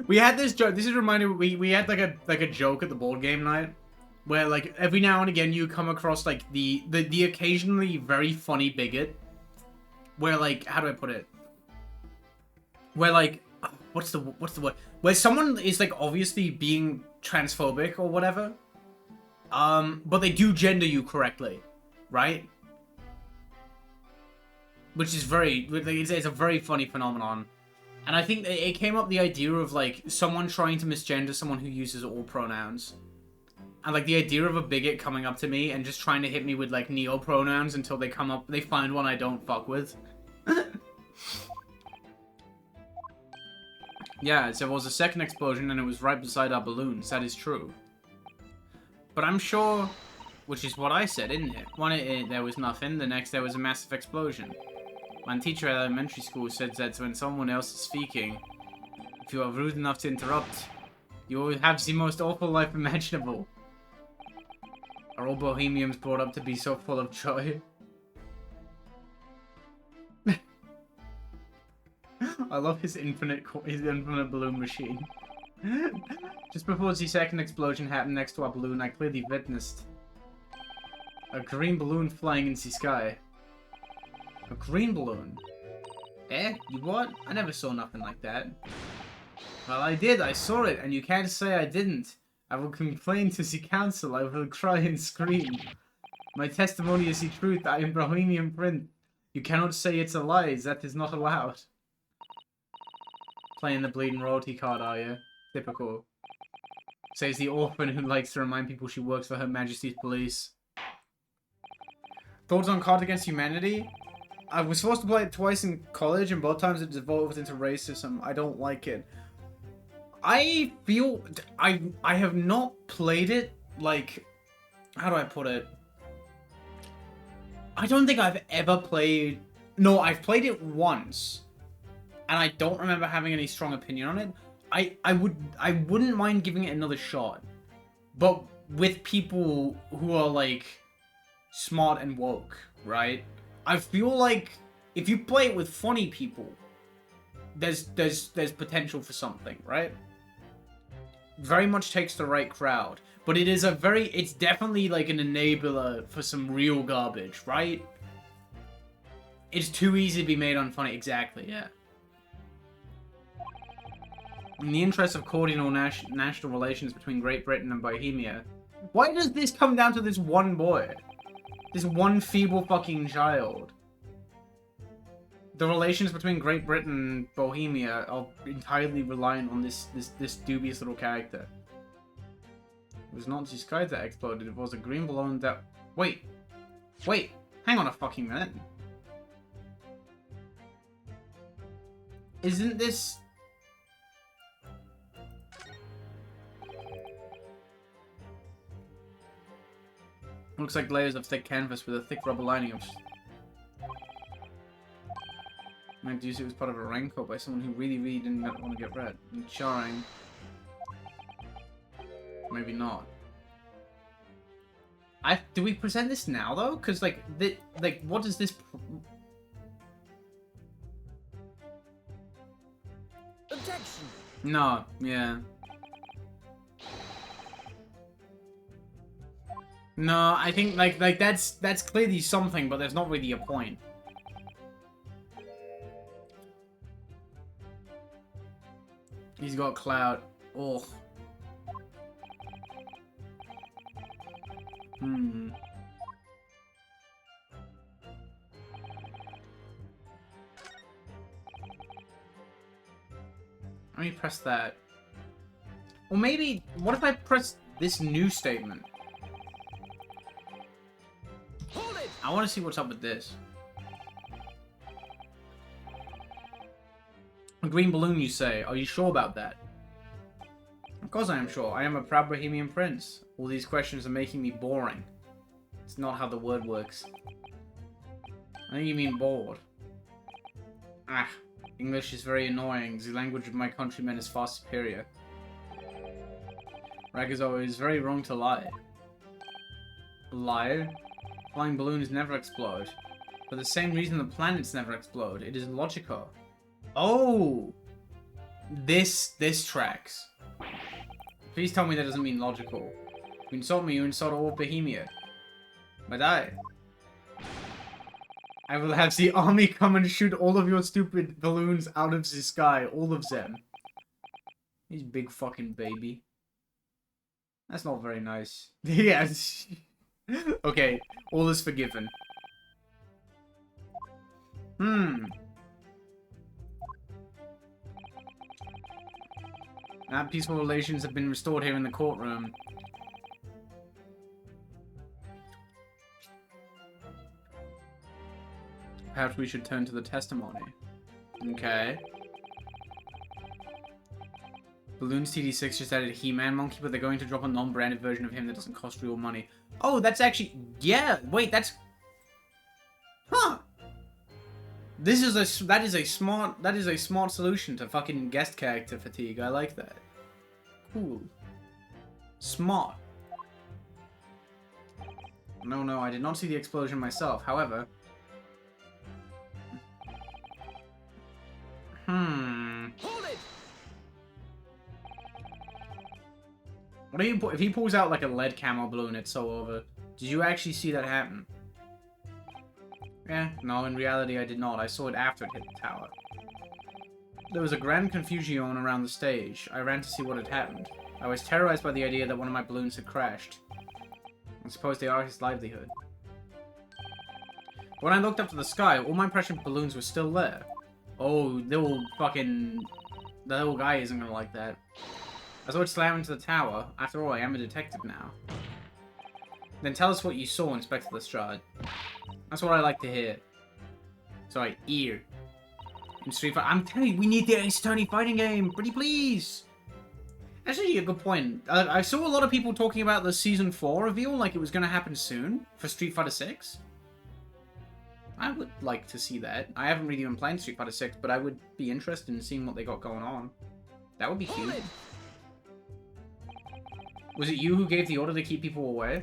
[SPEAKER 1] We had this joke. This is reminded. We had like a joke at the board game night, where like every now and again you come across like the occasionally very funny bigot, where like how do I put it? Where like what's the word? Where someone is like obviously being transphobic or whatever, but they do gender you correctly, right? Which is it's a very funny phenomenon. And I think it came up the idea of, like, someone trying to misgender someone who uses all pronouns. And, like, the idea of a bigot coming up to me and just trying to hit me with, like, neo-pronouns until they find one I don't fuck with. Yeah, so there was a second explosion and it was right beside our balloons. That is true. But I'm sure, which is what I said, isn't it? One, there was nothing. The next, there was a massive explosion. My teacher at elementary school said that when someone else is speaking, if you are rude enough to interrupt, you will have the most awful life imaginable. Are all bohemians brought up to be so full of joy? I love his infinite balloon machine. Just before the second explosion happened next to our balloon, I clearly witnessed a green balloon flying in the sky. A green balloon. Eh? You what? I never saw nothing like that. Well, I did. I saw it, and you can't say I didn't. I will complain to the council. I will cry and scream. My testimony is the truth. I am Bohemian Prince. You cannot say it's a lie. That is not allowed. Playing the bleeding royalty card, are you? Typical. Says the orphan who likes to remind people she works for Her Majesty's Police. Thoughts on Cards Against Humanity? I was supposed to play it twice in college, and both times it devolved into racism. I don't like it. I feel... I have not played it, like... How do I put it? I don't think I've ever played... No, I've played it once. And I don't remember having any strong opinion on it. I wouldn't mind giving it another shot. But with people who are, like, smart and woke, right? I feel like if you play it with funny people, there's potential for something, right? Very much takes the right crowd. But it is it's definitely like an enabler for some real garbage, right? It's too easy to be made unfunny. Exactly, yeah. In the interest of cordial national relations between Great Britain and Bohemia, why does this come down to this one boy? This one feeble fucking child. The relations between Great Britain and Bohemia are entirely reliant on this dubious little character. It was not the sky that exploded, it was a green balloon that... Wait! Hang on a fucking minute. Isn't this... Looks like layers of thick canvas with a thick rubber lining of... Might use it was part of a raincoat by someone who really didn't want to get red. And charring. Maybe not. Do we present this now though? Because like what does this?
[SPEAKER 2] Objection.
[SPEAKER 1] No, yeah. No, I think like that's clearly something, but there's not really a point. He's got clout. Oh. Hmm. Let me press that. Or maybe, what if I press this new statement?
[SPEAKER 2] Hold it.
[SPEAKER 1] I want to see what's up with this. A green balloon, you say? Are you sure about that? Of course I am sure. I am a proud Bohemian prince. All these questions are making me boring. It's not how the word works. I think you mean bored. Ah, English is very annoying. The language of my countrymen is far superior. Ragazo, it is very wrong to lie. Lie? Flying balloons never explode. For the same reason the planets never explode. It is logical. Oh! This tracks. Please tell me that doesn't mean logical. You insult me, you insult all of Bohemia. But I will have the army come and shoot all of your stupid balloons out of the sky. All of them. He's big fucking baby. That's not very nice. Yes. Okay, all is forgiven. Peaceful relations have been restored here in the courtroom. Perhaps we should turn to the testimony. Okay. Balloons TD6 just added He-Man Monkey, but they're going to drop a non-branded version of him that doesn't cost real money. Oh, that's actually... Yeah, wait, that's... Huh! That is a smart solution to fucking guest character fatigue. I like that. Cool. Smart. No, I did not see the explosion myself. However...
[SPEAKER 2] Hold it.
[SPEAKER 1] What do you... If he pulls out like a lead camo balloon, it's so over. Did you actually see that happen? No, in reality I did not. I saw it after it hit the tower. There was a grand confusion around the stage. I ran to see what had happened. I was terrorized by the idea that one of my balloons had crashed. I suppose they are his livelihood. When I looked up to the sky, all my precious balloons were still there. Oh, the little guy isn't gonna like that. I saw it slam into the tower. After all, I am a detective now. Then tell us what you saw, Inspector Lestrade. That's what I like to hear. Sorry, ear. In Street Fighter, I'm telling you, we need the Ace Attorney fighting game. Pretty please. Actually, a good point. I saw a lot of people talking about the Season 4 reveal, like it was going to happen soon for Street Fighter 6. I would like to see that. I haven't really been playing Street Fighter 6, but I would be interested in seeing what they got going on. That would be cute. Was it you who gave the order to keep people away?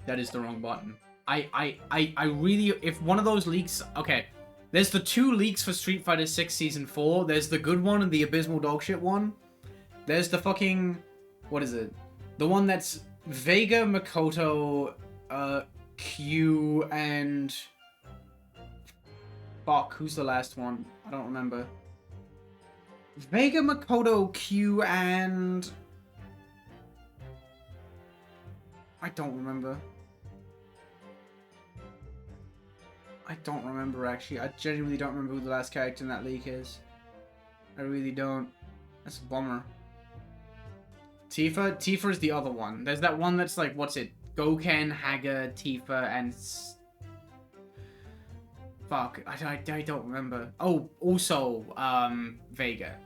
[SPEAKER 1] That is the wrong button. I really... If one of those leaks... Okay. There's the 2 leaks for Street Fighter 6 Season 4. There's the good one and the abysmal dogshit one. There's the fucking... What is it? The one that's Vega, Makoto, Q, and... Fuck, who's the last one? I don't remember. Vega, Makoto, Q, and... I don't remember. I don't remember, actually. I genuinely don't remember who the last character in that leak is. I really don't. That's a bummer. Tifa? Tifa is the other one. There's that one that's like, what's it? Goken, Haga, Tifa, and... Fuck, I don't remember. Oh, also, Vega.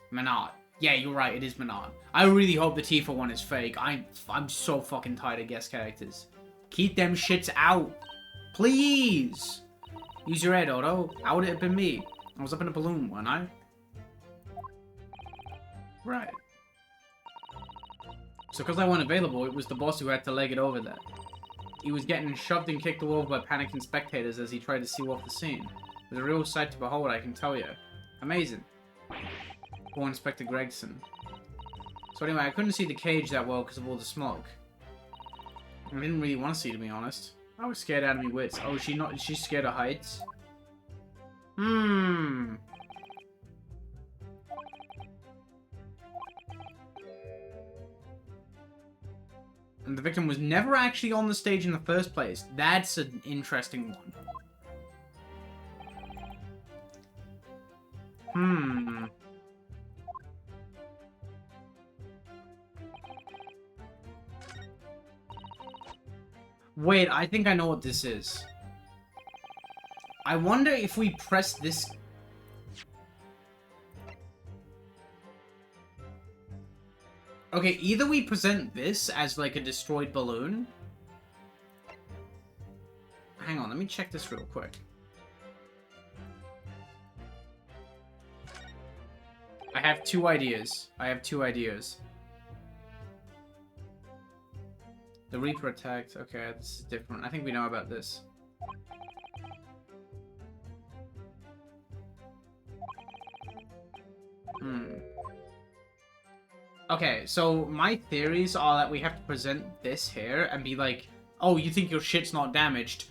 [SPEAKER 1] Menard. Yeah, you're right, it is Menard. I really hope the Tifa one is fake. I'm so fucking tired of guest characters. Keep them shits out. Please! Use your head, Odo. How would it have been me? I was up in a balloon, wasn't I? Right. So because I wasn't available, it was the boss who had to leg it over there. He was getting shoved and kicked all over by panicking spectators as he tried to seal off the scene. It was a real sight to behold, I can tell you. Amazing. Poor Inspector Gregson. So anyway, I couldn't see the cage that well because of all the smoke. I didn't really want to see, to be honest. I was scared out of my wits. Oh, she's scared of heights? And the victim was never actually on the stage in the first place. That's an interesting one. Wait, I think I know what this is. I wonder if we press this... Okay, either we present this as like a destroyed balloon. Hang on, let me check this real quick. I have 2 ideas. The Reaper attacked. Okay, this is different. I think we know about this. Okay, so my theories are that we have to present this here and be like, oh, you think your shit's not damaged?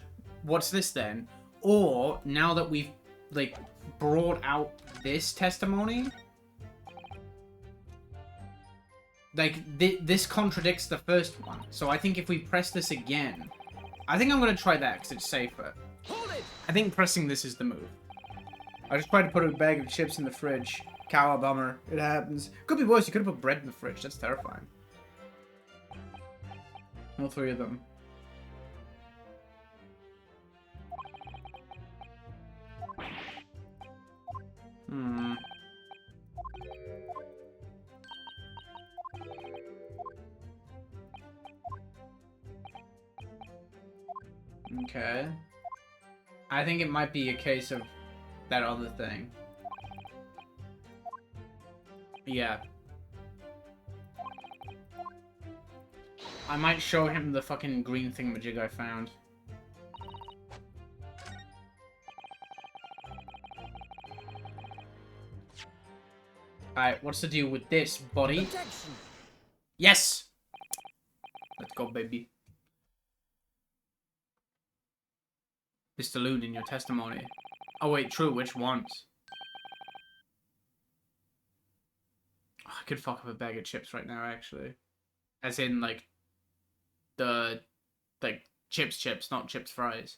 [SPEAKER 1] What's this then? Or, now that we've, like, brought out this testimony... Like, this contradicts the first one. So I think if we press this again... I think I'm going to try that, because it's safer. I think pressing this is the move. I just tried to put a bag of chips in the fridge. Cow bummer. It happens. Could be worse. You could have put bread in the fridge. That's terrifying. All 3 of them. Okay. I think it might be a case of that other thing. Yeah. I might show him the fucking green thingamajig I found. Alright, what's the deal with this, buddy?
[SPEAKER 2] Objection.
[SPEAKER 1] Yes! Let's go, baby. Mr. Loon, in your testimony. Oh wait, true, which ones? Oh, I could fuck up a bag of chips right now, actually. As in, like, like, chips, not chips fries.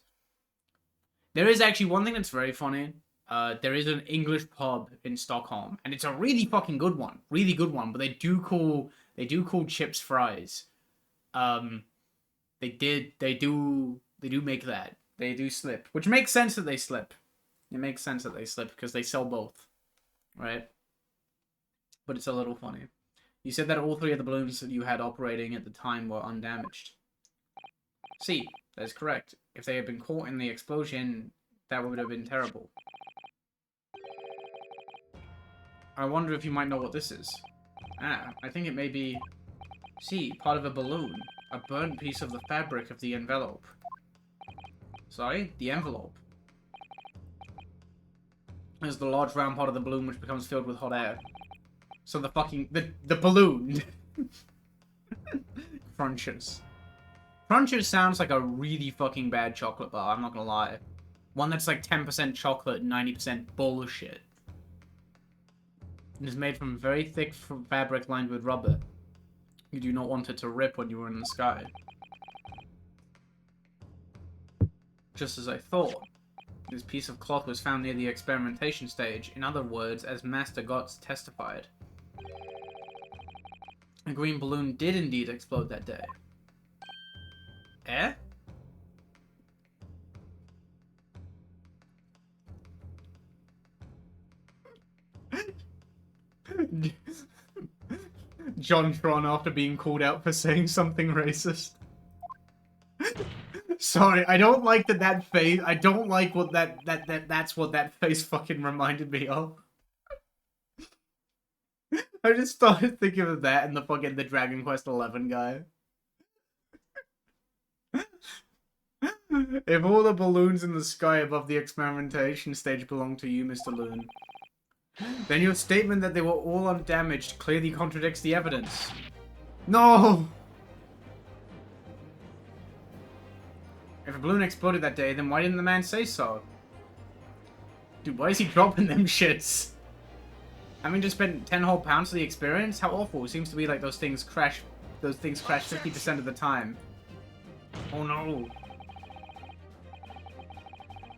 [SPEAKER 1] There is actually one thing that's very funny. There is an English pub in Stockholm, and it's a really fucking good one. Really good one, but they do call chips fries. They do make that. They do slip, which makes sense that they slip. It makes sense that they slip because they sell both, right? But it's a little funny. You said that all 3 of the balloons that you had operating at the time were undamaged. See, that is correct. If they had been caught in the explosion, that would have been terrible. I wonder if you might know what this is. Ah, I think it may be... See, part of a balloon. A burnt piece of the fabric of the envelope. Sorry? The envelope. There's the large round part of the balloon which becomes filled with hot air. So the fucking... The balloon! Crunches. Crunches sounds like a really fucking bad chocolate bar, I'm not gonna lie. One that's like 10% chocolate and 90% bullshit. It is made from very thick fabric lined with rubber. You do not want it to rip when you are in the sky. Just as I thought. This piece of cloth was found near the experimentation stage. In other words, as Master Gotts testified. A green balloon did indeed explode that day. Eh? John Tron after being called out for saying something racist. Sorry, I don't like that face. I don't like what that's what that face fucking reminded me of. I just started thinking of that and the Dragon Quest XI guy. If all the balloons in the sky above the experimentation stage belong to you, Mr. Loon, then your statement that they were all undamaged clearly contradicts the evidence. No! If a balloon exploded that day, then why didn't the man say so? Dude, why is he dropping them shits? Having just spent 10 whole pounds for the experience? How awful. It seems to be like those things crash 50% of the time. Oh no.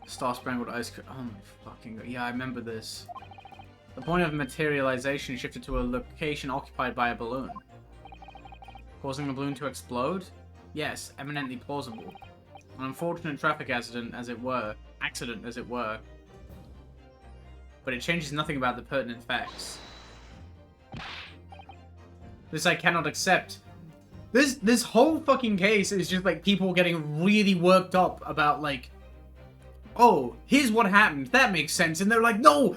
[SPEAKER 1] Star Spangled Ice Cream. Oh my fucking god. Yeah, I remember this. The point of materialization shifted to a location occupied by a balloon. Causing the balloon to explode? Yes, eminently plausible. An unfortunate traffic accident, as it were. But it changes nothing about the pertinent facts. This I cannot accept. This whole fucking case is just like people getting really worked up about like, oh, here's what happened. That makes sense. And they're like, no,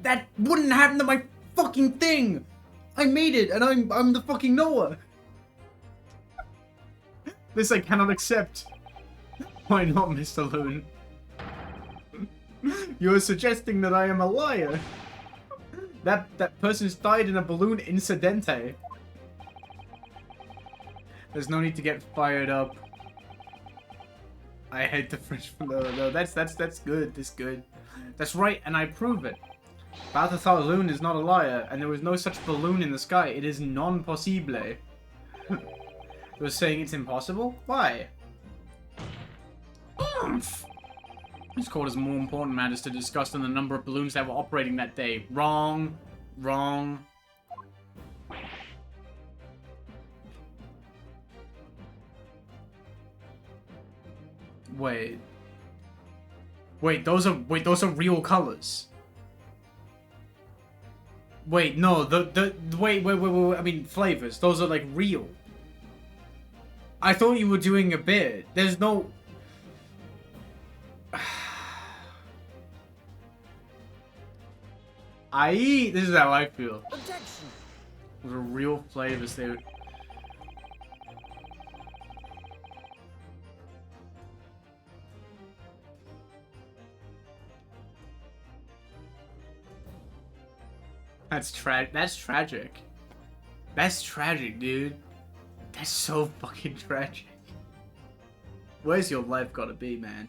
[SPEAKER 1] that wouldn't happen to my fucking thing. I made it, and I'm the fucking Noah. This I cannot accept. Why not, Mr. Loon? You're suggesting that I am a liar. That person's died in a balloon incidente. There's no need to get fired up. I hate the French. No, that's good. That's good. That's right, and I prove it. Balthazar Loon is not a liar, and there was no such balloon in the sky. It is non possible. You're saying it's impossible? Why? This court has more important matters to discuss than the number of balloons that were operating that day. Wrong. Wrong. Wait, those are real colors. Wait, no, wait, I mean, flavors. Those are, like, real. I thought you were doing a bit. There's no... This is how I feel.
[SPEAKER 2] Objection.
[SPEAKER 1] Those are real flavors. They... That's tragic. That's tragic, dude. That's so fucking tragic. Where's your life gotta be, man?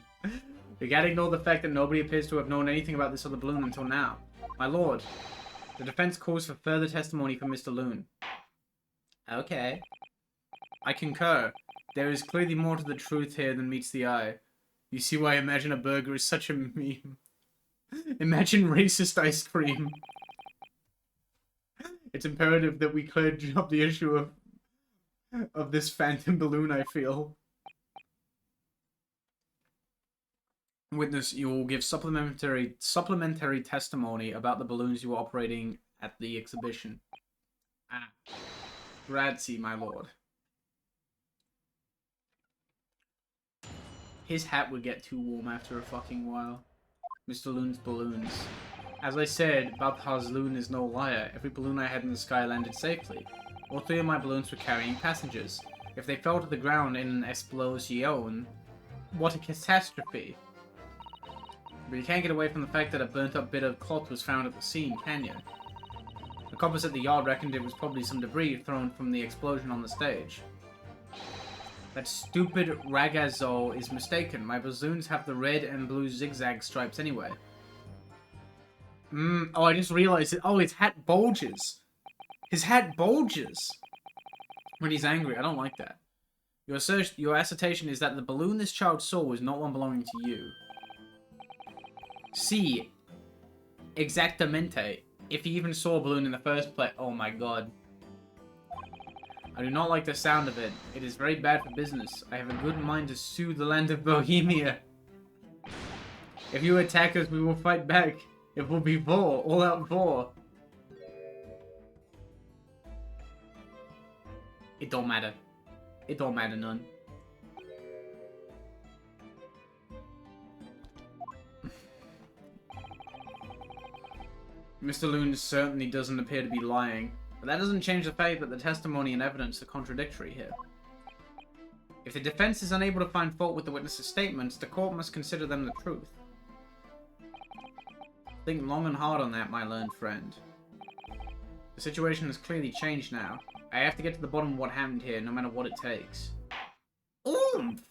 [SPEAKER 1] We can't ignore the fact that nobody appears to have known anything about this other balloon until now. My lord, the defense calls for further testimony from Mr. Loon. Okay. I concur. There is clearly more to the truth here than meets the eye. You see why Imagine a Burger is such a meme. Imagine racist ice cream. It's imperative that we clear up the issue of this phantom balloon, I feel. Witness, you will give supplementary testimony about the balloons you were operating at the exhibition. Ah. Grazie, my lord. His hat would get too warm after a fucking while. Mr. Loon's balloons. As I said, Balthazar's loon is no liar. Every balloon I had in the sky landed safely. All 3 of my balloons were carrying passengers. If they fell to the ground in an explosion, what a catastrophe. But you can't get away from the fact that a burnt-up bit of cloth was found at the scene, can you? The coppers at the yard reckoned it was probably some debris thrown from the explosion on the stage. That stupid ragazzo is mistaken. My balloons have the red and blue zigzag stripes anyway. Oh, I just realized it. Oh, his hat bulges. His hat bulges when he's angry. I don't like that. Your assertion is that the balloon this child saw was not one belonging to you. See, exactamente. If he even saw a balloon in the first place. Oh my god. I do not like the sound of it. It is very bad for business. I have a good mind to sue the land of Bohemia. If you attack us, we will fight back. It will be war. All out war. It don't matter. It don't matter none. Mr. Loon certainly doesn't appear to be lying, but that doesn't change the fact that the testimony and evidence are contradictory here. If the defense is unable to find fault with the witness's statements, the court must consider them the truth. Think long and hard on that, my learned friend. The situation has clearly changed now. I have to get to the bottom of what happened here, no matter what it takes. Oomph!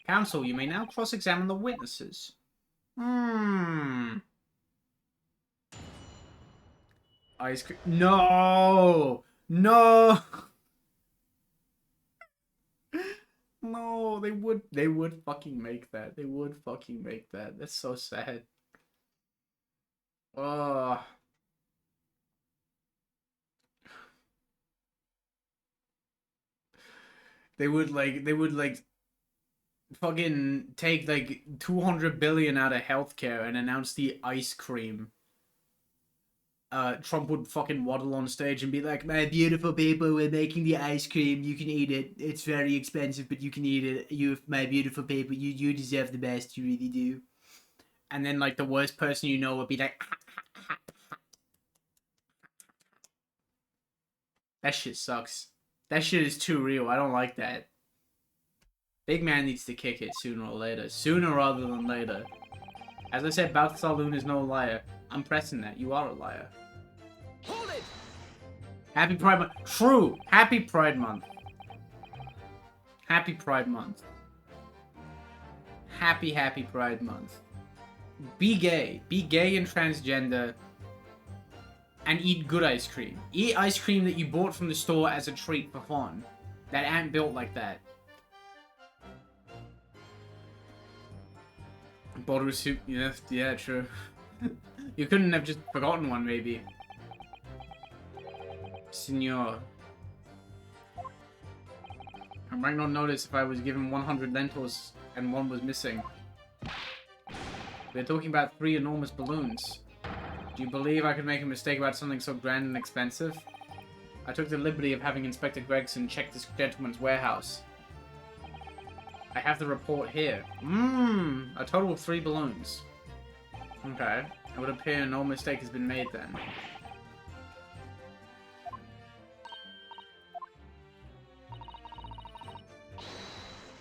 [SPEAKER 1] Counsel, you may now cross-examine the witnesses. Ice cream. No! No! No, they would fucking make that. They would fucking make that. That's so sad. Oh. They would like fucking take like 200 billion out of healthcare and announce the ice cream. Trump would fucking waddle on stage and be like, "My beautiful people, we're making the ice cream. You can eat it. It's very expensive, but you can eat it. You, my beautiful people, you deserve the best. You really do." And then like the worst person you know would be like, "That shit sucks. That shit is too real. I don't like that." Big man needs to kick it sooner or later. Sooner rather than later. As I said, Balthazar Loon is no liar. I'm pressing that. You are a liar.
[SPEAKER 2] Hold it!
[SPEAKER 1] Happy Pride Month. True. Happy Pride Month. Happy Pride Month. Happy Pride Month. Be gay. Be gay and transgender. And eat good ice cream. Eat ice cream that you bought from the store as a treat for fun. That ain't built like that. Bottle soup. Yeah, true. You couldn't have just forgotten one, maybe. Senor. I might not notice if I was given 100 lentils and one was missing. We're talking about 3 enormous balloons. Do you believe I could make a mistake about something so grand and expensive? I took the liberty of having Inspector Gregson check this gentleman's warehouse. I have the report here. A total of 3 balloons. Okay. It would appear no mistake has been made then.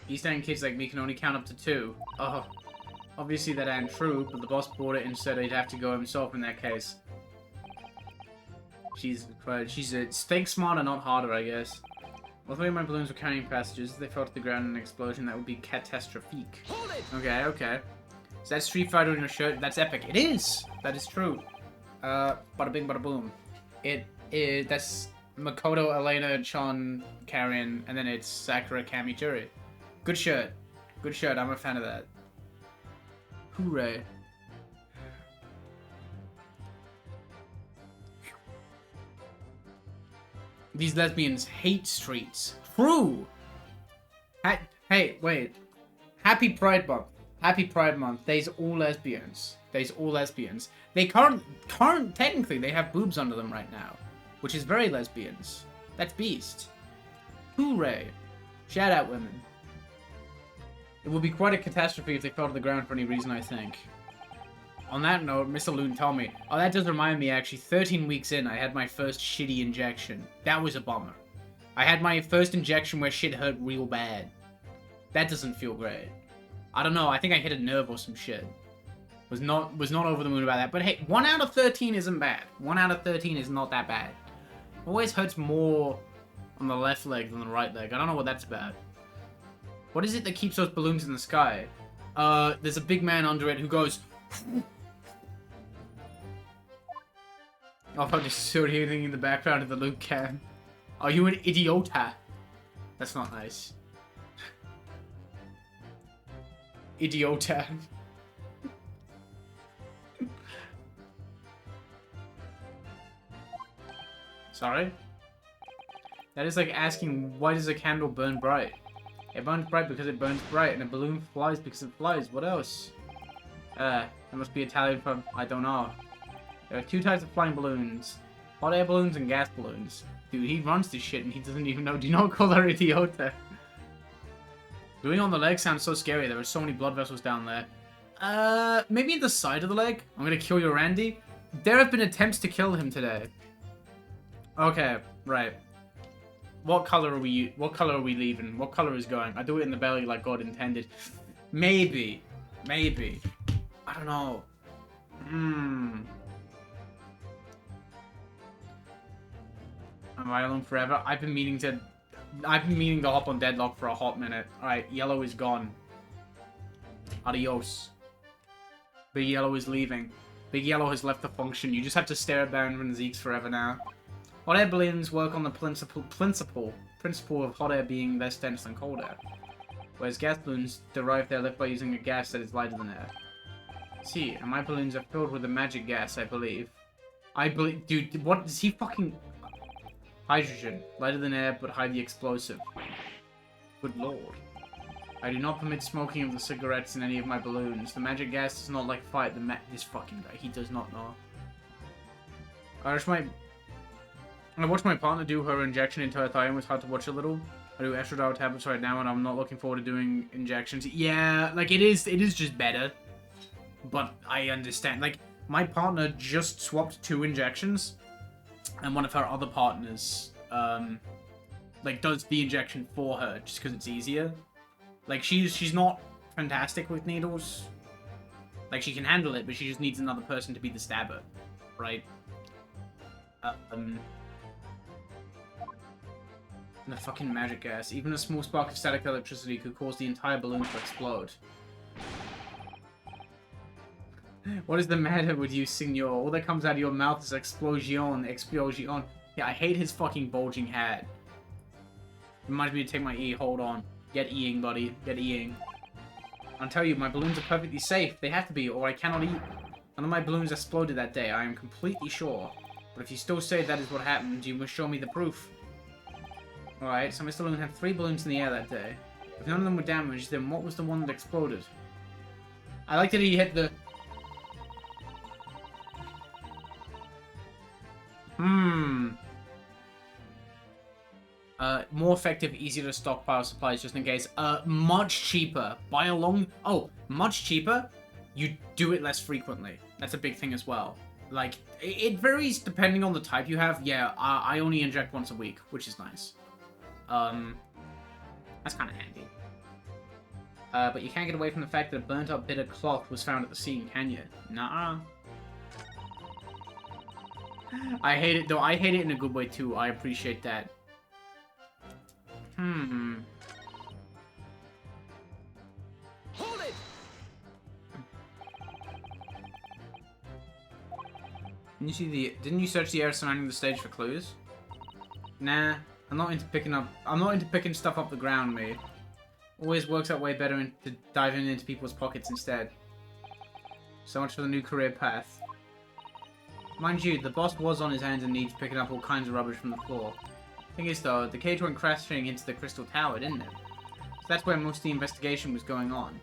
[SPEAKER 1] East End kids like me can only count up to 2. Oh. Obviously that ain't true, but the boss bought it and said he'd have to go himself in that case. She's a think smarter, not harder, I guess. All 3 of my balloons were carrying passengers. They fell to the ground in an explosion that would be catastrophic.
[SPEAKER 2] Hold it!
[SPEAKER 1] Okay. Is that Street Fighter on your shirt? That's epic. It is. That is true. Bada bing, bada boom. It is. That's Makoto, Elena, Chun, Karen, and then it's Sakura, Kami, Juri. Good shirt. Good shirt. I'm a fan of that. Hooray. These lesbians hate streets. True. Hey, wait. Happy Pride Month. Happy Pride Month. They's all lesbians. They's all lesbians. They technically, they have boobs under them right now. Which is very lesbians. That's beast. Hooray. Shout out women. It would be quite a catastrophe if they fell to the ground for any reason, I think. On that note, Mr. Loon told me, oh, that does remind me, actually, 13 weeks in, I had my first shitty injection. That was a bummer. I had my first injection where shit hurt real bad. That doesn't feel great. I don't know, I think I hit a nerve or some shit. Was not over the moon about that. But hey, 1 out of 13 isn't bad. 1 out of 13 is not that bad. Always hurts more on the left leg than the right leg. I don't know what that's about. What is it that keeps those balloons in the sky? There's a big man under it who goes... I'll just hear anything in the background of the Luke cam. Are you an idiota? That's not nice. Idiota. Sorry? That is like asking, why does a candle burn bright? It burns bright because it burns bright, and a balloon flies because it flies. What else? It must be Italian from... I don't know. There are 2 types of flying balloons. Hot air balloons and gas balloons. Dude, he runs this shit and he doesn't even know. Do you not call her idiota? Doing on the leg sounds so scary. There are so many blood vessels down there. Maybe at the side of the leg? I'm gonna kill your Randy. There have been attempts to kill him today. Okay, right. What color are we leaving? What color is going? I do it in the belly like God intended. Maybe. Maybe. I don't know. Am I alone forever? I've been meaning to hop on Deadlock for a hot minute. Alright, yellow is gone. Adios. Big Yellow is leaving. Big Yellow has left the function. You just have to stare at Baron Van Zeeks forever now. Hot air balloons work on the principle of hot air being less dense than cold air. Whereas gas balloons derive their lift by using a gas that is lighter than air. See, and my balloons are filled with a magic gas, I believe. Dude, what is he fucking... Hydrogen. Lighter than air, but highly explosive. Good lord. I do not permit smoking of the cigarettes in any of my balloons. The magic gas does not like fight this fucking guy. He does not know. I watched my partner do her injection into her thigh and it was hard to watch a little. I do estradiol tablets right now and I'm not looking forward to doing injections. Yeah, like it is just better. But I understand. Like, my partner just swapped 2 injections. And one of her other partners, like, does the injection for her just because it's easier. Like, she's not fantastic with needles. Like, she can handle it, but she just needs another person to be the stabber. Right? The fucking magic gas. Even a small spark of static electricity could cause the entire balloon to explode. What is the matter with you, senor? All that comes out of your mouth is explosion, explosion. Yeah, I hate his fucking bulging hat. Reminds me to take my E. Hold on. Get E-ing, buddy. Get E-ing. I'll tell you, my balloons are perfectly safe. They have to be, or I cannot eat. None of my balloons exploded that day. I am completely sure. But if you still say that is what happened, you must show me the proof. Alright, so Mr. Loon had 3 balloons in the air that day. If none of them were damaged, then what was the one that exploded? I like that he hit the... More effective, easier to stockpile supplies just in case. Much cheaper. By a long... Oh, much cheaper? You do it less frequently. That's a big thing as well. Like, it varies depending on the type you have. Yeah, I only inject once a week, which is nice. That's kind of handy. But you can't get away from the fact that a burnt-up bit of cloth was found at the scene, can you? Nah. I hate it, though. I hate it in a good way, too. I appreciate that.
[SPEAKER 2] Hold it!
[SPEAKER 1] Didn't you search the area surrounding the stage for clues? Nah, I'm not into picking stuff up the ground, mate. Always works out way better into diving into people's pockets instead. So much for the new career path. Mind you, the boss was on his hands and knees picking up all kinds of rubbish from the floor. Thing is though, the cage went crashing into the crystal tower, didn't it? So that's where most of the investigation was going on.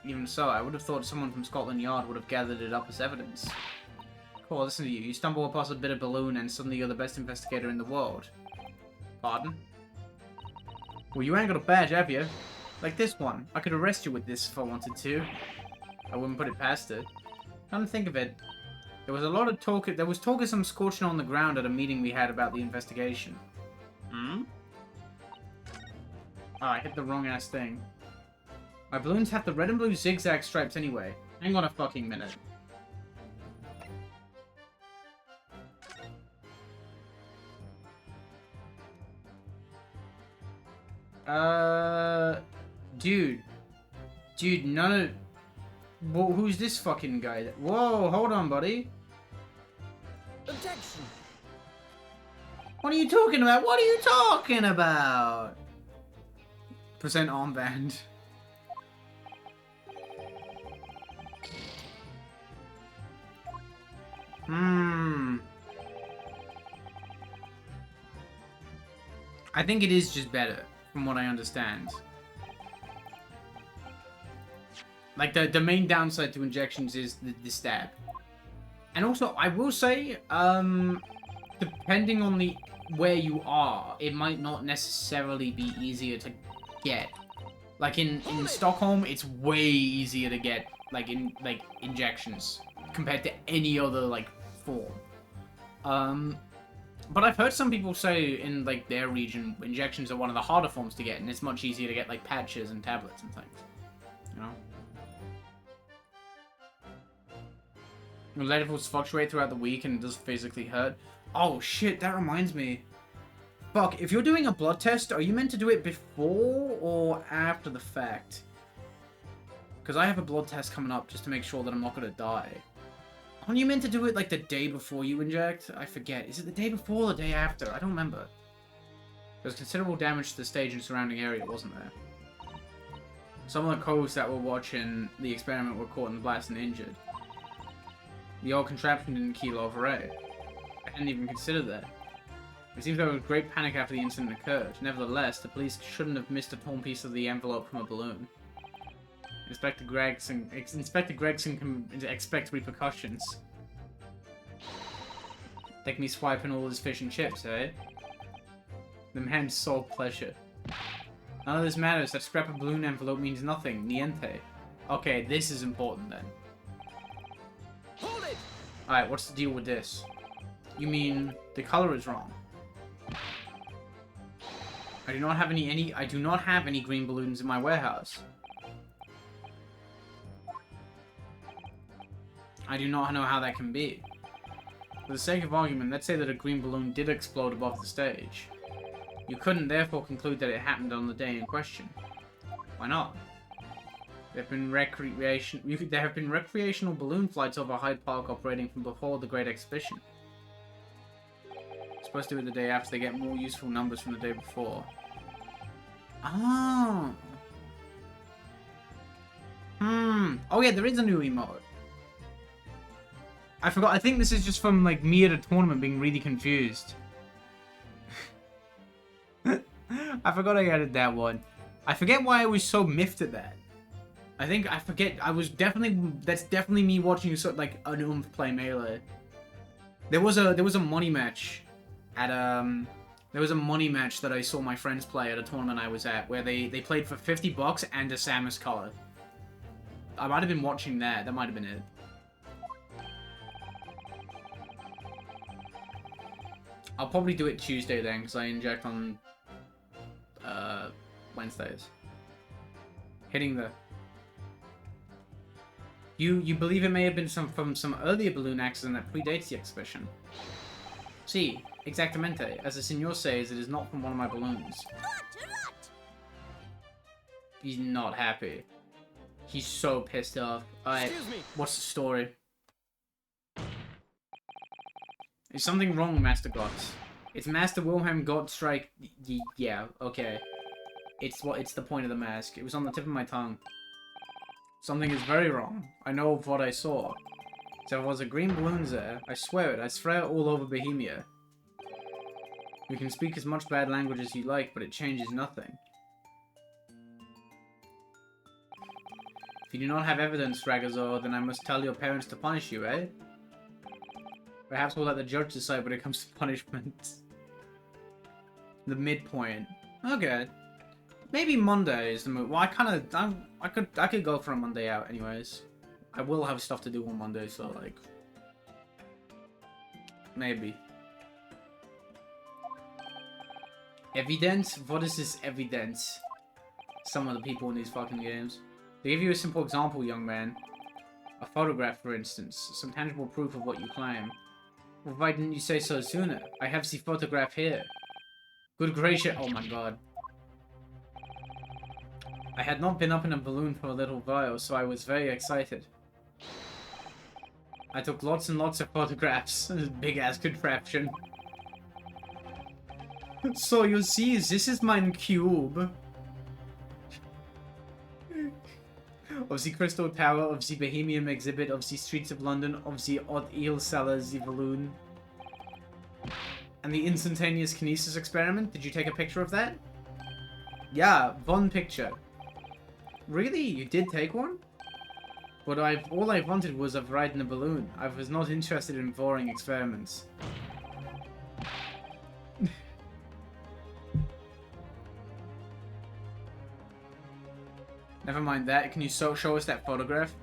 [SPEAKER 1] Even so, I would have thought someone from Scotland Yard would have gathered it up as evidence. Cool, listen to you. You stumble across a bit of balloon and suddenly you're the best investigator in the world. Pardon? Well, you ain't got a badge, have you? Like this one. I could arrest you with this if I wanted to. I wouldn't put it past it. Come to think of it, there was a lot of talk. There was talk of some scorching on the ground at a meeting we had about the investigation. Hmm? Oh, I hit the wrong ass thing. My balloons have the red and blue zigzag stripes anyway. Hang on a fucking minute. Dude, none of... Well, who's this fucking guy? Whoa, hold on, buddy.
[SPEAKER 2] Objection!
[SPEAKER 1] What are you talking about? What are you talking about? Percent armband. I think it is just better, from what I understand. Like, the main downside to injections is the stab. And also, I will say, depending on where you are, it might not necessarily be easier to get. Like, in Stockholm, it's way easier to get, like, injections compared to any other, like, form. But I've heard some people say in, like, their region, injections are one of the harder forms to get, and it's much easier to get, like, patches and tablets and things. You know? The levels fluctuate throughout the week and it does physically hurt. Oh shit, that reminds me. Fuck, if you're doing a blood test, are you meant to do it before or after the fact? Because I have a blood test coming up just to make sure that I'm not going to die. Aren't you meant to do it like the day before you inject? I forget. Is it the day before or the day after? I don't remember. There's considerable damage to the stage and surrounding area, wasn't there? Some of the co-hosts that were watching the experiment were caught in the blast and injured. The old contraption didn't keel over, eh? I hadn't even considered that. It seems there was great panic after the incident occurred. Nevertheless, the police shouldn't have missed a torn piece of the envelope from a balloon. Inspector Gregson can expect repercussions. Take me swiping all his fish and chips, eh? The man's sole pleasure. None of this matters. That scrap of balloon envelope means nothing. Niente. Okay, this is important then. Alright, what's the deal with this? You mean the color is wrong? I do not have any green balloons in my warehouse. I do not know how that can be. For the sake of argument, let's say that a green balloon did explode above the stage. You couldn't therefore conclude that it happened on the day in question. Why not? There have been recreational balloon flights over Hyde Park operating from before the Great Exhibition. Supposed to do it the day after they get more useful numbers from the day before. Oh. Oh yeah, there is a new emote. I forgot. I think this is just from like me at a tournament being really confused. I forgot I added that one. I forget why I was so miffed at that. I forget. That's definitely me watching sort of like an oomph play Melee. There was a money match at there was a money match that I saw my friends play at a tournament I was at where they played for $50 and a Samus color. I might have been watching that. That might have been it. I'll probably do it Tuesday then because I inject on Wednesdays. Hitting the... You believe it may have been from some earlier balloon accident that predates the exhibition? Si, exactamente. As the senor says, it is not from one of my balloons. He's not happy. He's so pissed off. Alright, what's the story? Is something wrong, Master Gots? It's Master Wilhelm Gottstrike. Yeah, okay. It's the point of the mask. It was on the tip of my tongue. Something is very wrong. I know of what I saw. There was a green balloon there. I swear it. I swear it all over Bohemia. You can speak as much bad language as you like, but it changes nothing. If you do not have evidence, Ragazor, then I must tell your parents to punish you, eh? Perhaps we'll let the judge decide when it comes to punishment. The midpoint. Okay. Maybe Monday is the move. Well, I could go for a Monday out anyways. I will have stuff to do on Monday, so like maybe. Evidence? What is this evidence? Some of the people in these fucking games. To give you a simple example, young man. A photograph, for instance. Some tangible proof of what you claim. Well, why didn't you say so sooner? I have the photograph here. Good gracious. Oh my god. I had not been up in a balloon for a little while, so I was very excited. I took lots and lots of photographs. This big ass contraption. So you see, this is my cube. Of the Crystal Tower, of the Bohemian exhibit, of the streets of London, of the odd eel cellar, the balloon. And the instantaneous kinesis experiment? Did you take a picture of that? Yeah, one picture. Really? You did take one? But all I wanted was a ride in a balloon. I was not interested in boring experiments. Never mind that. Can you show us that photograph?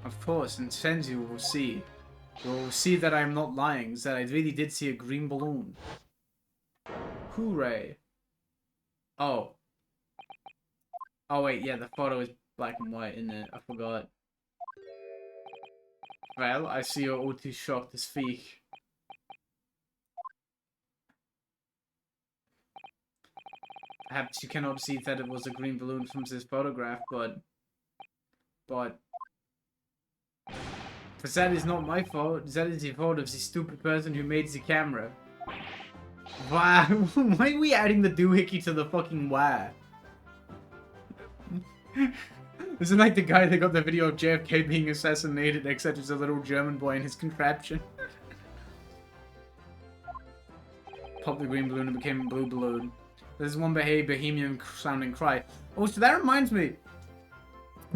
[SPEAKER 1] Of course, and then you will see. You will see that I am not lying, that I really did see a green balloon. Hooray. Oh. Oh wait, yeah, the photo is black and white, isn't it? I forgot. Well, I see you're all too shocked to speak. Perhaps you cannot see that it was a green balloon from this photograph, but that is not my fault. That is the fault of the stupid person who made the camera. Wow, why are we adding the doohickey to the fucking wah? Isn't like the guy that got the video of JFK being assassinated, except it's a little German boy in his contraption. Popped the green balloon and became a blue balloon. There's one Bohemian sounding cry. Oh, so that reminds me.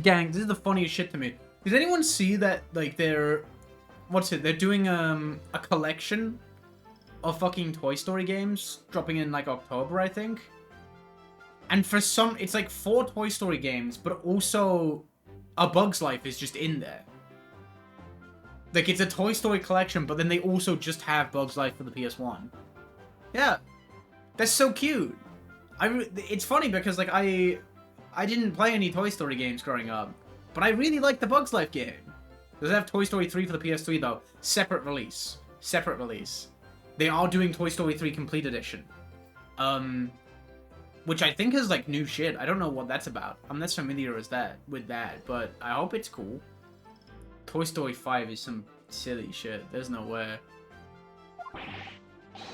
[SPEAKER 1] Gang, this is the funniest shit to me. Did anyone see that, like, they're doing, a collection of fucking Toy Story games dropping in, like, October, I think? And for some, it's like 4 Toy Story games, but also A Bug's Life is just in there. Like, it's a Toy Story collection, but then they also just have Bug's Life for the PS1. Yeah. That's so cute. It's funny because, like, I didn't play any Toy Story games growing up, but I really like the Bug's Life game. Does it have Toy Story 3 for the PS3, though? Separate release. Separate release. They are doing Toy Story 3 Complete Edition. Which I think is, like, new shit. I don't know what that's about. I'm not familiar with that, but I hope it's cool. Toy Story 5 is some silly shit. There's no way.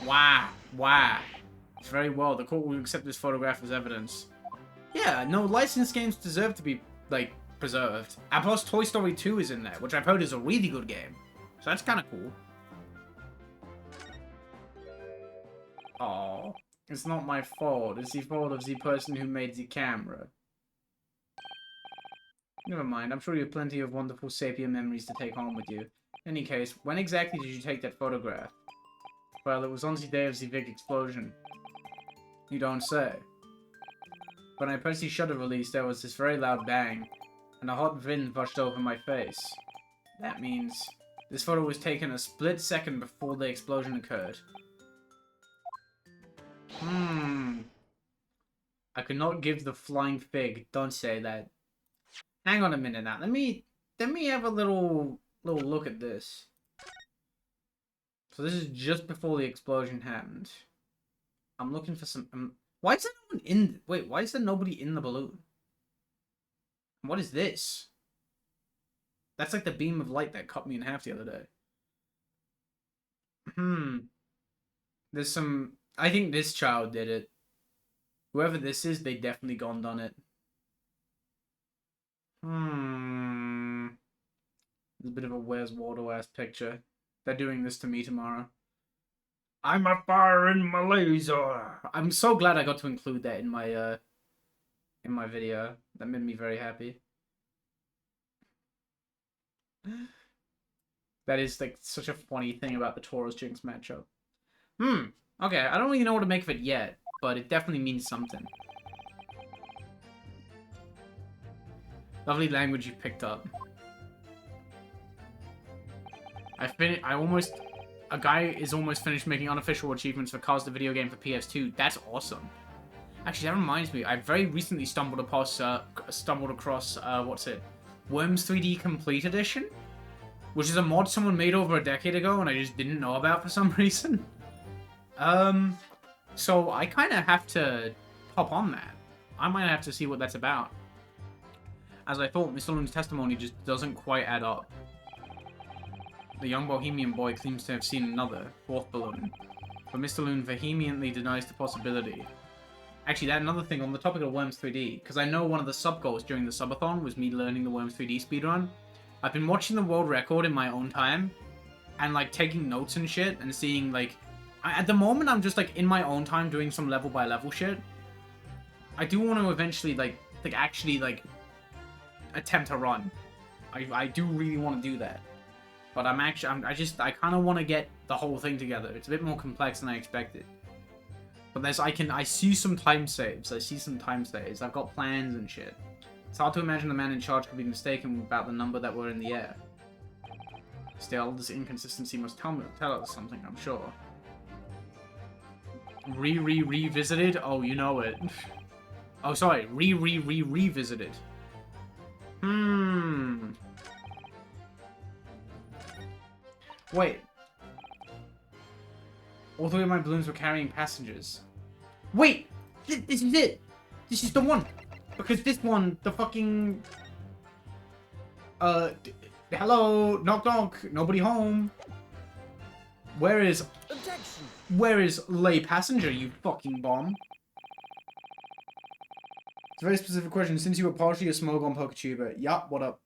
[SPEAKER 1] Wow. Wow. Very well. The court will accept this photograph as evidence. Yeah, no, licensed games deserve to be, like, preserved. And plus, Toy Story 2 is in there, which I've heard is a really good game. So that's kind of cool. Aww. It's not my fault. It's the fault of the person who made the camera. Never mind. I'm sure you have plenty of wonderful sapient memories to take home with you. In any case, when exactly did you take that photograph? Well, it was on the day of the big explosion. You don't say. When I pressed the shutter release, there was this very loud bang, and a hot wind rushed over my face. That means this photo was taken a split second before the explosion occurred. I could not give the flying fig. Don't say that. Hang on a minute now. Let me have a little look at this. So this is just before the explosion happened. I'm looking for some. Why is there no one in? Wait, why is there nobody in the balloon? What is this? That's like the beam of light that cut me in half the other day. There's some... I think this child did it. Whoever this is, they definitely gone done it. There's a bit of a Where's Waldo-ass picture. They're doing this to me tomorrow. I'm a fire in my laser. I'm so glad I got to include that in my video. That made me very happy. That is like such a funny thing about the Taurus Jinx matchup. Okay, I don't really know what to make of it yet, but it definitely means something. Lovely language you picked up. A guy is almost finished making unofficial achievements for Cars the video game for PS2. That's awesome. Actually, that reminds me. I very recently stumbled across what's it? Worms 3D Complete Edition, which is a mod someone made over a decade ago, and I just didn't know about for some reason. So I kind of have to hop on that. I might have to see what that's about. As I thought, Mr. Loon's testimony just doesn't quite add up. The young bohemian boy claims to have seen another, fourth balloon, but Mr. Loon vehemently denies the possibility. Actually, that's another thing on the topic of Worms 3D, because I know one of the sub-goals during the subathon was me learning the Worms 3D speedrun. I've been watching the world record in my own time, and, like, taking notes and shit, and seeing, like... at the moment, I'm just, like, in my own time doing some level-by-level shit. I do want to eventually, actually, attempt to run. I do really want to do that. But I kind of want to get the whole thing together. It's a bit more complex than I expected. But I see some time saves. I've got plans and shit. It's hard to imagine the man in charge could be mistaken about the number that were in the air. Still, this inconsistency must tell us something, I'm sure. Revisited? Oh, you know it. Oh, sorry. Revisited. Wait. All three of my balloons were carrying passengers. Wait! This is it! This is the one! Because this one, the fucking... hello? Knock knock. Nobody home. Where is...
[SPEAKER 2] Objection.
[SPEAKER 1] Where is lay passenger, you fucking bomb? It's a very specific question. Since you were partially a Smogon Poketuber. Yup, what up?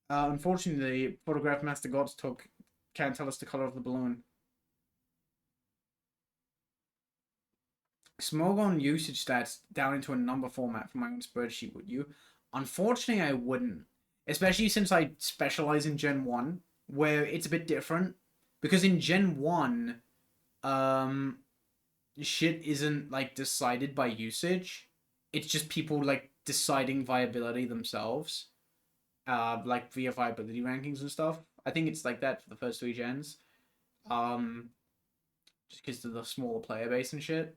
[SPEAKER 1] Unfortunately, the photograph Master Gods took can't tell us the color of the balloon. Smogon usage stats down into a number format for my own spreadsheet, would you? Unfortunately, I wouldn't. Especially since I specialize in Gen 1, where it's a bit different. Because in Gen 1, shit isn't, like, decided by usage. It's just people, like, deciding viability themselves. Like, via viability rankings and stuff. I think it's like that for the first 3 gens. Just because of the smaller player base and shit.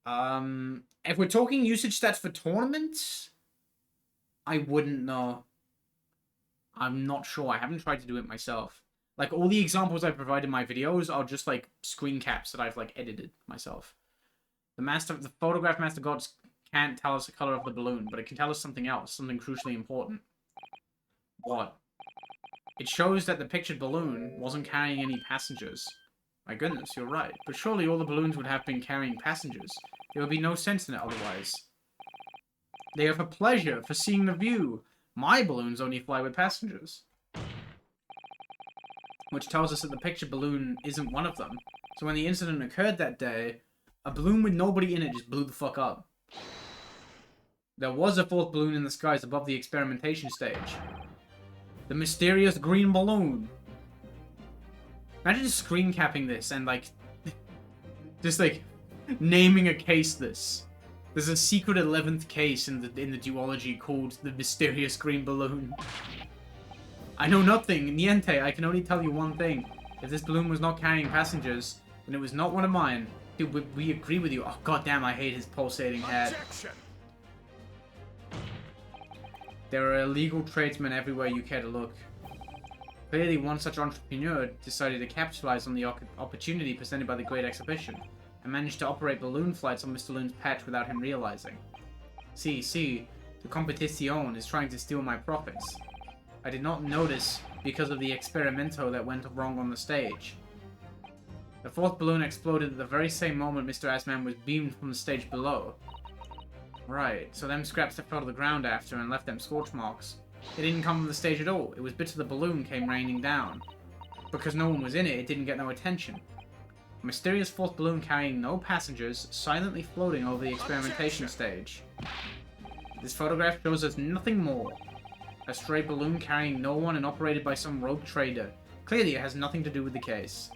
[SPEAKER 1] If we're talking usage stats for tournaments, I wouldn't know. I'm not sure. I haven't tried to do it myself. Like, all the examples I provide in my videos are just, like, screen caps that I've, like, edited myself. The photograph Master Gods can't tell us the color of the balloon, but it can tell us something else, something crucially important. What? It shows that the pictured balloon wasn't carrying any passengers. My goodness, you're right. But surely all the balloons would have been carrying passengers. There would be no sense in it otherwise. They are for pleasure, for seeing the view. My balloons only fly with passengers. Which tells us that the pictured balloon isn't one of them. So when the incident occurred that day, a balloon with nobody in it just blew the fuck up. There was a 4th balloon in the skies above the experimentation stage. The mysterious green balloon. Imagine just screen capping this and, like, just, like, naming a case this. There's a secret 11th case in the duology called the mysterious green balloon. I know nothing. Niente, I can only tell you one thing. If this balloon was not carrying passengers, then it was not one of mine. Dude, we agree with you. Oh, goddamn, I hate his pulsating head.
[SPEAKER 3] Objection.
[SPEAKER 1] There are illegal tradesmen everywhere you care to look. Clearly, one such entrepreneur decided to capitalize on the opportunity presented by the Great Exhibition, and managed to operate balloon flights on Mr. Loon's patch without him realizing. See, the competition is trying to steal my profits. I did not notice because of the experimento that went wrong on the stage. The fourth balloon exploded at the very same moment Mr. Assman was beamed from the stage below. Right, so them scraps that fell to the ground after and left them scorch marks. It didn't come from the stage at all. It was bits of the balloon came raining down. Because no one was in it, it didn't get no attention. A mysterious fourth balloon carrying no passengers, silently floating over the experimentation stage. This photograph shows us nothing more. A stray balloon carrying no one and operated by some rogue trader. Clearly it has nothing to do with the case.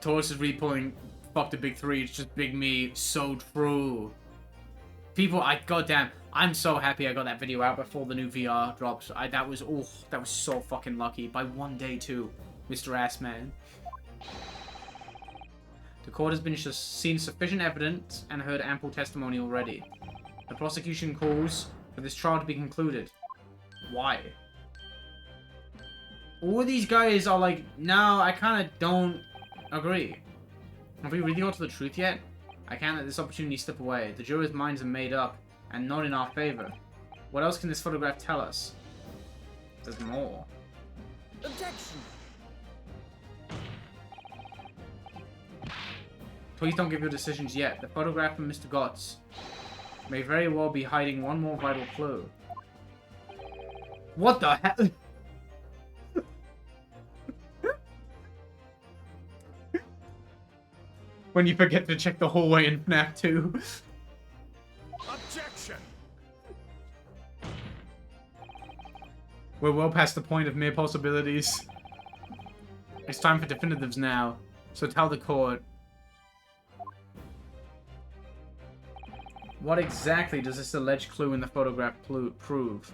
[SPEAKER 1] Taurus is really pulling fuck the big three, it's just big me, so true. People, goddamn, I'm so happy I got that video out before the new VR drops. That was so fucking lucky. By one day too, Mr. Assman. The court has been seen sufficient evidence and heard ample testimony already. The prosecution calls for this trial to be concluded. Why? All these guys are like, no, I kind of don't agree. Have we really got to the truth yet? I can't let this opportunity slip away. The jurors' minds are made up, and not in our favor. What else can this photograph tell us? There's more.
[SPEAKER 2] Objection!
[SPEAKER 1] Please don't give your decisions yet. The photograph from Mr. Gotts may very well be hiding one more vital clue. What the hell? When you forget to check the hallway in FNAF 2.
[SPEAKER 3] Objection!
[SPEAKER 1] We're well past the point of mere possibilities. It's time for definitives now. So tell the court. What exactly does this alleged clue in the photograph prove?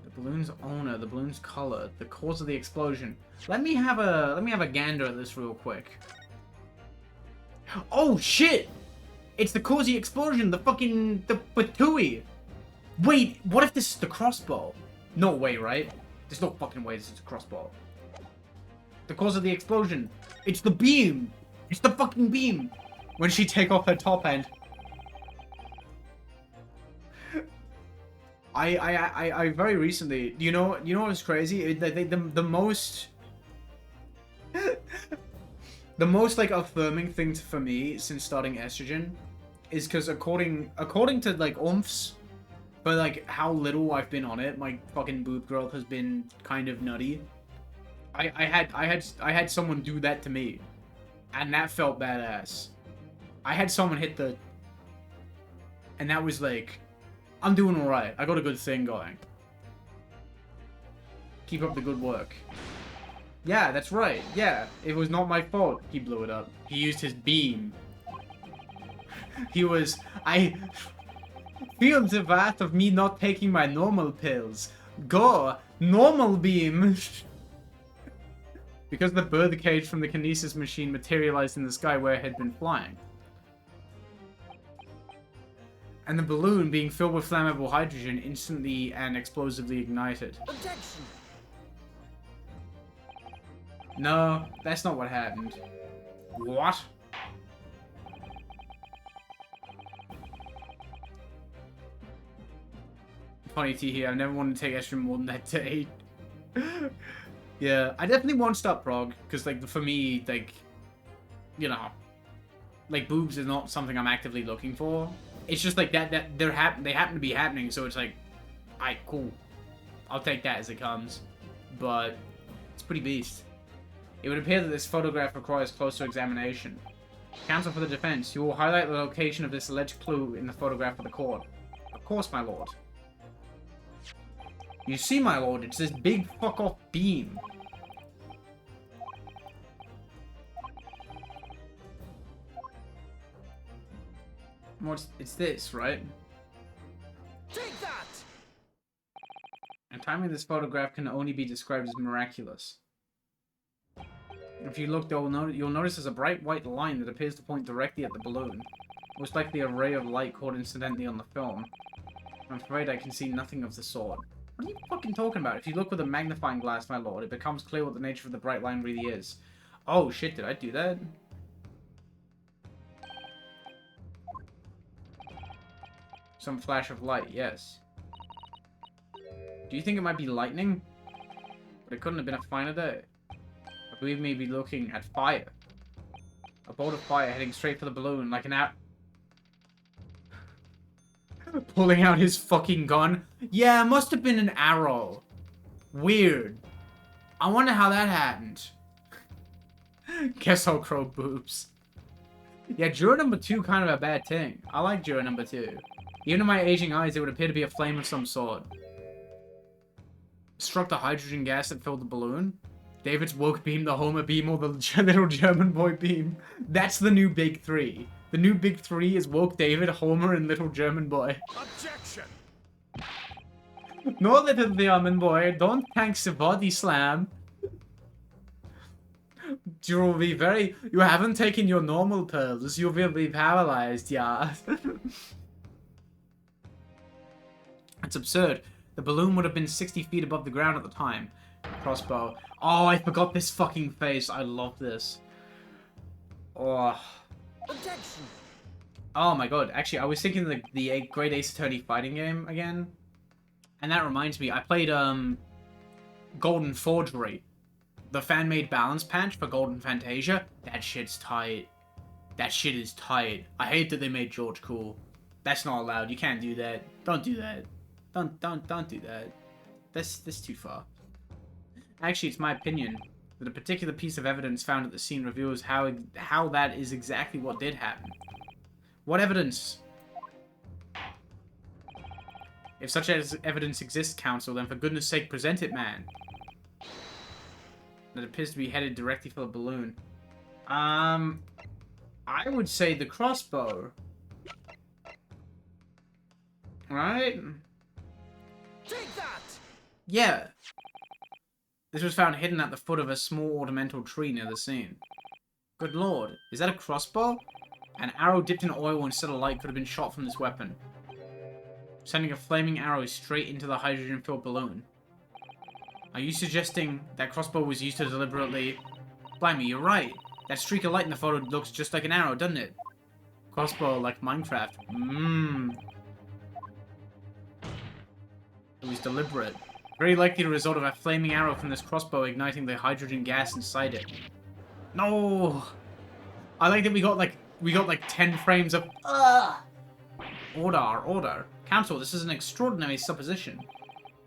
[SPEAKER 1] The balloon's owner, the balloon's color, the cause of the explosion. Let me have a gander at this real quick. Oh shit! It's the cause of the explosion, the Batui! Wait, what if this is the crossbow? No way, right? There's no fucking way this is a crossbow. The cause of the explosion. It's the beam! It's the fucking beam! When she take off her top end. I very recently, you know what's crazy? The most the most like affirming thing for me since starting estrogen is because according to like OMFs, but like how little I've been on it, my fucking boob growth has been kind of nutty. I had someone do that to me, and that felt badass. I had someone hit the, and that was like, I'm doing alright. I got a good thing going. Keep up the good work. Yeah, that's right. Yeah, it was not my fault he blew it up. He used his beam. I feel the wrath of me not taking my normal pills. Go, normal beam. Because the birdcage from the kinesis machine materialized in the sky where it had been flying. And the balloon, being filled with flammable hydrogen, instantly and explosively ignited.
[SPEAKER 2] Objection!
[SPEAKER 1] No, that's not what happened. What? Funny tea here, I've never wanted to take estrogen more than that day. Yeah, I definitely won't stop prog, because, like, for me, like, you know, like, boobs is not something I'm actively looking for. It's just like that they happen to be happening, so it's like, alright, cool. I'll take that as it comes. But it's pretty beast. It would appear that this photograph requires closer examination. Counsel for the defense, you will highlight the location of this alleged clue in the photograph of the court. Of course, my lord. You see, my lord, it's this big fuck-off beam. It's this, right?
[SPEAKER 2] Take that!
[SPEAKER 1] And timing this photograph can only be described as miraculous. If you look, you'll notice there's a bright white line that appears to point directly at the balloon. Most likely a ray of light caught incidentally on the film. I'm afraid I can see nothing of the sort. What are you fucking talking about? If you look with a magnifying glass, my lord, it becomes clear what the nature of the bright line really is. Oh shit, did I do that? Some flash of light, yes. Do you think it might be lightning? But it couldn't have been a finer day. We may be looking at fire. A bolt of fire heading straight for the balloon like an pulling out his fucking gun. Yeah, it must have been an arrow. Weird. I wonder how that happened. Guess I'll crow boobs. Yeah, juror number 2 kind of a bad thing. I like juror number 2. Even in my aging eyes, it would appear to be a flame of some sort. Struck the hydrogen gas that filled the balloon. David's woke beam, the Homer beam, or the little German boy beam. That's the new big 3. The new big 3 is woke David, Homer, and little German boy.
[SPEAKER 3] Objection!
[SPEAKER 1] No, little German boy, don't thanks the body slam. You will be very... You haven't taken your normal pills. You will be paralyzed, yeah. It's absurd. The balloon would have been 60 feet above the ground at the time. Crossbow. Oh, I forgot this fucking face. I love this. Oh.
[SPEAKER 2] Objection!
[SPEAKER 1] Oh my god. Actually, I was thinking the Great Ace Attorney fighting game again. And that reminds me, I played, Golden Forgery. The fan-made balance patch for Golden Fantasia. That shit's tight. That shit is tight. I hate that they made George cool. That's not allowed. You can't do that. Don't do that. Don't do that. That's too far. Actually, it's my opinion that a particular piece of evidence found at the scene reveals how that is exactly what did happen. What evidence? If such evidence exists, counsel, then for goodness sake, present it, man. That appears to be headed directly for the balloon. I would say the crossbow. Right?
[SPEAKER 2] Take that!
[SPEAKER 1] Yeah. This was found hidden at the foot of a small ornamental tree near the scene. Good lord, is that a crossbow? An arrow dipped in oil instead of light could have been shot from this weapon, sending a flaming arrow straight into the hydrogen-filled balloon. Are you suggesting that crossbow was used to deliberately... Blimey, you're right. That streak of light in the photo looks just like an arrow, doesn't it? Crossbow like Minecraft. It was deliberate. Very likely the result of a flaming arrow from this crossbow igniting the hydrogen gas inside it. No! I like that we got like 10 frames of... Order. Counsel, this is an extraordinary supposition.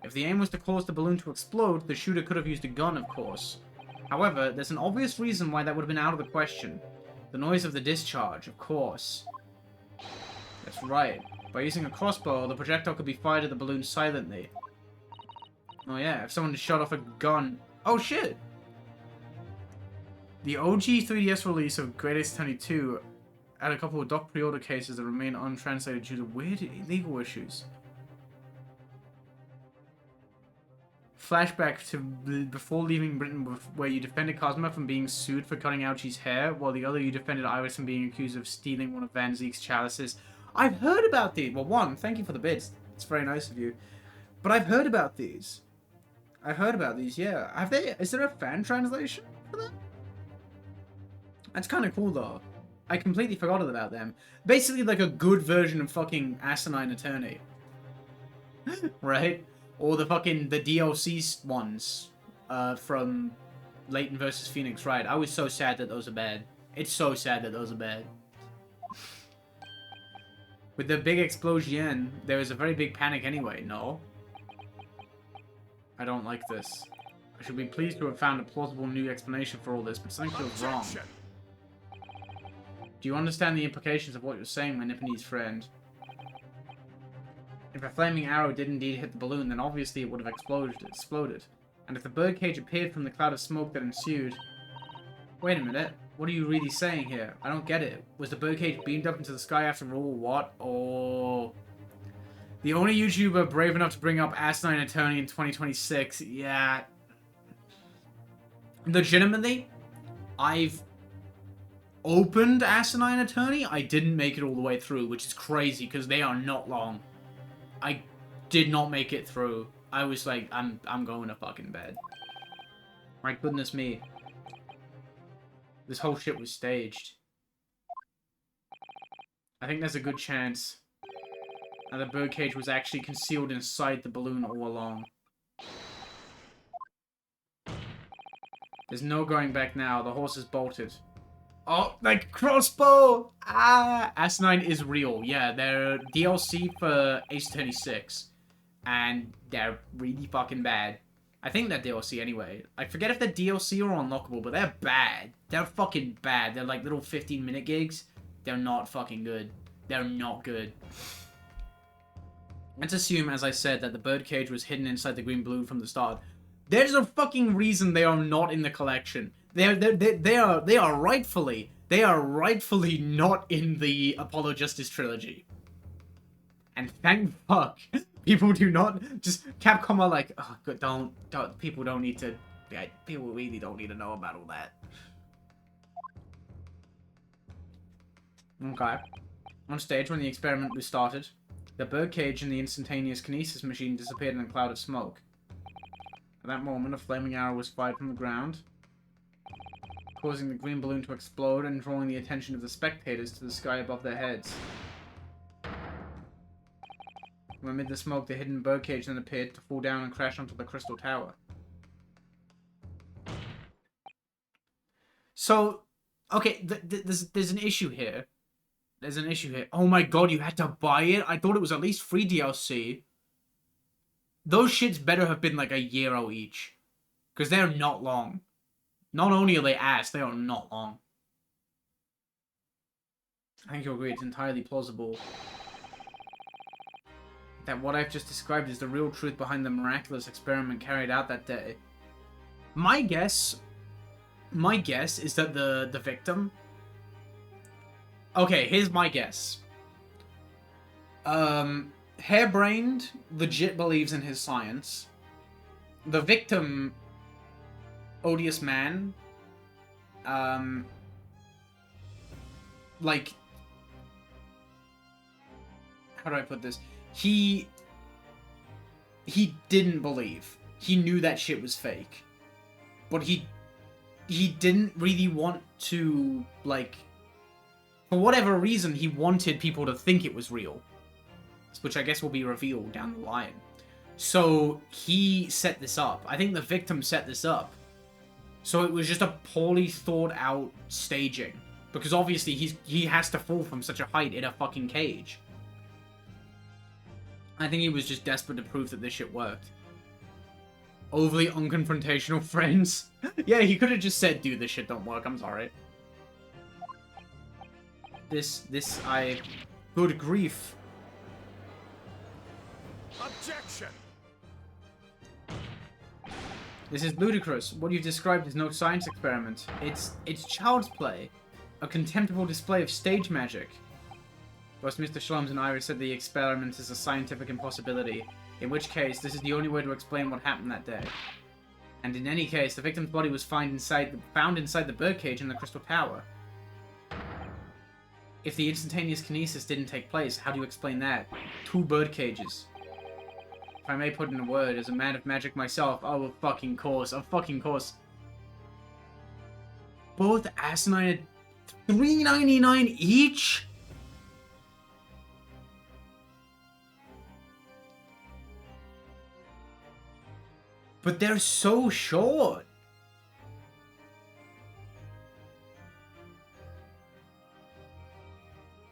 [SPEAKER 1] If the aim was to cause the balloon to explode, the shooter could have used a gun, of course. However, there's an obvious reason why that would have been out of the question. The noise of the discharge, of course. That's right. By using a crossbow, the projectile could be fired at the balloon silently. Oh yeah, if someone shot off a gun... Oh shit! The OG 3DS release of Great Ace Attorney 2 had a couple of dock pre-order cases that remain untranslated due to weird legal issues. Flashback to before leaving Britain, where you defended Cosma from being sued for cutting Ouchie's hair, while the other you defended Iris from being accused of stealing one of Van Zeek's chalices. I've heard about these. Well, one, thank you for the bits. It's very nice of you. But I've heard about these. Yeah. Have they? Is there a fan translation for them? That's kind of cool, though. I completely forgot about them. Basically, like a good version of fucking Asinine Attorney. Right? Or the DLC ones from Leighton vs. Phoenix Wright. I was so sad that those are bad. It's so sad that those are bad. With the big explosion, there was a very big panic anyway, no? I don't like this. I should be pleased to have found a plausible new explanation for all this, but something feels wrong. Do you understand the implications of what you're saying, my Nipponese friend? If a flaming arrow did indeed hit the balloon, then obviously it would have exploded. And if the birdcage appeared from the cloud of smoke that ensued... Wait a minute. What are you really saying here? I don't get it. Was the birdcage beamed up into the sky after all? What? Oh... The only YouTuber brave enough to bring up Asinine Attorney in 2026. Yeah. Legitimately, I've opened Asinine Attorney. I didn't make it all the way through, which is crazy because they are not long. I did not make it through. I was like, I'm going to fucking bed. My goodness me. This whole shit was staged. I think there's a good chance that the birdcage was actually concealed inside the balloon all along. There's no going back now. The horse is bolted. Oh, like crossbow! Ah! Asinine is real. Yeah, they're DLC for Ace Attorney 6. And they're really fucking bad. I think they're DLC anyway. I forget if they're DLC or unlockable, but they're bad. They're fucking bad. They're like little 15-minute gigs. They're not fucking good. They're not good. Let's assume, as I said, that the birdcage was hidden inside the green balloon from the start. There's a fucking reason they are not in the collection. They are rightfully not in the Apollo Justice trilogy. And thank fuck, people do not just Capcom are like, oh, don't people don't need to, yeah, people really don't need to know about all that. Okay. On stage, when the experiment was started, the birdcage and the instantaneous kinesis machine disappeared in a cloud of smoke. At that moment, a flaming arrow was fired from the ground, causing the green balloon to explode and drawing the attention of the spectators to the sky above their heads. Amid the smoke, the hidden birdcage then appeared to fall down and crash onto the crystal tower. So, okay, there's an issue here. There's an issue here. Oh my god, you had to buy it? I thought it was at least free DLC. Those shits better have been like €1 each. Because they're not long. Not only are they ass, they are not long. I think you'll agree it's entirely plausible that what I've just described is the real truth behind the miraculous experiment carried out that day. My guess is that the victim... Okay, here's my guess. Harebrained legit believes in his science. The victim, odious man, like, how do I put this? He didn't believe. He knew that shit was fake. But he didn't really want to, like, for whatever reason, he wanted people to think it was real. Which I guess will be revealed down the line. So, he set this up. I think the victim set this up. So it was just a poorly thought out staging. Because obviously he has to fall from such a height in a fucking cage. I think he was just desperate to prove that this shit worked. Overly unconfrontational friends. Yeah, he could have just said, dude, this shit don't work, I'm sorry. Good grief.
[SPEAKER 3] Objection!
[SPEAKER 1] This is ludicrous. What you've described is no science experiment. It's child's play. A contemptible display of stage magic. Both Mr. Shlums and Iris said the experiment is a scientific impossibility, in which case, this is the only way to explain what happened that day. And in any case, the victim's body was found inside the birdcage in the Crystal Tower. If the instantaneous kinesis didn't take place, how do you explain that? 2 birdcages. If I may put in a word, as a man of magic myself, oh, of fucking course, Both asinine at $3.99 each? But they're so short.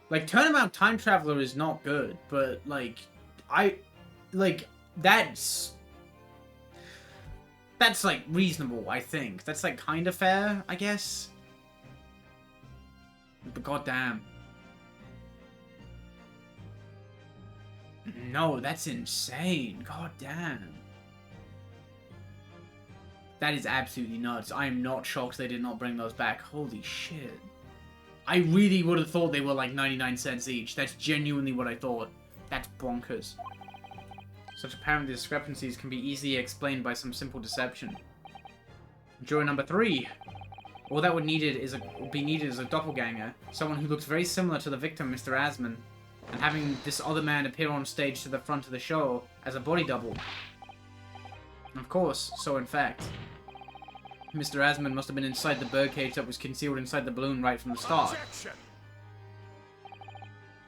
[SPEAKER 1] Like, Turnabout Time Traveler is not good, but, like, that's, like, reasonable, I think. That's, like, kind of fair, I guess. But goddamn. No, that's insane. Goddamn. That is absolutely nuts. I am not shocked they did not bring those back. Holy shit. I really would have thought they were like 99 cents each. That's genuinely what I thought. That's bonkers. Such apparent discrepancies can be easily explained by some simple deception. Juror number 3. All that would be needed is a doppelganger, someone who looks very similar to the victim, Mr. Asman, and having this other man appear on stage to the front of the show as a body double. Of course, so in fact, Mr. Asman must have been inside the birdcage that was concealed inside the balloon right from the start.
[SPEAKER 3] Objection!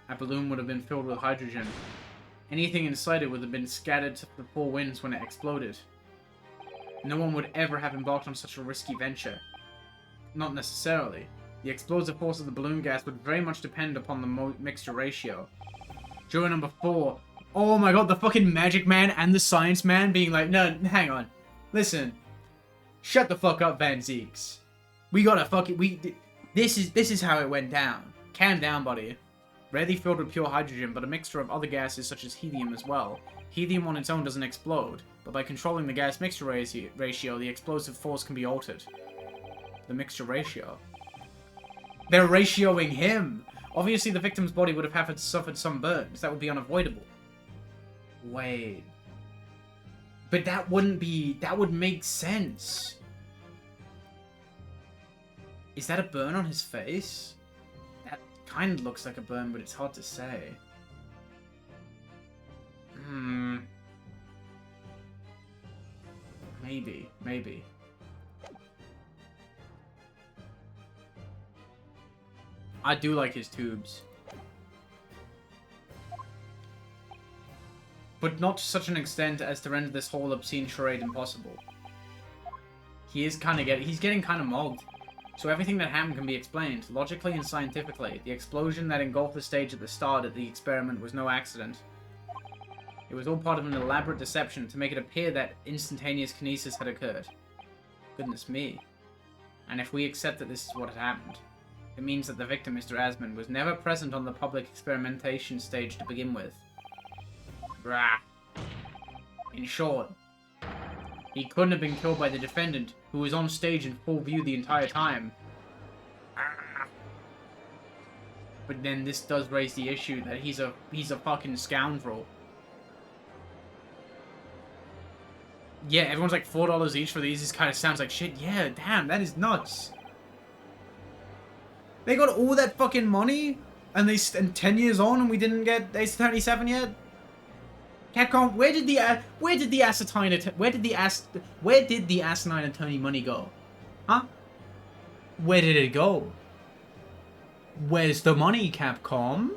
[SPEAKER 1] That balloon would have been filled with hydrogen. Anything inside it would have been scattered to the 4 winds when it exploded. No one would ever have embarked on such a risky venture. Not necessarily. The explosive force of the balloon gas would very much depend upon the mixture ratio. Juror number 4. Oh my god, the fucking magic man and the science man being like, no, hang on. Listen. Shut the fuck up, Van Zeeks. We gotta fucking, this is how it went down. Calm down, buddy. Rarely filled with pure hydrogen, but a mixture of other gases such as helium as well. Helium on its own doesn't explode, but by controlling the gas mixture ratio, the explosive force can be altered. The mixture ratio. They're ratioing him! Obviously, the victim's body would have suffered some burns. That would be unavoidable. Wait. But that wouldn't be... That would make sense. Is that a burn on his face? That kind of looks like a burn, but it's hard to say. Maybe. I do like his tubes. But not to such an extent as to render this whole obscene charade impossible. He's getting kind of mogged. So everything that happened can be explained, logically and scientifically. The explosion that engulfed the stage at the start of the experiment was no accident. It was all part of an elaborate deception to make it appear that instantaneous kinesis had occurred. Goodness me. And if we accept that this is what had happened, it means that the victim, Mr. Asman, was never present on the public experimentation stage to begin with. Brah. In short, he couldn't have been killed by the defendant, who was on stage in full view the entire time. But then this does raise the issue that he's a fucking scoundrel. Yeah, everyone's like $4 each for these. This kind of sounds like shit. Yeah, damn, that is nuts. They got all that fucking money, and 10 years on, and we didn't get Ace 37 yet. Capcom, where did the asinine attorney money go? Huh? Where did it go? Where's the money, Capcom?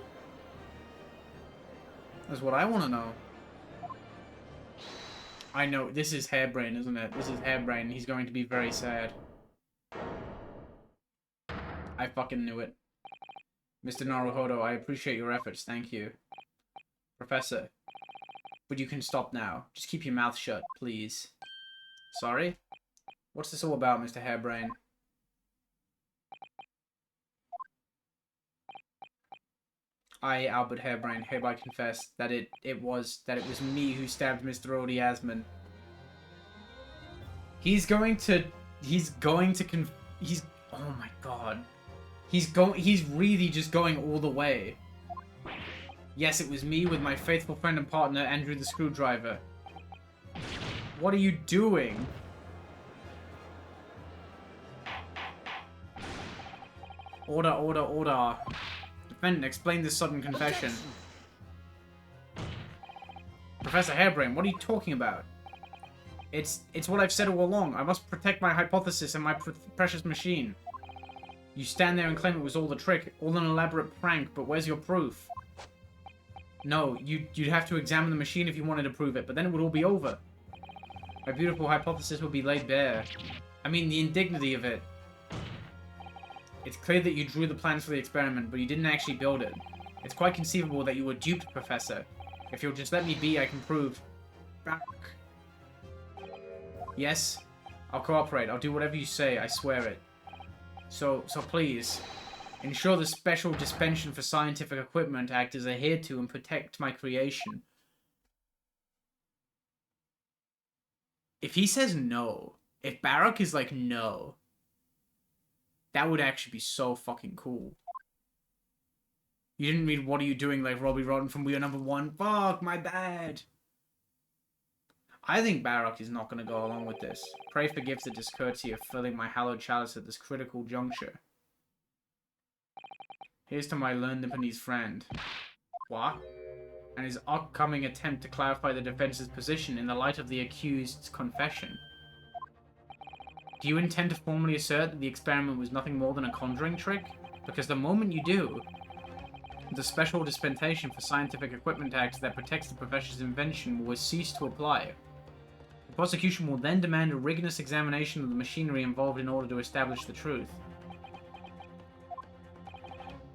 [SPEAKER 1] That's what I want to know. I know, this is Hairbrain, isn't it? This is Hairbrain. He's going to be very sad. I fucking knew it. Mr. Naruhodo, I appreciate your efforts. Thank you. Professor. But you can stop now. Just keep your mouth shut, please. Sorry? What's this all about, Mr. Hairbrain? I, Albert Hairbrain, hereby confess that it was me who stabbed Mr. Odie Asman. He's oh my god. He's really just going all the way. Yes, it was me with my faithful friend and partner, Andrew the Screwdriver. What are you doing? Order, order, order. Defendant, explain this sudden confession. Professor Hairbrain, what are you talking about? It's what I've said all along. I must protect my hypothesis and my precious machine. You stand there and claim it was all a trick, all an elaborate prank, but where's your proof? No, you'd have to examine the machine if you wanted to prove it, but then it would all be over. My beautiful hypothesis would be laid bare. I mean, the indignity of it. It's clear that you drew the plans for the experiment, but you didn't actually build it. It's quite conceivable that you were duped, Professor. If you'll just let me be, I can prove... Back. Yes? I'll cooperate. I'll do whatever you say. I swear it. So please, ensure the Special Dispensation for Scientific Equipment Act is adhered to and protect my creation. If he says no, if Barak is like no, that would actually be so fucking cool. You didn't read What Are You Doing like Robbie Rotten from We Are Number One? Fuck, my bad. I think Barak is not going to go along with this. Pray forgive the discourtesy of filling my hallowed chalice at this critical juncture. Here's to my learned Nipponese friend. What? And his upcoming attempt to clarify the defense's position in the light of the accused's confession. Do you intend to formally assert that the experiment was nothing more than a conjuring trick? Because the moment you do, the Special Dispensation for Scientific Equipment Act that protects the professor's invention will cease to apply. The prosecution will then demand a rigorous examination of the machinery involved in order to establish the truth.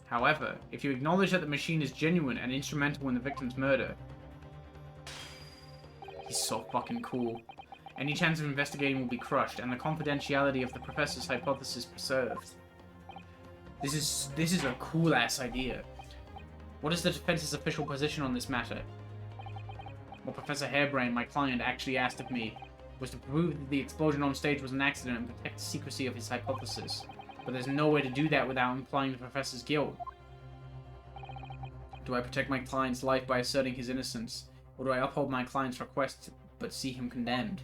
[SPEAKER 1] However, if you acknowledge that the machine is genuine and instrumental in the victim's murder... He's so fucking cool. Any chance of investigating will be crushed, and the confidentiality of the professor's hypothesis preserved. This is a cool-ass idea. What is the defense's official position on this matter? What Professor Hairbrain, my client, actually asked of me was to prove that the explosion on stage was an accident and protect the secrecy of his hypothesis. But there's no way to do that without implying the professor's guilt. Do I protect my client's life by asserting his innocence, or do I uphold my client's request but see him condemned?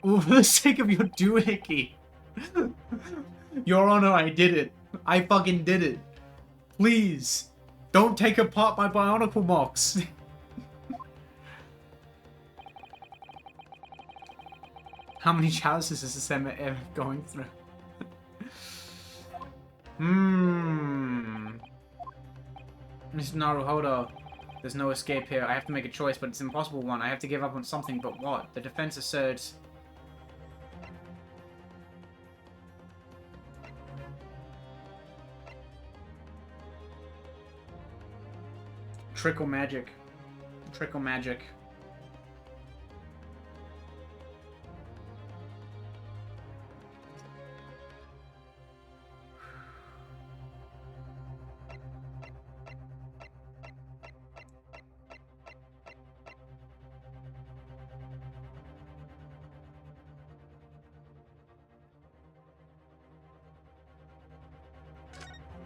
[SPEAKER 1] Oh, for the sake of your doohickey. Your Honor, I did it. I fucking did it. Please, don't take apart my Bionicle Mox. How many chalices is this ever going through? Mr. Naruhodo, there's no escape here. I have to make a choice, but it's an impossible one. I have to give up on something, but what? The defense asserts... Trickle magic. Trickle magic.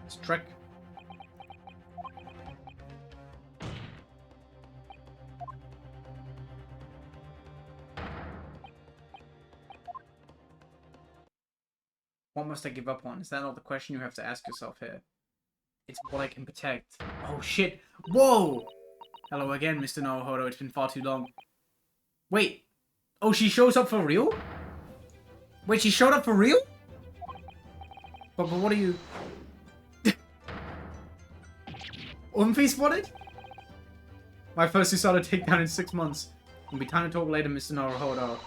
[SPEAKER 1] It's trick. What must I give up on? Is that not the question you have to ask yourself here? It's what I can protect. Oh shit! Whoa! Hello again, Mr. Naruhodo. It's been far too long. Wait! Oh, she shows up for real? Wait, she showed up for real? But what are you... Umphy spotted? My first Susato takedown in 6 months. It'll be time to talk later, Mr. Naruhodo.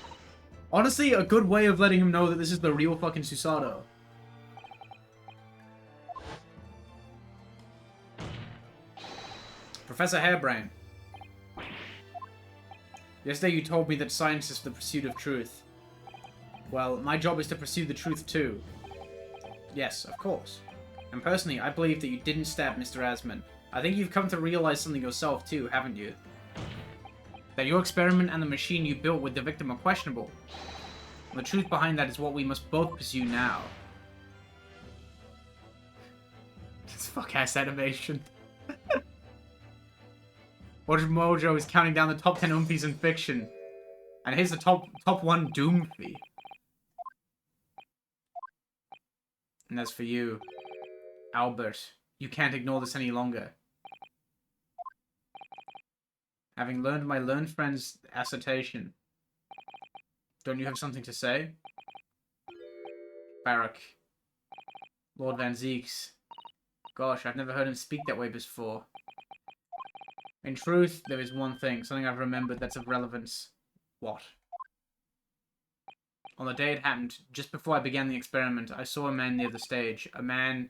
[SPEAKER 1] Honestly, a good way of letting him know that this is the real fucking Susato. Professor Hairbrain. Yesterday you told me that science is the pursuit of truth. Well, my job is to pursue the truth too. Yes, of course. And personally, I believe that you didn't stab Mr. Asman. I think you've come to realize something yourself too, haven't you? That your experiment and the machine you built with the victim are questionable. The truth behind that is what we must both pursue now. This fuck-ass animation. Mojo is counting down the top 10 Umphys in fiction. And here's the top 1 Doomfy. And as for you, Albert, you can't ignore this any longer. Having learned my learned friend's assertion, don't you have something to say? Barak. Lord Van Zeeks. Gosh, I've never heard him speak that way before. In truth, there is one thing, something I've remembered that's of relevance. What? On the day it happened, just before I began the experiment, I saw a man near the stage. A man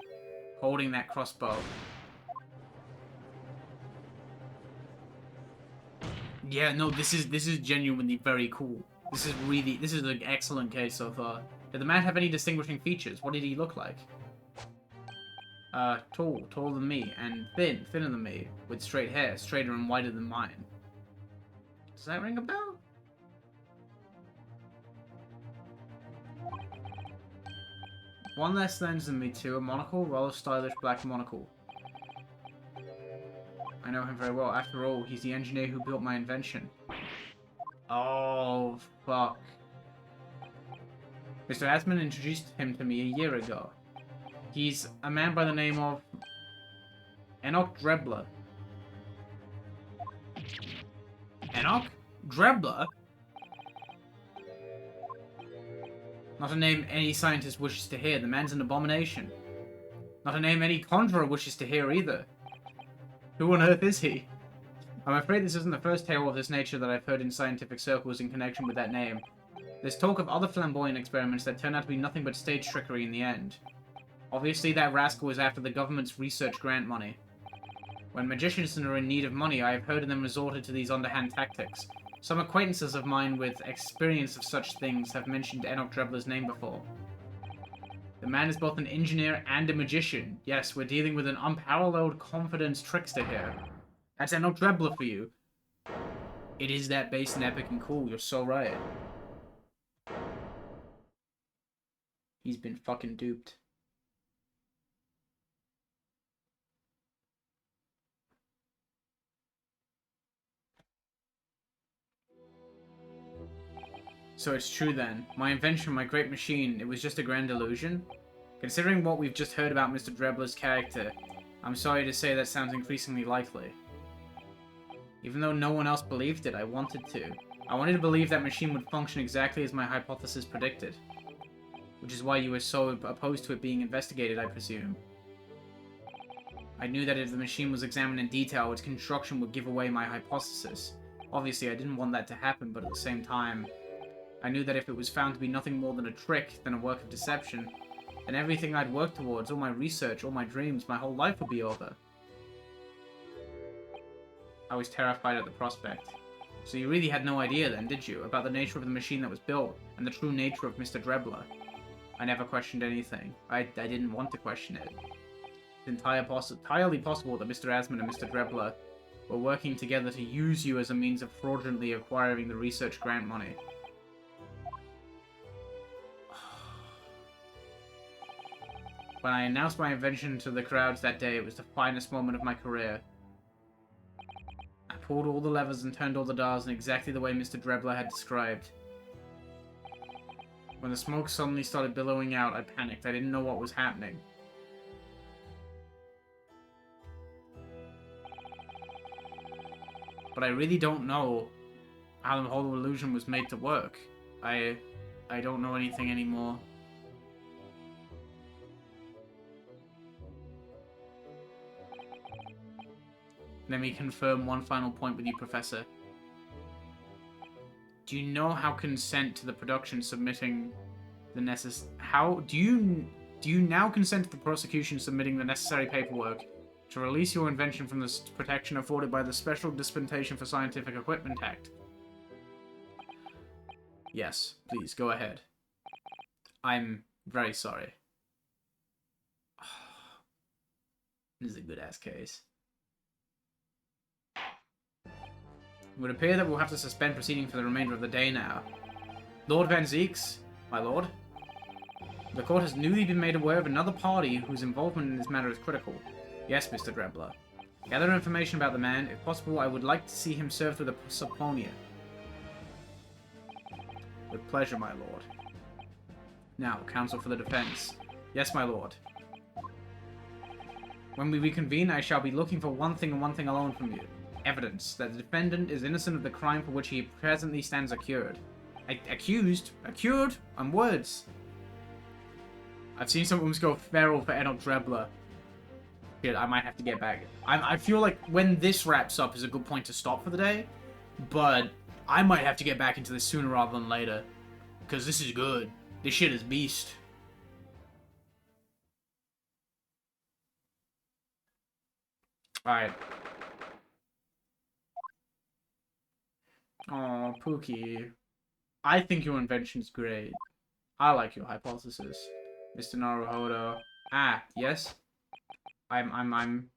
[SPEAKER 1] holding that crossbow. Yeah, no, this is genuinely very cool. This is an excellent case so far. Did the man have any distinguishing features? What did he look like? Taller than me, and thinner than me, with straight hair, straighter and whiter than mine. Does that ring a bell? One less lens than me too, a monocle, rather stylish black monocle. I know him very well. After all, he's the engineer who built my invention. Oh, fuck. Mr. Asman introduced him to me a year ago. He's a man by the name of Enoch Drebler. Enoch? Drebler? Not a name any scientist wishes to hear. The man's an abomination. Not a name any conjurer wishes to hear either. Who on earth is he? I'm afraid this isn't the first tale of this nature that I've heard in scientific circles in connection with that name. There's talk of other flamboyant experiments that turn out to be nothing but stage trickery in the end. Obviously, that rascal was after the government's research grant money. When magicians are in need of money, I have heard of them resorted to these underhand tactics. Some acquaintances of mine with experience of such things have mentioned Enoch Drebler's name before. The man is both an engineer and a magician. Yes, we're dealing with an unparalleled confidence trickster here. That's Enoch Drebler for you. It is that base and epic and cool, you're so right. He's been fucking duped. So it's true then. My invention, my great machine, it was just a grand illusion? Considering what we've just heard about Mr. Drebler's character, I'm sorry to say that sounds increasingly likely. Even though no one else believed it, I wanted to. I wanted to believe that machine would function exactly as my hypothesis predicted. Which is why you were so opposed to it being investigated, I presume. I knew that if the machine was examined in detail, its construction would give away my hypothesis. Obviously, I didn't want that to happen, but at the same time, I knew that if it was found to be nothing more than a trick, than a work of deception, then everything I'd worked towards, all my research, all my dreams, my whole life would be over. I was terrified at the prospect. So you really had no idea then, did you, about the nature of the machine that was built, and the true nature of Mr. Drebler? I never questioned anything. I didn't want to question it. It's entirely possible that Mr. Asman and Mr. Drebler were working together to use you as a means of fraudulently acquiring the research grant money. When I announced my invention to the crowds that day, it was the finest moment of my career. I pulled all the levers and turned all the dials in exactly the way Mr. Drebler had described. When the smoke suddenly started billowing out, I panicked. I didn't know what was happening. But I really don't know how the whole illusion was made to work. I don't know anything anymore. Let me confirm one final point with you, Professor. Do you know how consent to the production submitting the do you now consent to the prosecution submitting the necessary paperwork to release your invention from the protection afforded by the Special Dispensation for Scientific Equipment Act? Yes, please, go ahead. I'm very sorry. This is a good-ass case. It would appear that we'll have to suspend proceeding for the remainder of the day now. Lord Van Zeeks, my lord. The court has newly been made aware of another party whose involvement in this matter is critical. Yes, Mr. Drebler. Gather information about the man. If possible, I would like to see him served with a subpoena. With pleasure, my lord. Now, counsel for the defense. Yes, my lord. When we reconvene, I shall be looking for one thing and one thing alone from you. Evidence that the defendant is innocent of the crime for which he presently stands accused. Accused? Accured? On words. I've seen some almost go feral for Enoch Drebler. Shit, I might have to get back. I feel like when this wraps up is a good point to stop for the day, but I might have to get back into this sooner rather than later. Because this is good. This shit is beast. Alright. Oh, Pookie. I think your invention's great. I like your hypothesis, Mr. Naruhodo. Ah, yes? I'm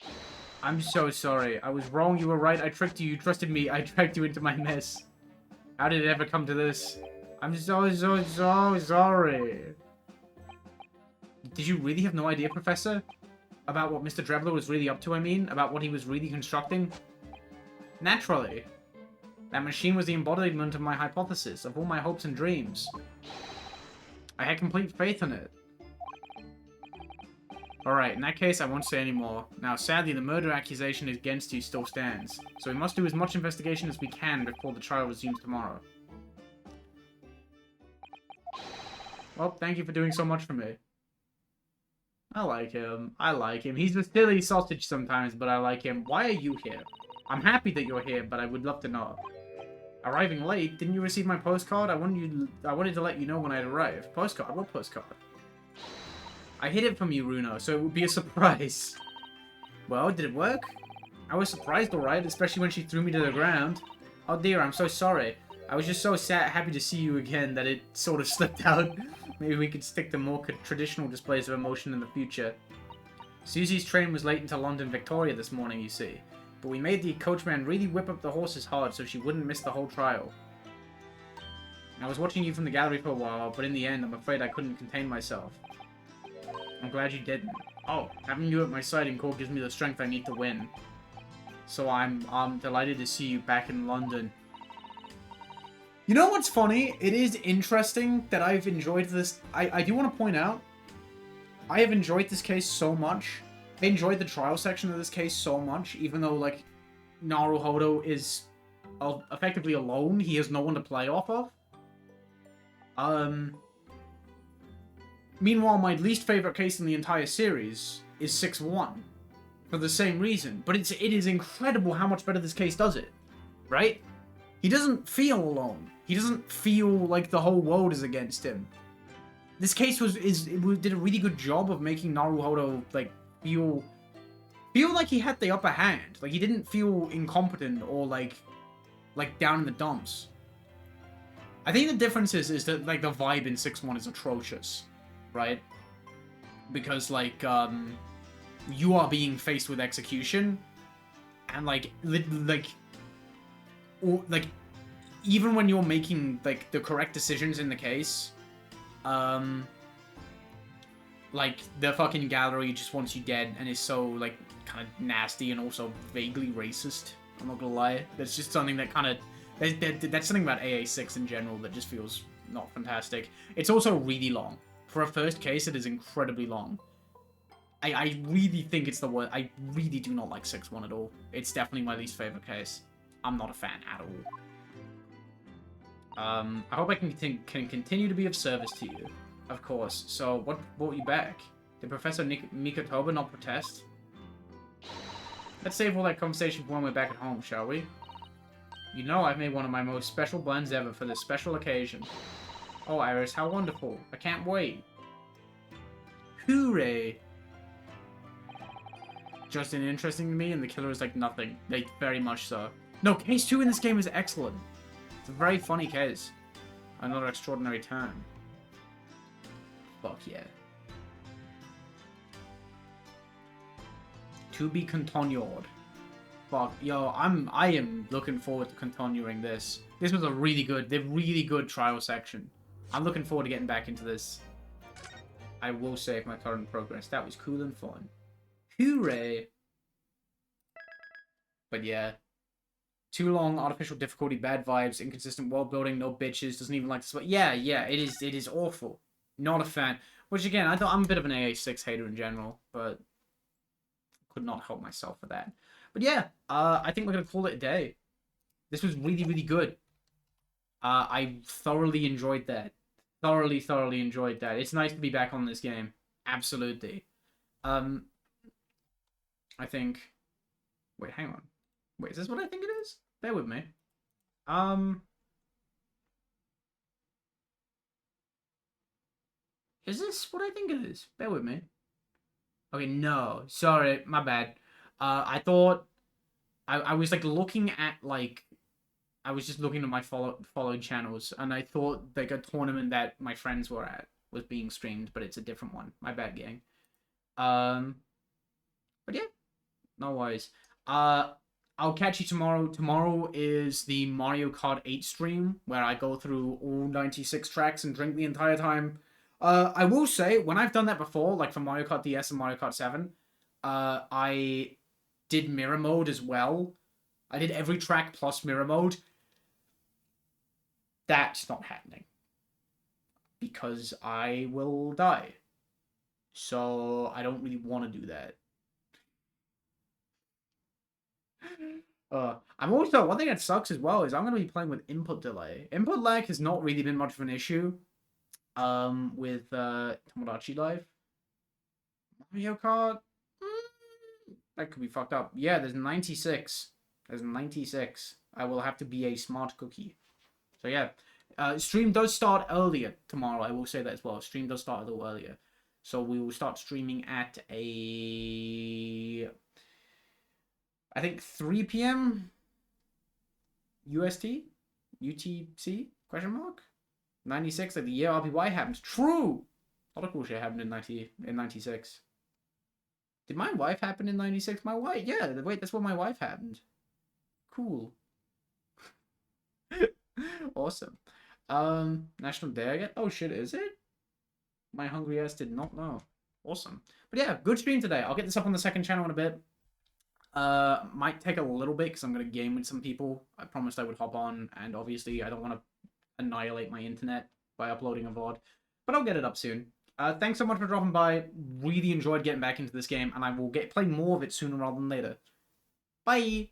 [SPEAKER 1] so sorry. I was wrong, you were right. I tricked you, you trusted me. I dragged you into my mess. How did it ever come to this? I'm so sorry. Did you really have no idea, Professor? About what Mr. Drebler was really up to, I mean? About what he was really constructing? Naturally. That machine was the embodiment of my hypothesis, of all my hopes and dreams. I had complete faith in it. Alright, in that case, I won't say any more. Now, sadly, the murder accusation against you still stands, so we must do as much investigation as we can before the trial resumes tomorrow. Well, thank you for doing so much for me. I like him. I like him. He's a silly sausage sometimes, but I like him. Why are you here? I'm happy that you're here, but I would love to know. Arriving late? Didn't you receive my postcard? I wanted to let you know when I'd arrived. Postcard? What postcard? I hid it from you, Runo, so it would be a surprise. Well, did it work? I was surprised, alright, especially when she threw me to the ground. Oh dear, I'm so sorry. I was just so happy to see you again that it sort of slipped out. Maybe we could stick to more traditional displays of emotion in the future. Susie's train was late into London Victoria this morning, you see. But we made the coachman really whip up the horses hard so she wouldn't miss the whole trial. I was watching you from the gallery for a while, but in the end, I'm afraid I couldn't contain myself. I'm glad you didn't. Oh, having you at my side in court gives me the strength I need to win. So I'm delighted to see you back in London. You know what's funny? It is interesting that I've enjoyed this. I do want to point out, I have enjoyed this case so much. I enjoyed the trial section of this case so much, even though, like, Naruhodo is effectively alone. He has no one to play off of. Meanwhile, my least favorite case in the entire series is 6-1. For the same reason. But it is incredible how much better this case does it. Right? He doesn't feel alone. He doesn't feel like the whole world is against him. This case did a really good job of making Naruhodo, like, feel like he had the upper hand. Like, he didn't feel incompetent or, like down in the dumps. I think the difference is that, like, the vibe in 6-1 is atrocious. Right? Because, like, you are being faced with execution, and, like, even when you're making, like, the correct decisions in the case, like, the fucking gallery just wants you dead, and is so, like, kind of nasty and also vaguely racist. I'm not gonna lie. That's just something that kind of... That's something about AA6 in general that just feels not fantastic. It's also really long. For a first case, it is incredibly long. I really think it's the worst. I really do not like 6-1 at all. It's definitely my least favorite case. I'm not a fan at all. I hope I can continue to be of service to you. Of course. So, what brought you back? Did Professor Mikotoba not protest? Let's save all that conversation for when we're back at home, shall we? You know I've made one of my most special blends ever for this special occasion. Oh, Iris, how wonderful. I can't wait. Hooray! Just interesting to me, and the killer is like nothing. Like, very much so. No, case 2 in this game is excellent. It's a very funny case. Another extraordinary turn. Fuck yeah. To be continued. Fuck, yo, I am looking forward to continuing this. This was a really good trial section. I'm looking forward to getting back into this. I will save my current progress. That was cool and fun. Hooray! But yeah. Too long, artificial difficulty, bad vibes, inconsistent world building, no bitches, doesn't even like to sweat. Yeah, it is awful. Not a fan. Which again, I'm a bit of an AA6 hater in general, but could not help myself for that. But yeah, I think we're gonna call it a day. This was really good. I thoroughly enjoyed that. Thoroughly enjoyed that. It's nice to be back on this game. Absolutely. I think... Wait, hang on. Wait, is this what I think it is? Bear with me. Is this what I think it is? Bear with me. Okay, no. Sorry, my bad. I thought... I was, like, looking at, like... I was just looking at my followed channels, and I thought, like, a tournament that my friends were at was being streamed, but it's a different one. My bad, gang. But yeah. No worries. I'll catch you tomorrow. Tomorrow is the Mario Kart 8 stream, where I go through all 96 tracks and drink the entire time. I will say, when I've done that before, like for Mario Kart DS and Mario Kart 7, I did mirror mode as well. I did every track plus mirror mode. That's not happening. Because I will die. So, I don't really want to do that. I'm also, one thing that sucks as well is I'm going to be playing with input delay. Input lag has not really been much of an issue with Tomodachi Life. Mario Kart? That could be fucked up. Yeah, there's 96. There's 96. I will have to be a smart cookie. So yeah. Stream does start earlier tomorrow. I will say that as well. Stream does start a little earlier. So we will start streaming at I think 3 p.m. UST? UTC? Question mark? 96, like the year RPY happens. True! A lot of cool shit happened in 96. Did my wife happen in 96? My wife? Yeah, wait, that's when my wife happened. Cool. Awesome. National Day again? Oh shit, is it? My hungry ass did not know. Awesome. But yeah, good stream today. I'll get this up on the second channel in a bit. Might take a little bit because I'm going to game with some people. I promised I would hop on, and obviously I don't want to annihilate my internet by uploading a VOD. But I'll get it up soon. Thanks so much for dropping by. Really enjoyed getting back into this game, and I will play more of it sooner rather than later. Bye!